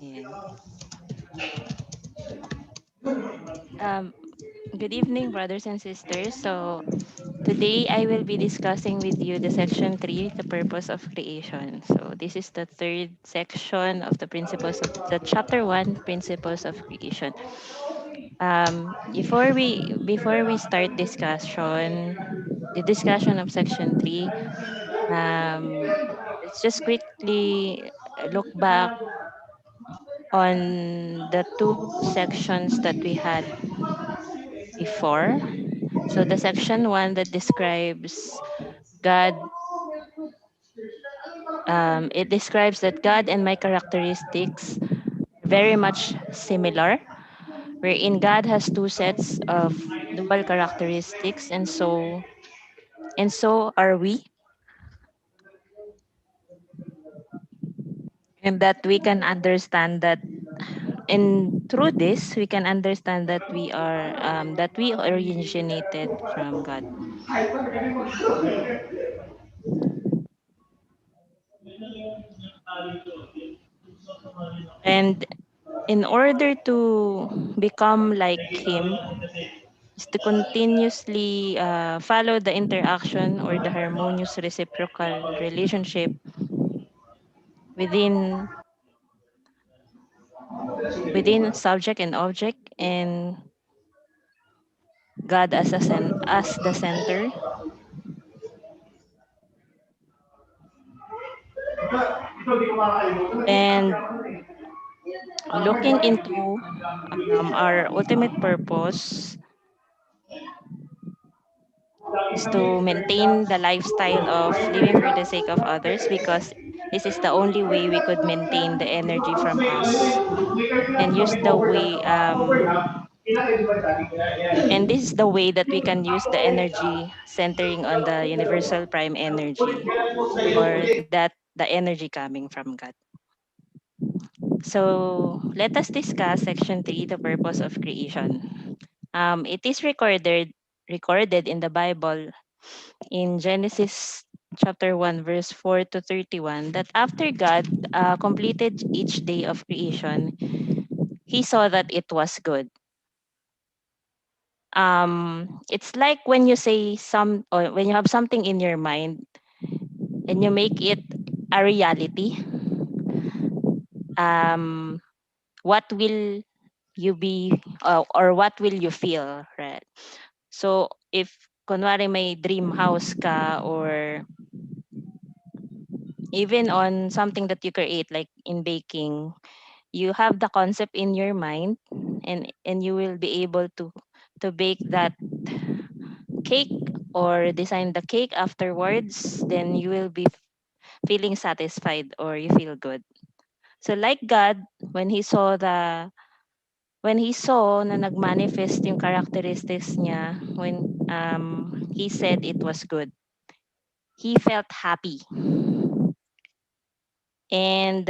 Ayan. Um, Good evening, brothers and sisters. So, today I will be discussing with you the section 3, the purpose of creation. So, this is the third section of the principles of the chapter 1, principles of creation. Before we start the discussion of section 3, let's just quickly look back on the two sections that we had before. So the section 1 that describes God, it describes that God and my characteristics are very much similar, wherein God has two sets of dual characteristics, and so are we, and that we can understand that. And through this, we can understand that we originated from God. And in order to become like Him, is to continuously follow the interaction or the harmonious reciprocal relationship within subject and object, and God as as the center, and looking into our ultimate purpose is to maintain the lifestyle of living for the sake of others, because this is the only way we could maintain the energy from us and use the way and this is the way that we can use the energy centering on the universal prime energy, or that the energy coming from God. So let us discuss section 3, the purpose of creation. It is recorded in the Bible in Genesis chapter 1 verse 4 to 31 that after God completed each day of creation, he saw that it was good. It's like when you say or when you have something in your mind and you make it a reality. um what will you be, or what will you feel, right? So if kunwari may dream house ka, or even on something that you create like in baking, you have the concept in your mind, and you will be able to bake that cake or design the cake afterwards, then you will be feeling satisfied, or you feel good. So like God, when he saw na nagmanifest yung characteristics niya, when he said it was good, he felt happy. And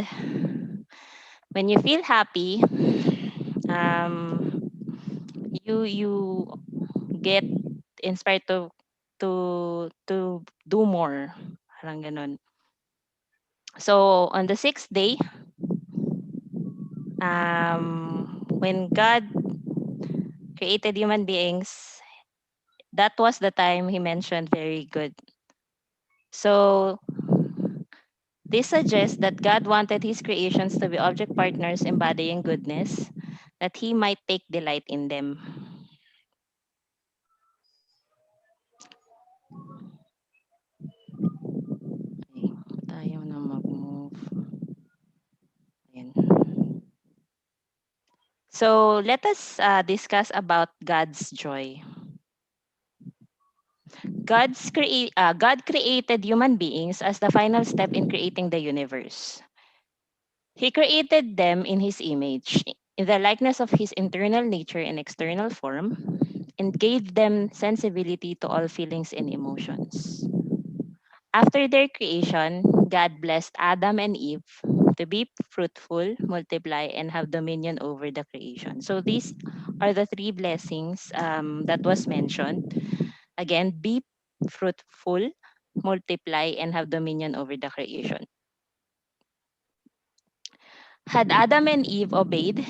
when you feel happy, um, you get inspired to do more. Parang ganun. So on the sixth day, when God created human beings, that was the time he mentioned very good. So this suggests that God wanted his creations to be object partners embodying goodness, that he might take delight in them. Okay, tayo na mag-move. Ayan. So let us discuss about God's joy. God created human beings as the final step in creating the universe. He created them in his image, in the likeness of his internal nature and external form, and gave them sensibility to all feelings and emotions. After their creation, God blessed Adam and Eve to be fruitful, multiply, and have dominion over the creation. So these are the three blessings that was mentioned. Again, be fruitful, multiply, and have dominion over the creation. Had Adam and Eve obeyed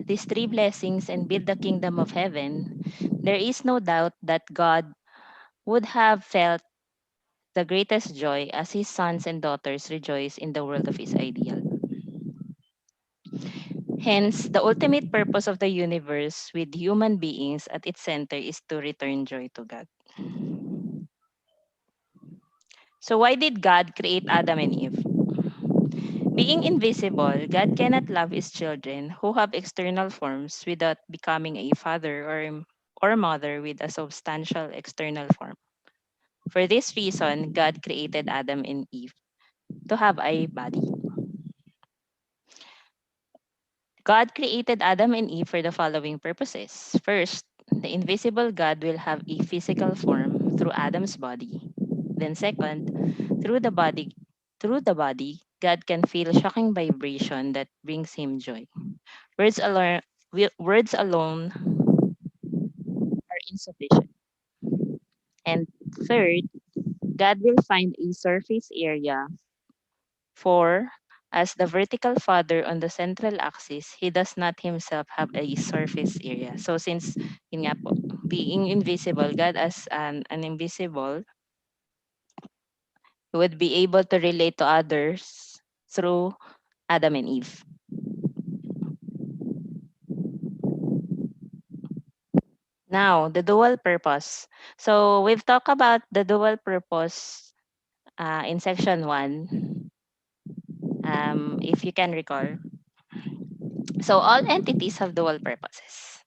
these three blessings and built the kingdom of heaven, there is no doubt that God would have felt the greatest joy as his sons and daughters rejoice in the world of his ideal. Hence, the ultimate purpose of the universe with human beings at its center is to return joy to God. So, why did God create Adam and Eve? Being invisible, God cannot love his children who have external forms without becoming a father or mother with a substantial external form. For this reason, God created Adam and Eve to have a body. God created Adam and Eve for the following purposes. First, the invisible God will have a physical form through Adam's body. Then second, through the body, through the body, God can feel shocking vibration that brings him joy. Words alone, words alone are insufficient. And third, God will find a surface area for as the vertical father on the central axis, he does not himself have a surface area. So since yun nga po, being invisible, God as an invisible would be able to relate to others through Adam and Eve. Now, the dual purpose. So we've talked about the dual purpose in section 1, if you can recall. So all entities have dual purposes.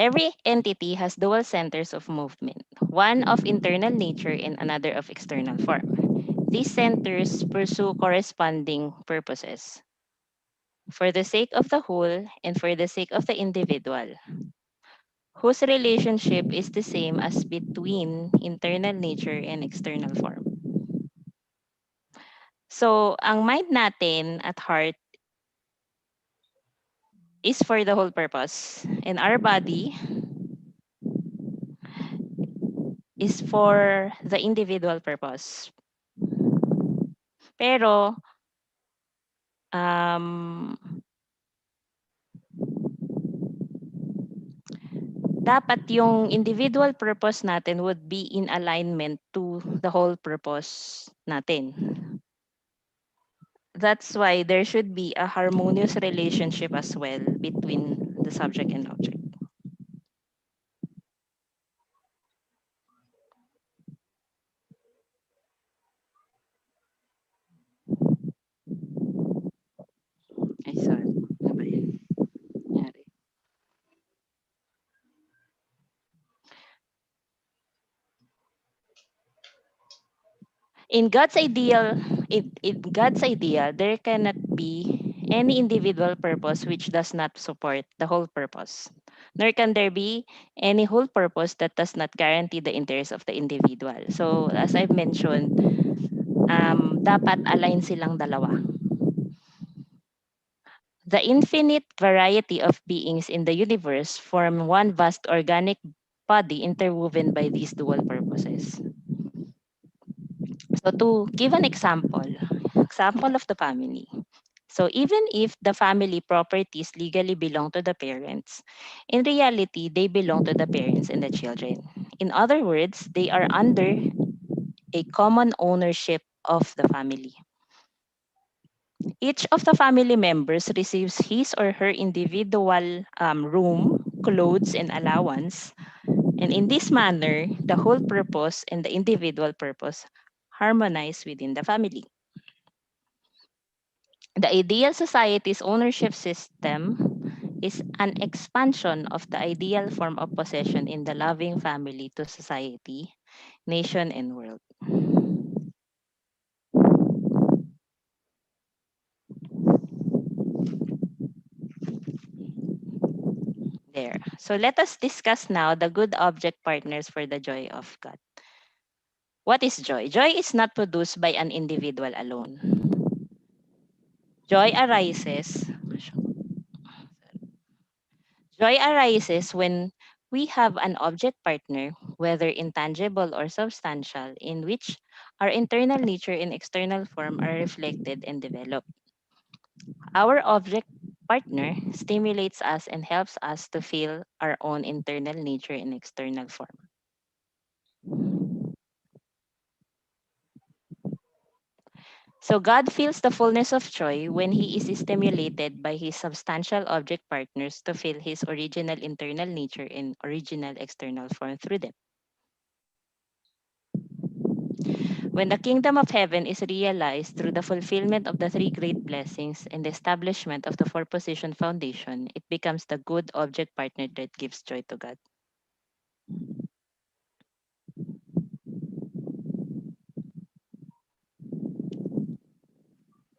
Every entity has dual centers of movement, one of internal nature and another of external form. These centers pursue corresponding purposes for the sake of the whole and for the sake of the individual, whose relationship is the same as between internal nature and external form. So, ang mind natin at heart is for the whole purpose, and our body is for the individual purpose. Pero, um, dapat yung individual purpose natin would be in alignment to the whole purpose natin. That's why there should be a harmonious relationship as well between the subject and object. Ay, sorry. Ano ba yun? Nangyari. In God's ideal, in God's idea, there cannot be any individual purpose which does not support the whole purpose. Nor can there be any whole purpose that does not guarantee the interest of the individual. So, as I've mentioned, dapat align silang dalawa. The infinite variety of beings in the universe form one vast organic body interwoven by these dual purposes. So to give an example of the family. So even if the family properties legally belong to the parents, in reality, they belong to the parents and the children. In other words, they are under a common ownership of the family. Each of the family members receives his or her individual room, clothes, and allowance. And in this manner, the whole purpose and the individual purpose harmonize within the family. The ideal society's ownership system is an expansion of the ideal form of possession in the loving family to society, nation, and world. There. So let us discuss now the good object partners for the joy of God. What is joy? Joy is not produced by an individual alone. Joy arises. Joy arises when we have an object partner, whether intangible or substantial, in which our internal nature and external form are reflected and developed. Our object partner stimulates us and helps us to feel our own internal nature and external form. So God feels the fullness of joy when he is stimulated by his substantial object partners to feel his original internal nature and original external form through them. When the kingdom of heaven is realized through the fulfillment of the three great blessings and the establishment of the four position foundation, it becomes the good object partner that gives joy to God.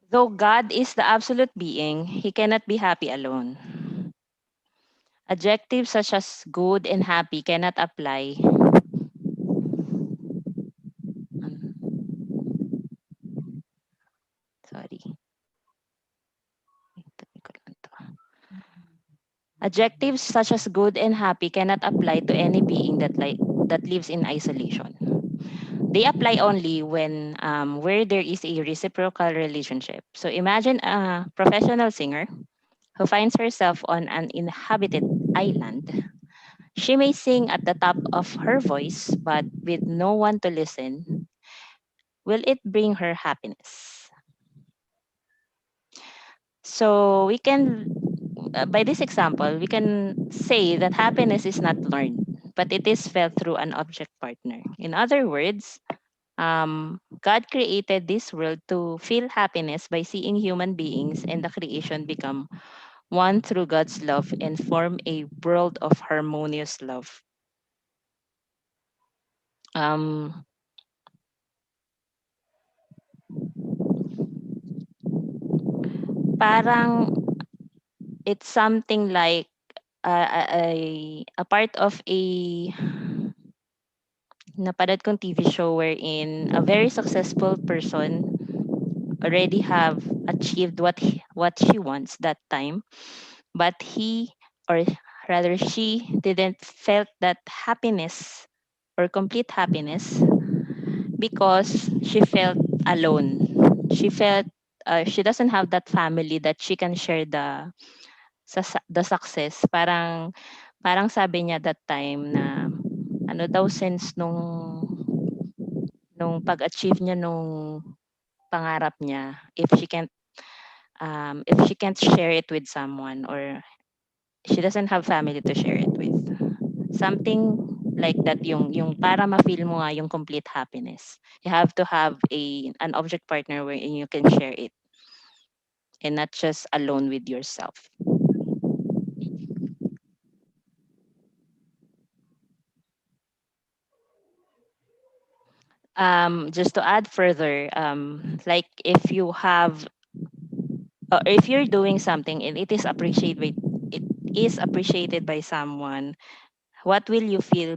Though God is the absolute being, he cannot be happy alone. Adjectives such as good and happy cannot apply. Sorry. Adjectives such as good and happy cannot apply to any being that lives in isolation. They apply only when where there is a reciprocal relationship. So imagine a professional singer who finds herself on an inhabited island. She may sing at the top of her voice, but with no one to listen. Will it bring her happiness? So we can, by this example, we can say that happiness is not learned, but it is felt through an object partner. In other words, God created this world to feel happiness by seeing human beings and the creation become one through God's love and form a world of harmonious love. Um, Parang it's something like a part of a napanood kong TV show wherein a very successful person already have achieved what she wants that time, but he or rather she didn't felt that happiness or complete happiness because she felt alone. She felt she doesn't have that family that she can share the success. Parang sabi niya that time na ano daw sense nung pag-achieve niya nung pangarap niya if she can't share it with someone or she doesn't have family to share it with. Something like that yung para ma-feel mo nga yung complete happiness. You have to have an object partner wherein you can share it and not just alone with yourself. Just to add further, like if you're doing something and it is appreciated by someone, what will you feel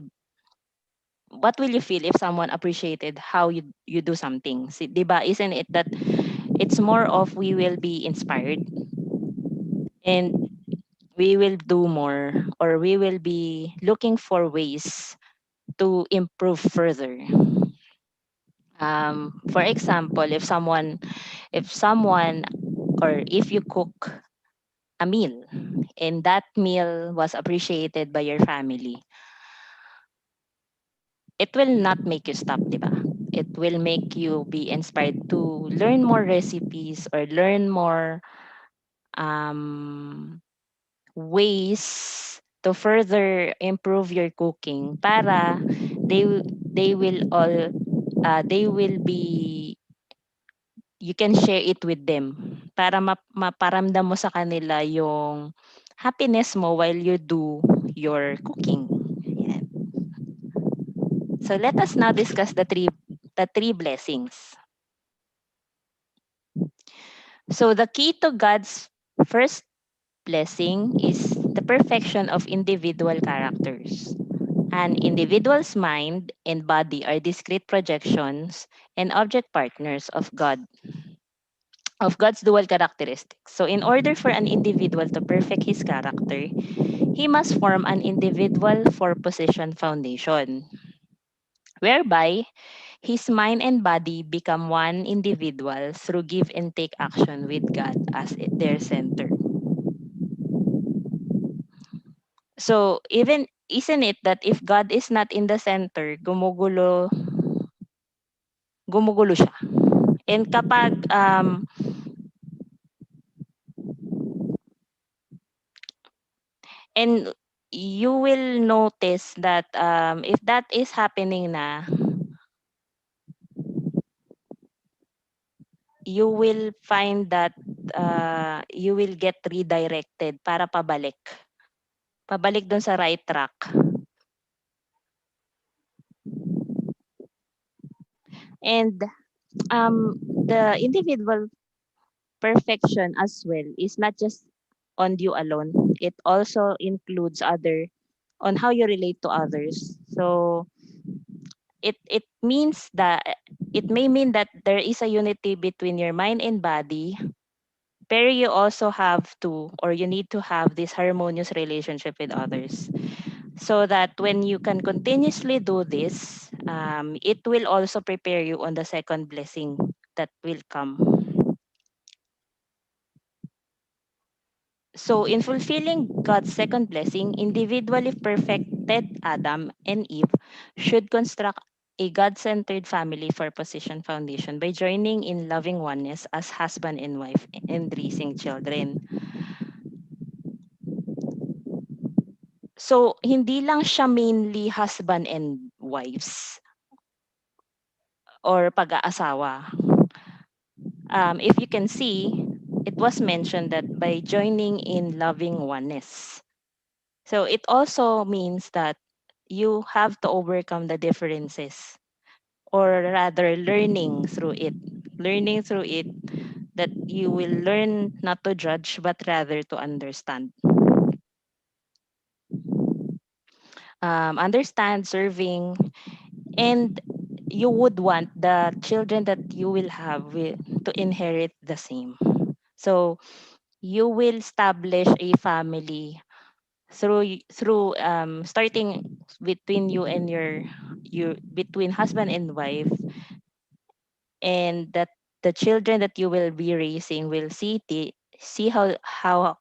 what will you feel if someone appreciated how you do something? 'Di ba? Isn't it that it's more of we will be inspired and we will do more or we will be looking for ways to improve further. For example, if someone or if you cook a meal and that meal was appreciated by your family, it will not make you stop, di ba? It will make you be inspired to learn more recipes or learn more um, ways to further improve your cooking para they will all they will be you can share it with them para maparamdam mo sa kanila yung happiness mo while you do your cooking. Yan. So let us now discuss the three blessings. So the key to God's first blessing is the perfection of individual characters. An individual's mind and body are discrete projections and object partners of God's dual characteristics. So in order for an individual to perfect his character, he must form an individual four position foundation, whereby His mind and body become one individual through give and take action with God as their center. So even isn't it that if God is not in the center, gumugulo siya. And kapag and you will notice that if that is happening na, you will find that you will get redirected para pabalik. Pabalik dun sa right track. And the individual perfection as well is not just on you alone. It also includes other on how you relate to others. So it means that it may mean that there is a unity between your mind and body, pero you also have to or you need to have this harmonious relationship with others. So that when you can continuously do this, it will also prepare you on the second blessing that will come. So, in fulfilling God's second blessing, individually perfected Adam and Eve should construct a God centered family for position foundation by joining in loving oneness as husband and wife and raising children. So, hindi lang siya mainly husband and wives or pag-aasawa. If you can see, it was mentioned that by joining in loving oneness. So it also means that you have to overcome the differences, or rather learning through it. Learning through it that you will learn not to judge but rather to understand. Understand, serving, and you would want the children that you will have to inherit the same. So you will establish a family through starting between you and your between husband and wife, and that the children that you will be raising will see how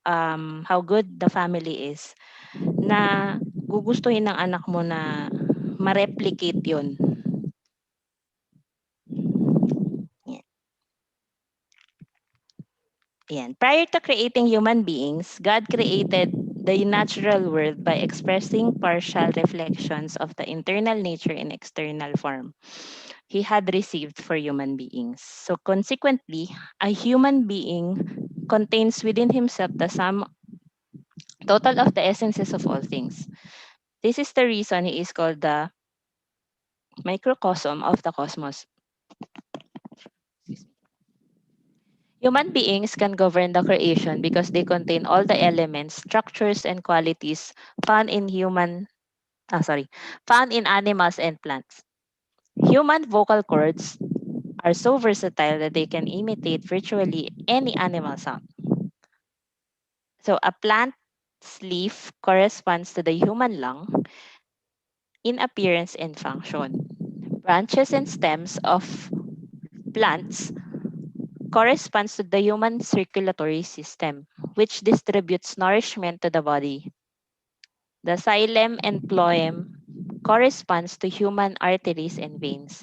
good the family is, na gugustuhin ng anak mo na ma-replicate yun. Yan. Prior to creating human beings, God created the natural world by expressing partial reflections of the internal nature in external form he had received for human beings. So consequently, a human being contains within himself the sum total of the essences of all things. This is the reason he is called the microcosm of the cosmos. Human beings can govern the creation because they contain all the elements, structures, and qualities found in found in animals and plants. Human vocal cords are so versatile that they can imitate virtually any animal sound. So a plant's leaf corresponds to the human lung in appearance and function. Branches and stems of plants corresponds to the human circulatory system, which distributes nourishment to the body. The xylem and phloem corresponds to human arteries and veins.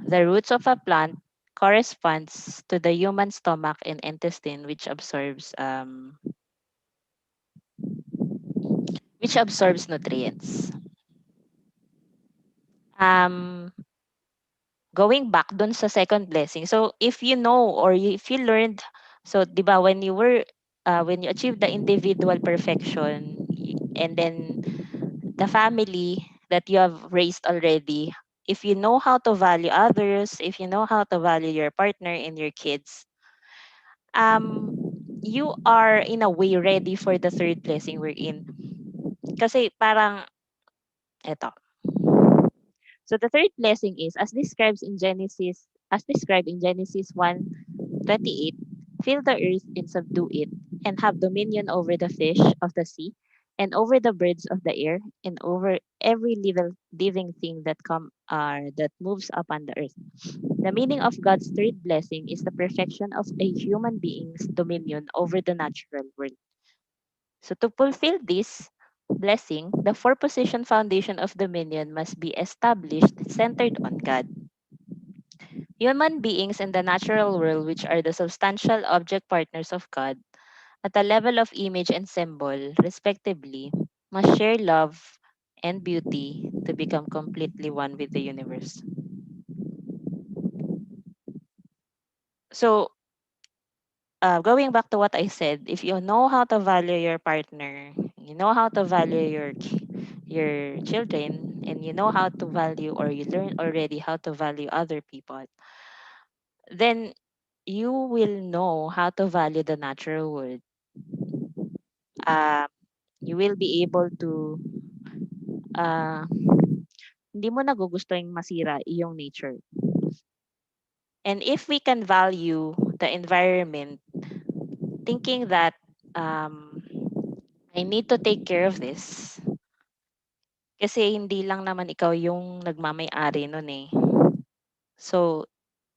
The roots of a plant corresponds to the human stomach and intestine, which absorbs nutrients. Um, Going back dun sa second blessing. So if you know or if you learned, so 'di ba when you achieve the individual perfection and then the family that you have raised already, if you know how to value others, if you know how to value your partner and your kids, um you are in a way ready for the third blessing we're in. Kasi parang eto. So the third blessing is as described in Genesis 1:28, fill the earth and subdue it, and have dominion over the fish of the sea, and over the birds of the air, and over every living thing that moves upon the earth. The meaning of God's third blessing is the perfection of a human being's dominion over the natural world. So to fulfill this blessing, the four-position foundation of dominion must be established centered on God. Human beings in the natural world, which are the substantial object partners of God, at the level of image and symbol, respectively, must share love and beauty to become completely one with the universe. So, going back to what I said, if you know how to value your partner, you know how to value your children, and you know how to value, or you learn already how to value other people, then you will know how to value the natural world. Uh, you will be able to uh, hindi mo nagugustuhang masira iyong nature. And if we can value the environment, thinking that um, I need to take care of this, kasi hindi lang naman ikaw yung nagmamay-ari nun eh. So,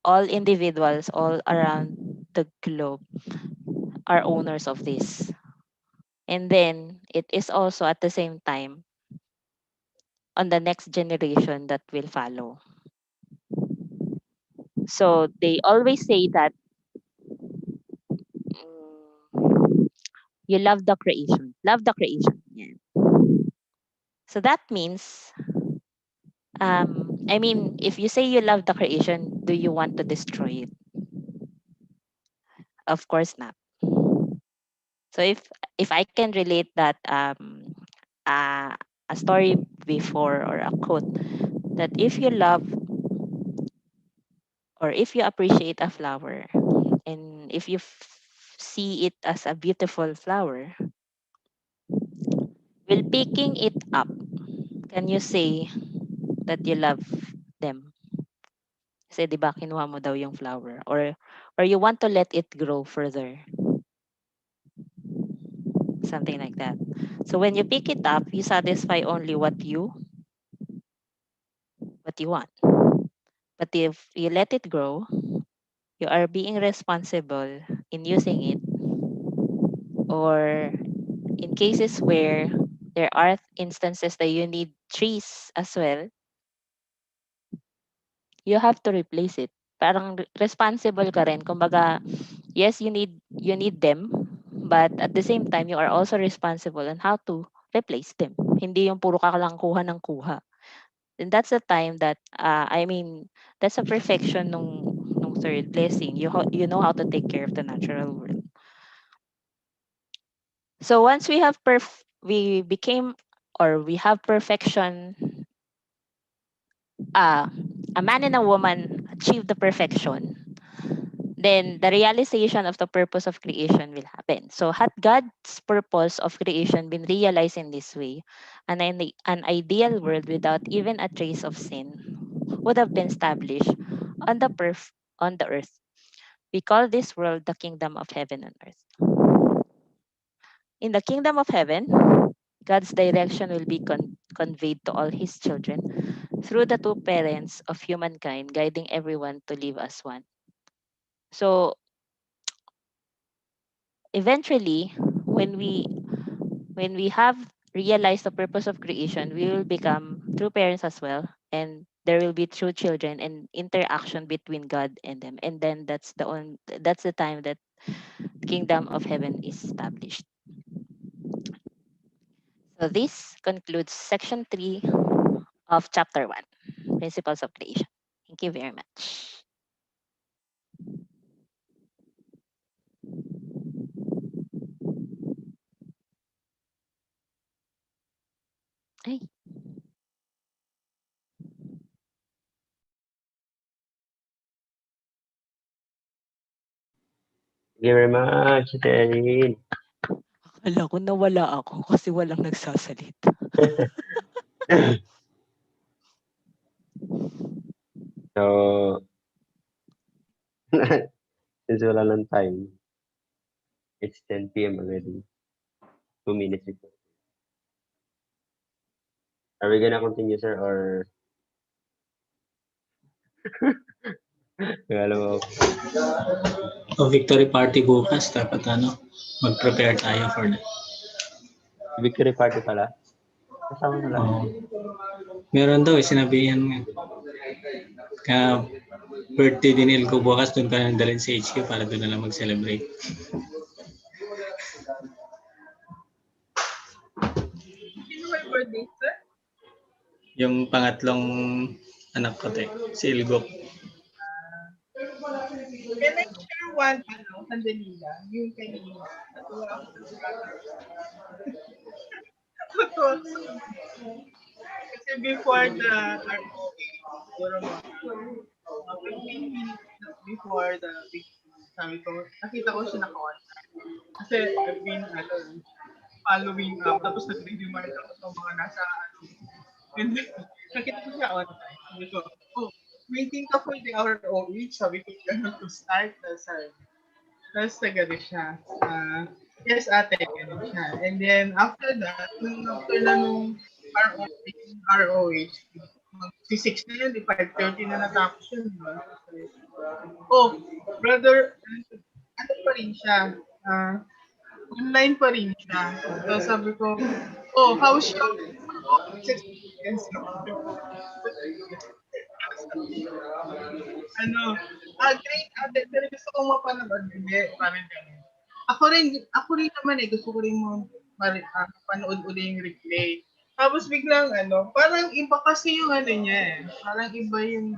all individuals all around the globe are owners of this. And then, it is also at the same time on the next generation that will follow. So, they always say that you love the creation. Love the creation. Yan. So that means, I mean, if you say you love the creation, do you want to destroy it? Of course not. So if I can relate that uh, a story before, or a quote, that if you love or if you appreciate a flower, and if you see it as a beautiful flower, while picking it up, can you say that you love them? Kasi 'di ba kinuha mo daw yung flower, or you want to let it grow further, something like that. So when you pick it up, you satisfy only what you want. But if you let it grow, you are being responsible in using it, or in cases where there are instances that you need trees as well, you have to replace it. Parang responsible ka rin. Kumbaga, yes, you need them, but at the same time, you are also responsible on how to replace them. Hindi yung puro ka lang kuha ng kuha. And that's the time that, I mean, that's a perfection nung third blessing. You know how to take care of the natural world. So once we became, or we have perfection, a man and a woman achieve the perfection, then the realization of the purpose of creation will happen. So had God's purpose of creation been realized in this way, an ideal world without even a trace of sin would have been established on the earth. We call this world the kingdom of heaven on earth. In the kingdom of heaven, God's direction will be conveyed to all his children through the two parents of humankind, guiding everyone to live as one. So eventually, when we have realized the purpose of creation, we will become true parents as well, and there will be true children and interaction between God and them. And then that's the time that the kingdom of heaven is established. So this concludes section 3 of chapter 1, Principles of Creation. Thank you very much. Ay, Thank you very much, Erin. akala ko nawala ako kasi walang nagsasalita. So, since wala ng time, it's 10 p.m. already. 2 minutes before. Are we gonna continue, sir, or alam mo, Victory party bukas, dapat mag-prepare tayo for that. victory party pala? Kasama na lang. Meron daw, sinabihan nga. Kaya birthday din Ilko bukas, doon ka nang dalhin sa HQ para doon na lang mag-celebrate. Sino may birthday, sir? Yung pangatlong anak ko, si Ilgo. Can I share one, sandali lang, yung kanina. Natuwa ako sa Natuwa ako sa kasi before the ROA, siguro mga 15 minutes before the big sabi ko, nakita ko siya naka-online. Kasi I've been following up, tapos nag-remind ako sa mga nasa and then, nakita ko siya online. Sabi ko, oh, waiting ka for the ROE. Sabi ko, gano'n to start. Tapos nagano siya. Yes, ate, gano'n siya. And then, after that, after na nung ROH, mag-6 na yun, 5:30 na natapos yun. Diba? Oh, brother, ano pa rin siya? Online pa rin siya. So, sabi ko, oh, how's your experience? Great ate, pero gusto kong mapanood. Hindi, parang gano'n. Ako rin naman gusto ko rin panood uli yung replay. Tapos biglang parang iba kasi yung niya eh. Parang iba yung,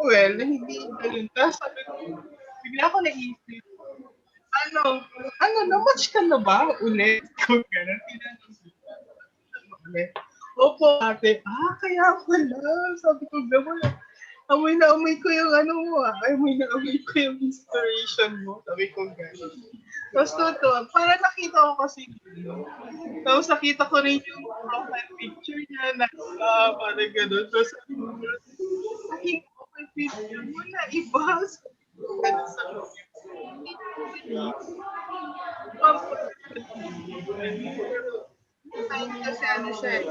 well, hindi ganun. Tapos sabi ko, bigla ako naisip, na-match ka na ba ulit? Kung gano'n, ulit. Opo, ate. Kaya pala. Sabi ko, amoy na amoy ko yung amoy na amoy ko yung inspiration mo. Sabi ko, gano'n. Tapos totoo, parang nakita ko kasi tapos nakita ko rin yung profile picture niya na parang gano'n. Tapos sabi ko, yung profile picture mo na iba. Gano'n sa kasi siya eh.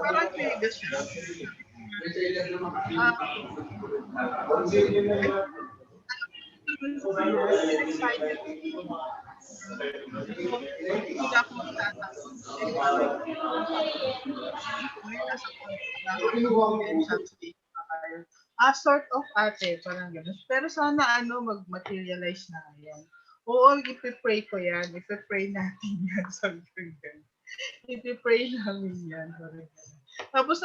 Parang mega siya. Excited. Hindi na ako magtatapos. Sort of ate, parang gano'n. Pero sana mag-materialize na yan. Oo, ipipray ko yan. Ipipray natin yan. Sabi ko ganyan. Ipipray namin yan. Tapos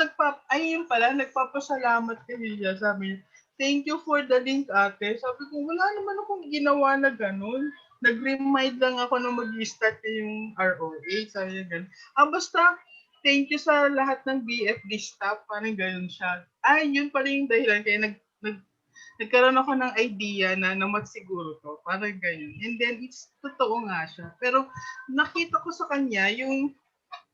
ayun pala, nagpapasalamat kami siya. Sabi niya, thank you for the link ate. Sabi ko, wala naman akong ginawa na gano'n. Nag-remind lang ako na mag-start yung ROA. Sabi niya gano'n. Basta, thank you sa lahat ng BFD staff. Parang gano'n siya. Yun pala yung dahilan. Kaya nagkaroon ako ng idea na namat siguro to. Parang ganyan. And then, it's totoo nga siya. Pero, nakita ko sa kanya, yung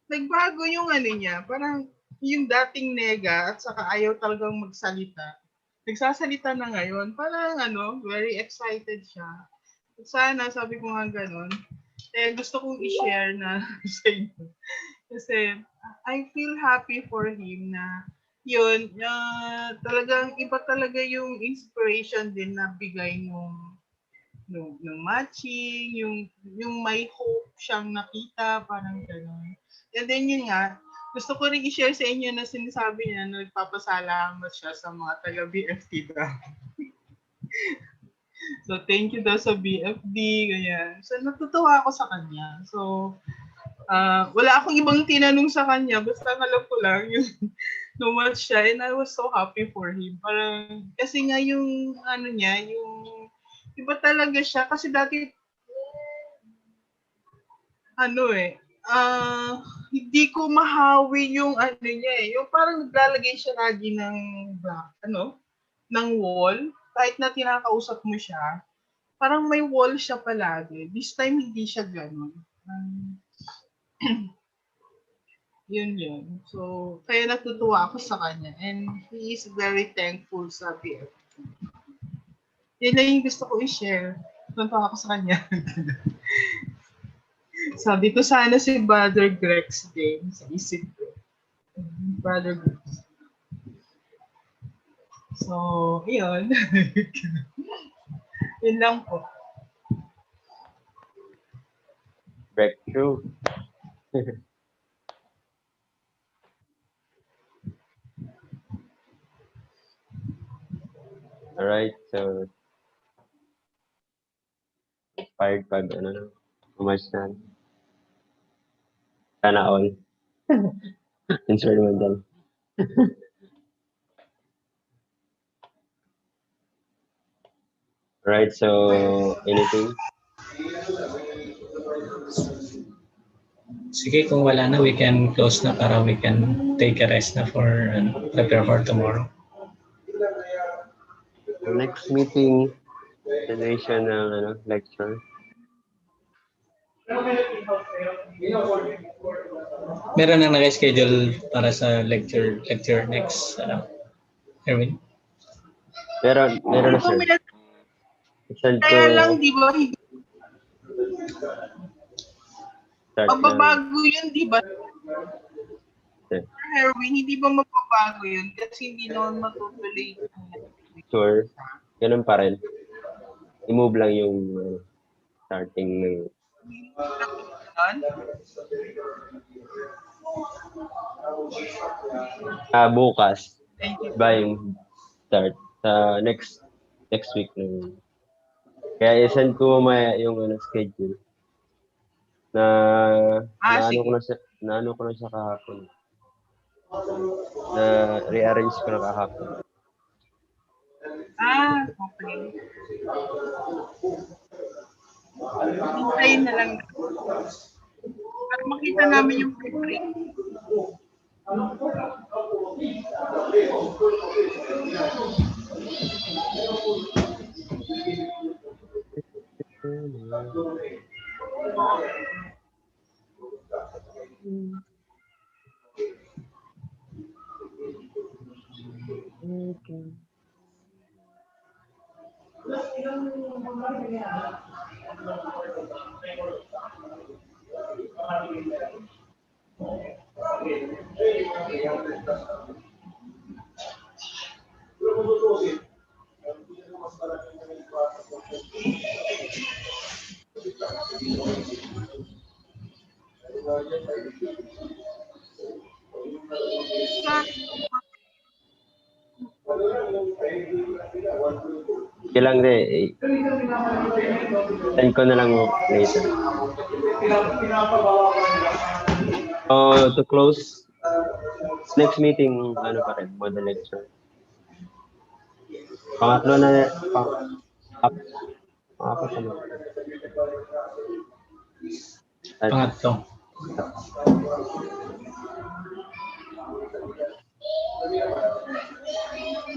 nagbago yung niya. Parang, yung dating nega at saka ayaw talagang magsalita. Nagsasalita na ngayon. Parang, very excited siya. Sana, sabi ko nga gano'n. Gusto kong i-share na sa inyo. Kasi, I feel happy for him na yun, talagang iba talaga yung inspiration din na bigay ng matching, yung may hope siyang nakita, parang gano'n. And then yun nga, gusto ko rin i-share sa inyo na sinasabi niya na nagpapasalamat siya sa mga taga-BFT daw. So, thank you daw sa BFD, ganyan. So, natutuwa ako sa kanya. So, wala akong ibang tinanong sa kanya, basta alam ko lang yung no-match siya, and I was so happy for him. Parang, kasi nga yung, niya, yung, iba talaga siya, kasi dati, hindi ko mahawi yung niya eh, yung parang naglalagay siya lagi ng ng wall, kahit na tinakausap mo siya, parang may wall siya palagi. This time, hindi siya ganun. Yun. So, kaya natutuwa ako sa kanya. And he is very thankful sa BFT. Yun na yung gusto ko i-share. Natutuwa ako sa kanya. Sabi ko sana si Brother Grex din sa isip ko. Brother Grex. So, yun. Yun lang po. Breakthrough. Alright, so expired pag umalis na. Sana all. Insert naman dyan. Alright, so anything? Sige, kung wala na, we can close na para we can take a rest na for prepare for tomorrow. So next meeting, national lecture. Meron nang naka-schedule para sa lecture next, Erwin? Meron na sir. Send Kaya ko lang, di ba, start na. magbabago yun, di ba? Okay. Erwin, hindi ba magbabago yun? Kasi hindi naman matutuloy. Sure. Ganun pa rin. I-move lang yung starting ng bukas. Ba yung start sa next week na. Kaya i-send ko mamaya yung schedule na naano ko na siya kahapon. Na rearrange ko na kahapon. Okay. Hintayin na lang. Para makita namin yung pre-break. Okay. Kailang de send ko na lang later. To close next meeting pa rin model lecture. Pangatlo na Pangatlo.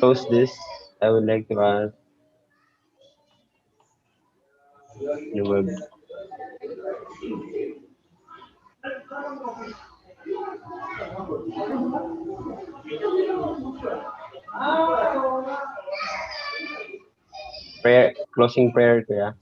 Close this. I would like to ask closing prayer kaya.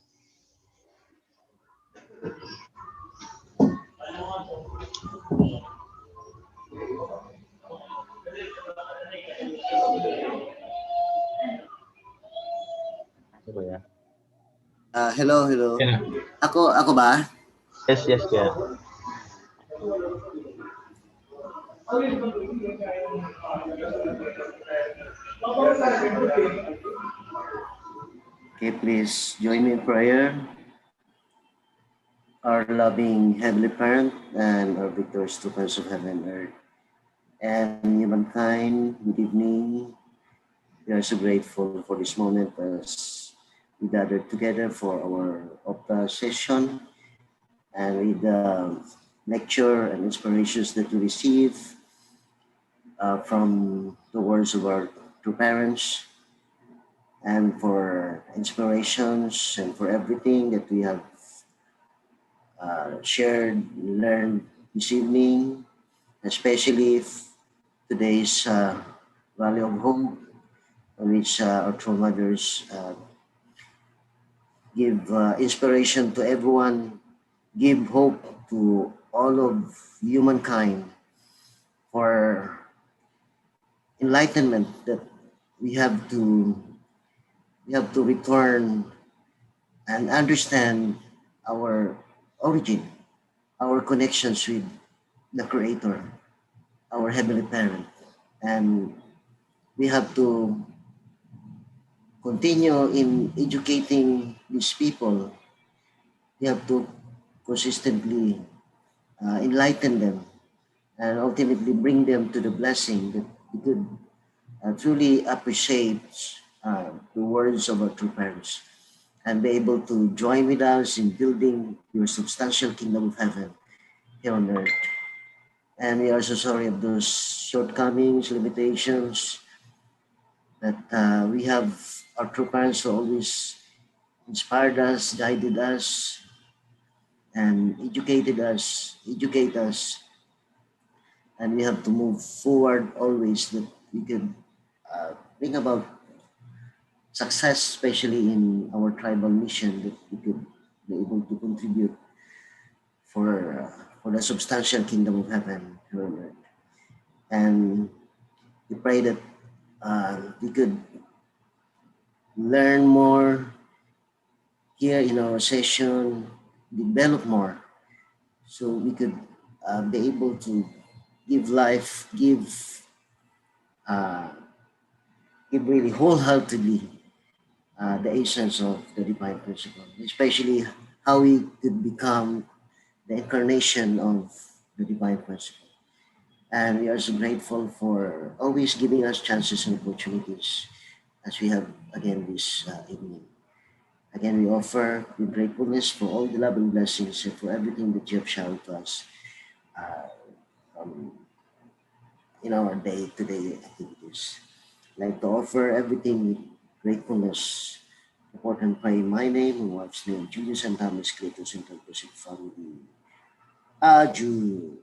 Hello. Yeah. Ako ba? Yes, kaya. Okay, please join me in prayer. Our loving Heavenly Parent and our victorious true Prince of Heaven and Earth and humankind, good evening. We are so grateful for this moment as we gathered together for our UPTA session and with the lecture and inspirations that we receive from the words of our true parents, and for inspirations and for everything that we have shared, learned this evening, especially today's Valley of Hope, on which our true mothers give inspiration to everyone, give hope to all of humankind for enlightenment that we have to return and understand our origin, our connections with the Creator, our Heavenly Parent, and we have to continue in educating these people. We have to consistently enlighten them and ultimately bring them to the blessing that we could truly appreciate the words of our true parents and be able to join with us in building your substantial kingdom of heaven here on earth. And we are so sorry of those shortcomings, limitations that we have. Our true parents who always inspired us, guided us, and educate us, and we have to move forward always that we can bring about success, especially in our tribal mission, that we could be able to contribute for the substantial kingdom of heaven here on earth. And we pray that we could learn more here in our session, develop more, so we could be able to give life, uh, give really wholeheartedly the essence of the divine principle, especially how we could become the incarnation of the divine principle. And we are so grateful for always giving us chances and opportunities as we have again this evening. Again, we offer with gratefulness for all the love and blessings and for everything that you have showered to us um, in our day-to-day activities. I'd like to offer everything with gratefulness. Support and pray in my name, in wife's name, Julius and Thomas Kratos and Purpose family. Aju.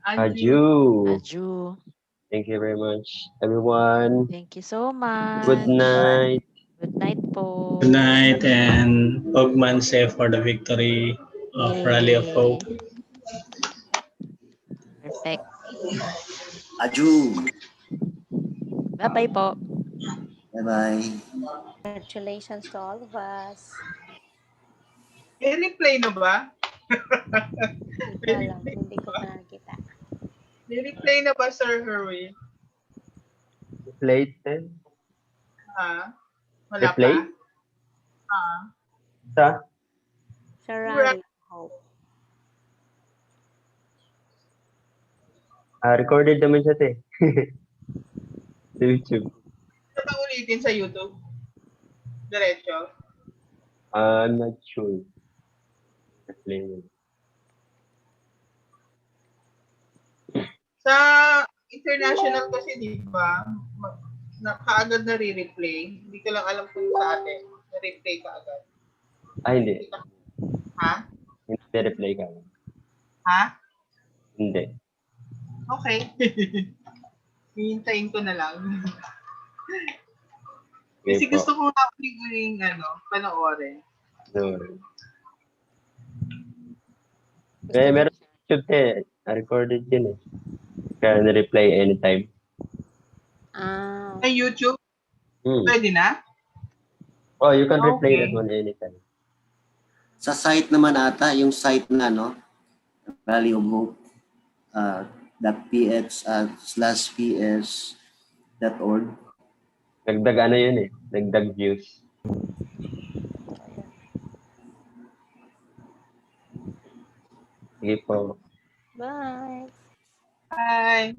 Adieu. Adieu. Aju. Thank you very much, everyone. Thank you so Good much. night. Good night po. Good night and Ogmanse for the victory of Rally of Hope. Yay. Perfect. Aju. Bye-bye po. Bye-bye. Congratulations to all of us. May replay na ba? Ika lang, hindi ko pa nakita. May replay na ba, Sir Herwin? Replay then. Wala Replay? pa? Ah, Sa? Sa Rally Hope. Recorded naman siya, te. Sa YouTube. Ito ba ulitin sa YouTube? Diretso? I'm not sure. Replay mo. Sa international kasi, di ba, kaagad na re-replay. Hindi ko lang alam kung sa atin. Na-replay ka agad. Hindi. Ha? Hindi replay ka. Ha? Hindi. Okay. Hihintayin ko na lang. Kasi Okay po. gusto ko nga yung panoorin. No. Kaya meron sa YouTube, te. Recorded yun eh. Kaya na-replay anytime. Ah, Ay, YouTube? Pwede na? Oh, you can replay Okay. that one anytime. Sa site naman ata, yung site na, no? Valley of Hope, .ps/ps.org. Dagdag ano yun eh. Dagdag views. Sige po. bye. Bye.